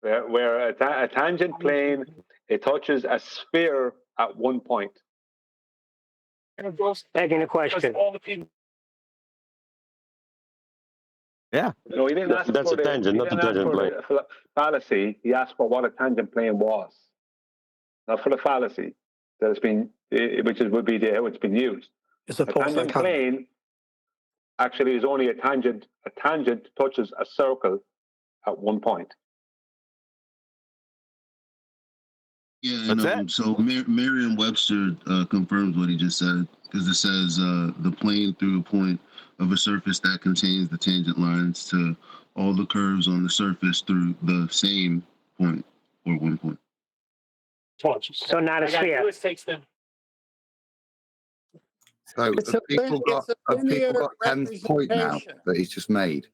Where a tangent plane, it touches a sphere at one point. Begging a question. Yeah. No, he didn't ask That's for a tangent, not a tangent plane. the fallacy. He asked for what a tangent plane was, not for the fallacy that has been, would be how it's been used. It's a A tangent plane actually is only a tangent. A tangent touches a circle at one point. Yeah, and so Merriam-Webster confirms what he just said, because it says the plane through a point of a surface that contains the tangent lines to all the curves on the surface through the same point or one point. So not a sphere. So It's have a people got, it's a linear 10's point now representation. that he's just made?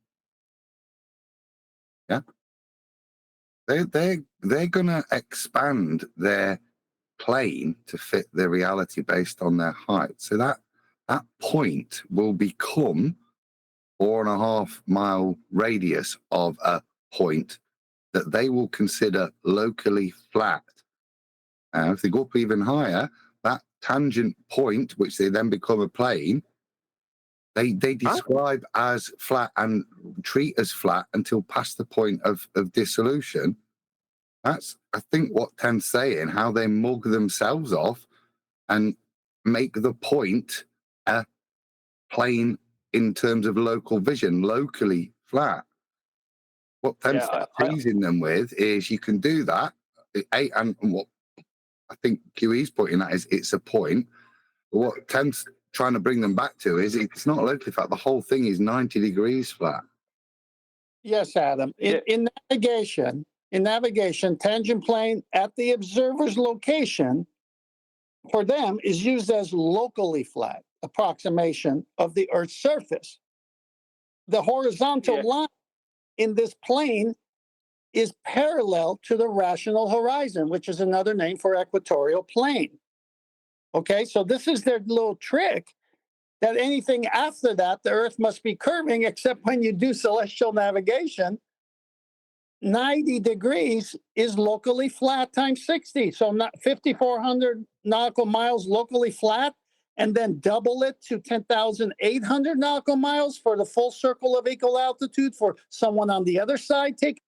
Yeah. They're gonna expand their plane to fit their reality based on their height. So that point will become 4.5 mile radius of a point that they will consider locally flat. And if they go up even higher, that tangent point, which they then become a plane, they describe as flat and treat as flat until past the point of dissolution. That's, I think, what 10's saying, how they mug themselves off and make the point a plane in terms of local vision, locally flat. What 10's teasing them with is you can do that. And what I think QE's pointing at is it's a point. But what 10's trying to bring them back to is it's not locally flat. The whole thing is 90 degrees flat. Yes, Adam. In navigation, tangent plane at the observer's location for them is used as locally flat approximation of the Earth's surface. The horizontal line in this plane is parallel to the rational horizon, which is another name for equatorial plane. Okay, so this is their little trick that anything after that, the Earth must be curving, except when you do celestial navigation, 90 degrees is locally flat times 60. So not 5,400 nautical miles locally flat, and then double it to 10,800 nautical miles for the full circle of equal altitude for someone on the other side taking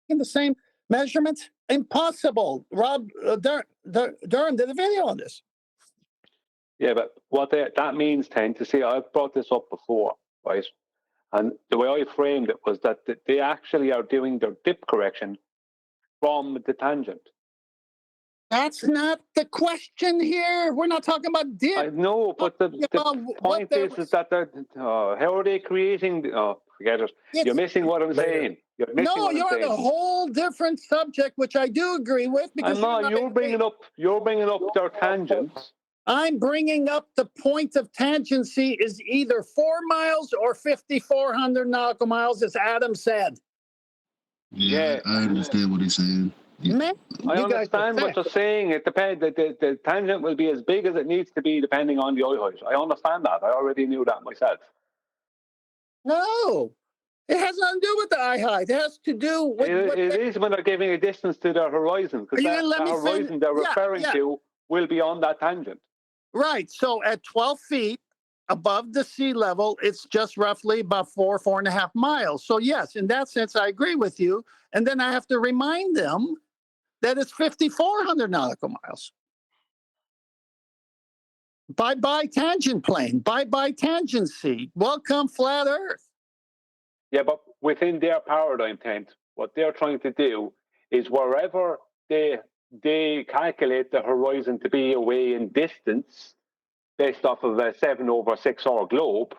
the same measurements. Impossible. Rob Durham did a video on this. Yeah, but what that means, to see, I've brought this up before, right? And the way I framed it was that they actually are doing their dip correction from the tangent. That's not the question here. We're not talking about dip. I know, but the point is that they're, how are they creating? Forget it. You're missing what I'm saying. You're missing what I'm saying. On a whole different subject, which I do agree with. Because I'm not. You're bringing up their tangents. I'm bringing up the point of tangency is either 4 miles or 5,400 nautical miles, as Adam said. Yeah, I understand what he's saying. Man, I understand what you're saying. It depends. The tangent will be as big as it needs to be, depending on the eye height. I understand that. I already knew that myself. No, it has nothing to do with the eye height. It has to do with. It is when they're giving a distance to their horizon, because that horizon they're referring to will be on that tangent. Right. So at 12 feet above the sea level, it's just roughly about 4.5 miles. So yes, in that sense, I agree with you. And then I have to remind them that it's 5,400 nautical miles. Bye-bye tangent plane. Bye-bye tangency. Welcome flat Earth. Yeah, but within their paradigm, what they're trying to do is wherever they calculate the horizon to be away in distance based off of a 7/6 hour globe.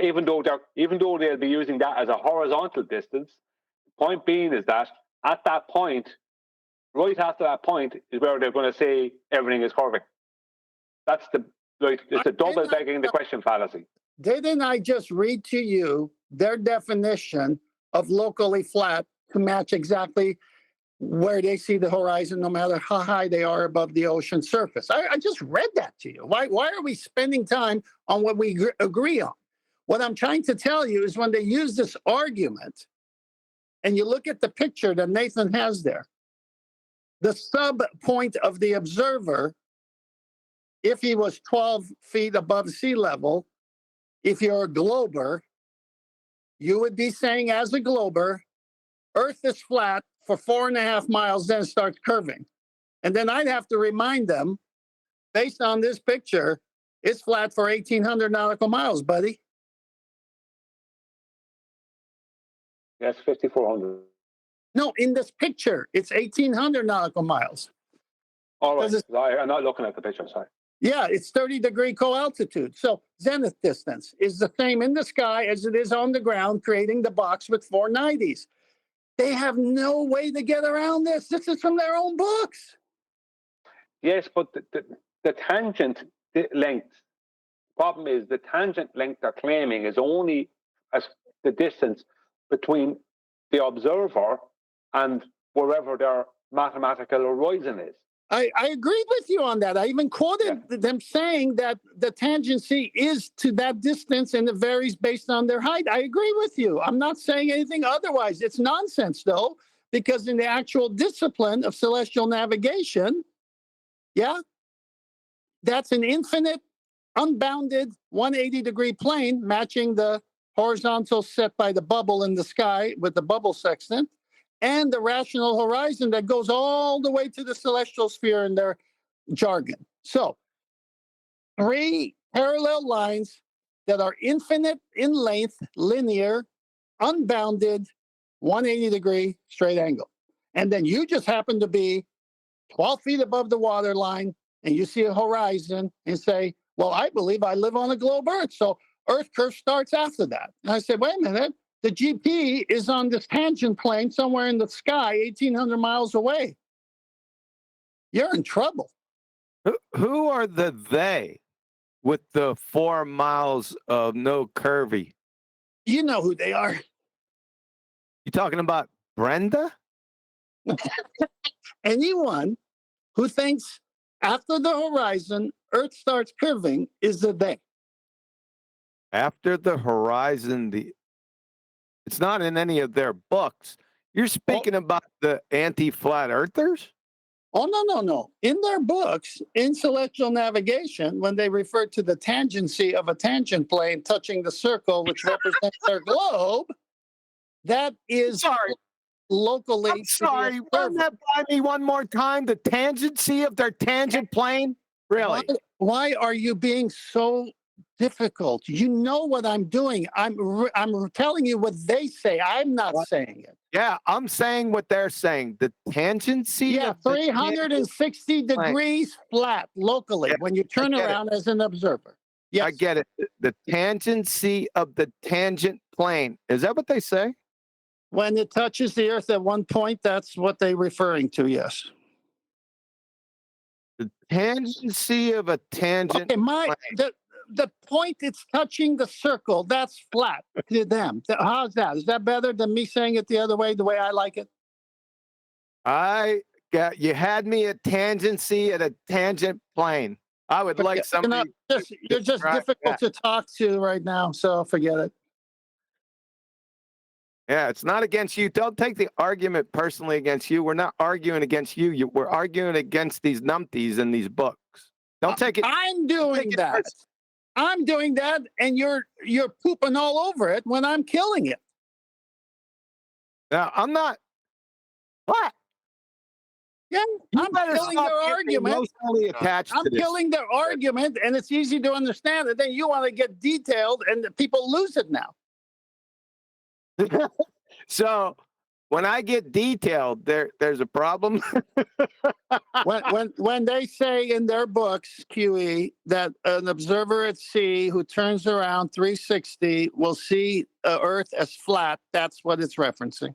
Even though they'll be using that as a horizontal distance, the point being is that at that point, right after that point, is where they're going to say everything is curving. That's it's a double begging the question fallacy. Didn't I just read to you their definition of locally flat to match exactly where they see the horizon, no matter how high they are above the ocean surface? I just read that to you. Why are we spending time on what we agree on? What I'm trying to tell you is when they use this argument, and you look at the picture that Nathan has there, the sub point of the observer, if he was 12 feet above sea level, if you're a glober, you would be saying as a glober, Earth is flat for 4.5 miles, then starts curving. And then I'd have to remind them, based on this picture, it's flat for 1,800 nautical miles, buddy. Yes, 5,400. No, in this picture, it's 1,800 nautical miles. All right. I'm not looking at the picture, sorry. Yeah, it's 30-degree co-altitude. So zenith distance is the same in the sky as it is on the ground, creating the box with 490s. They have no way to get around this. This is from their own books. Yes, but the tangent length, problem is the tangent length they're claiming is only as the distance between the observer and wherever their mathematical horizon is. I agreed with you on that. I even quoted them saying that the tangency is to that distance and it varies based on their height. I agree with you. I'm not saying anything otherwise. It's nonsense, though, because in the actual discipline of celestial navigation, that's an infinite, unbounded 180-degree plane matching the horizontal set by the bubble in the sky with the bubble sextant, and the rational horizon that goes all the way to the celestial sphere in their jargon. So, 3 parallel lines that are infinite in length, linear, unbounded, 180-degree straight angle. And then you just happen to be 12 feet above the water line, and you see a horizon and say, well, I believe I live on a globe Earth, so Earth curve starts after that. And I said, wait a minute. The GP is on this tangent plane somewhere in the sky, 1,800 miles away. You're in trouble. Who are the they with the 4 miles of no curvy? You know who they are. You talking about Brenda? Anyone who thinks after the horizon, Earth starts curving is the they. After the horizon, it's not in any of their books. You're speaking about the anti-flat earthers? Oh, no. In their books, in celestial navigation, when they refer to the tangency of a tangent plane touching the circle, which represents their globe, that is locally. I'm sorry, run that by me one more time. The tangency of their tangent plane? Really? Why are you being so difficult? You know what I'm doing. I'm telling you what they say. I'm not saying it. Yeah, I'm saying what they're saying. The tangency of 360 degrees flat locally when you turn around as an observer. Yes. I get it. The tangency of the tangent plane. Is that what they say? When it touches the Earth at one point, that's what they're referring to, yes. The tangency of a tangent plane. The point it's touching the circle, that's flat to them. How's that? Is that better than me saying it the other way, the way I like it? You had me at tangency at a tangent plane. I would like somebody. You're just difficult to talk to right now, so forget it. Yeah, it's not against you. Don't take the argument personally against you. We're not arguing against you. We're arguing against these numpties in these books. Don't take it. I'm doing that. I'm doing that, and you're pooping all over it when I'm killing it. Now, I'm not. What? Yeah, I'm killing their argument. I'm killing their argument, and it's easy to understand it. Then you want to get detailed, and people lose it now. So when I get detailed, there's a problem. when they say in their books, QE, that an observer at sea who turns around 360 will see Earth as flat, that's what it's referencing.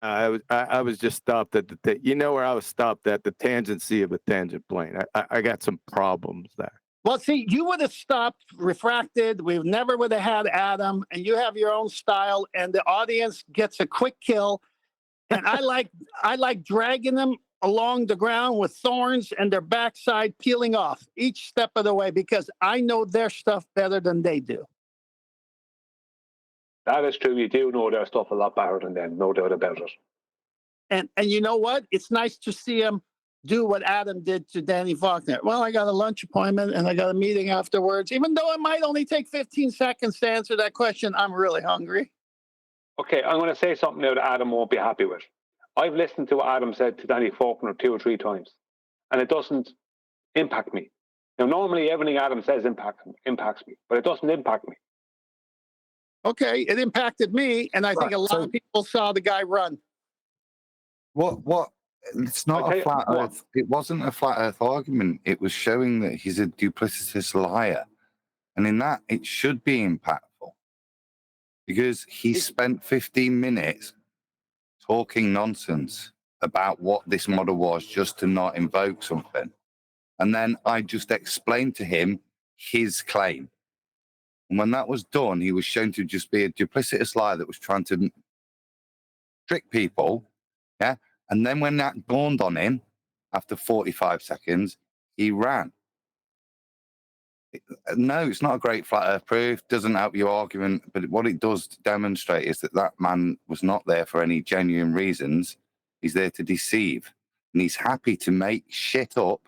I was just stopped at you know where I was stopped at, the tangency of a tangent plane. I got some problems there. Well, see, you would have stopped refracted. We never would have had Adam, and you have your own style, and the audience gets a quick kill. And I like dragging them along the ground with thorns and their backside peeling off each step of the way because I know their stuff better than they do. That is true. You do know their stuff a lot better than them, no doubt about it. And you know what? It's nice to see them do what Adam did to Danny Faulkner. Well, I got a lunch appointment and I got a meeting afterwards. Even though it might only take 15 seconds to answer that question, I'm really hungry. Okay, I'm going to say something now that Adam won't be happy with. I've listened to what Adam said to Danny Faulkner 2 or 3 times, and it doesn't impact me. Now, normally everything Adam says impacts me, but it doesn't impact me. Okay, it impacted me, and I think a lot of people saw the guy run. What? It's not a flat earth. It wasn't a flat earth argument. It was showing that he's a duplicitous liar. And in that, it should be impactful. Because he spent 15 minutes talking nonsense about what this model was just to not invoke something. And then I just explained to him his claim. And when that was done, he was shown to just be a duplicitous liar that was trying to trick people. Yeah. And then when that dawned on him, after 45 seconds, he ran. No, it's not a great flat earth proof. Doesn't help your argument. But what it does demonstrate is that that man was not there for any genuine reasons. He's there to deceive. And he's happy to make shit up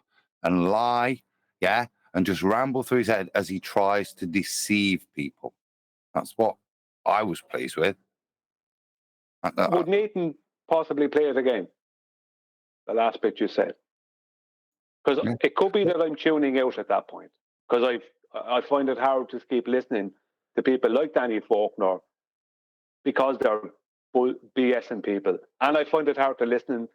and lie, yeah, and just ramble through his head as he tries to deceive people. That's what I was pleased with. Would Nathan possibly play it again? The last bit you said. Because it could be that I'm tuning out at that point. Because I find it hard to keep listening to people like Danny Faulkner because they're BSing people. And I find it hard to listen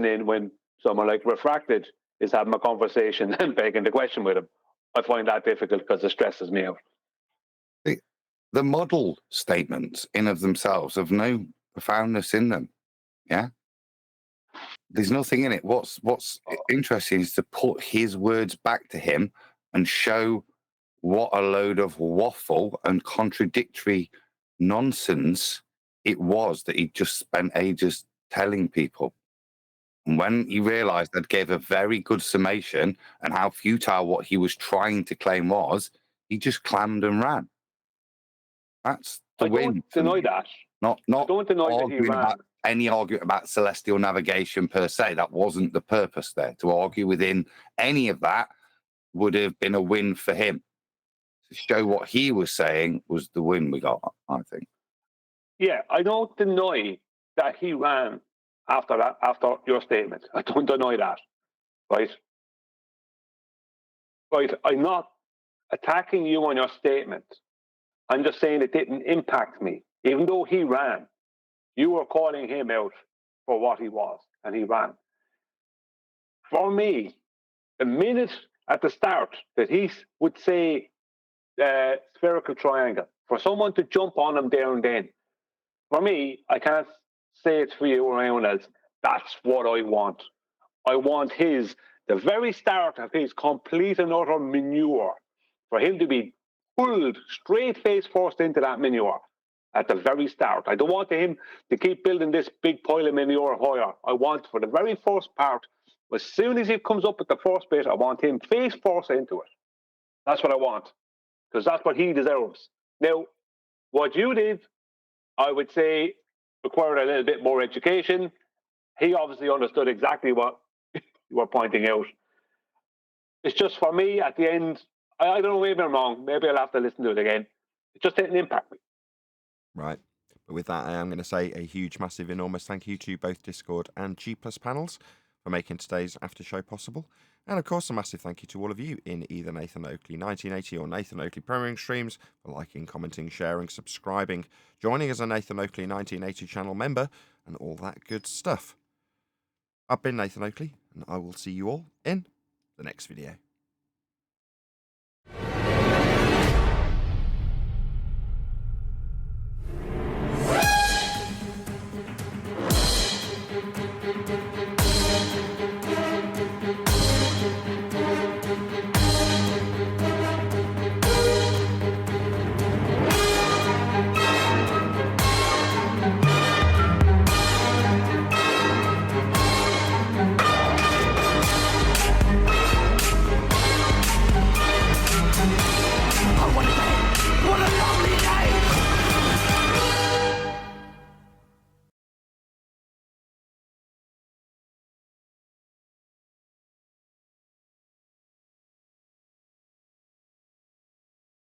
in when someone like Refracted is having a conversation and begging the question with him. I find that difficult because it stresses me out. The model statements in of themselves have no profoundness in them. Yeah. There's nothing in it. What's interesting is to put his words back to him and show what a load of waffle and contradictory nonsense it was that he just spent ages telling people. And when he realized that gave a very good summation and how futile what he was trying to claim was, he just clammed and ran. That's the win. I don't deny that. Not I don't deny that he ran. Any argument about celestial navigation per se. That wasn't the purpose there. To argue within any of that would have been a win for him. To show what he was saying was the win we got, I think. Yeah, I don't deny that he ran after your statement. I don't deny that. Right? Right. I'm not attacking you on your statement. I'm just saying it didn't impact me. Even though he ran, you were calling him out for what he was, and he ran. For me, the minute at the start that he would say spherical triangle, for someone to jump on him there and then, for me, I can't say it for you or anyone else. That's what I want. I want the very start of his complete and utter manure, for him to be pulled straight face first into that manure at the very start. I don't want him to keep building this big pile of manure higher. I want for the very first part, as soon as he comes up with the first bit, I want him face first into it. That's what I want, because that's what he deserves. Now, what you did, I would say, required a little bit more education. He obviously understood exactly what you were pointing out. It's just for me, at the end, I don't know, maybe I'm wrong. Maybe I'll have to listen to it again. It just didn't impact me. Right. But with that, I am going to say a huge, massive, enormous thank you to both Discord and G Plus panels for making today's after show possible. And of course, a massive thank you to all of you in either Nathan Oakley 1980 or Nathan Oakley Premiering streams for liking, commenting, sharing, subscribing, joining as a Nathan Oakley 1980 channel member, and all that good stuff. I've been Nathan Oakley, and I will see you all in the next video.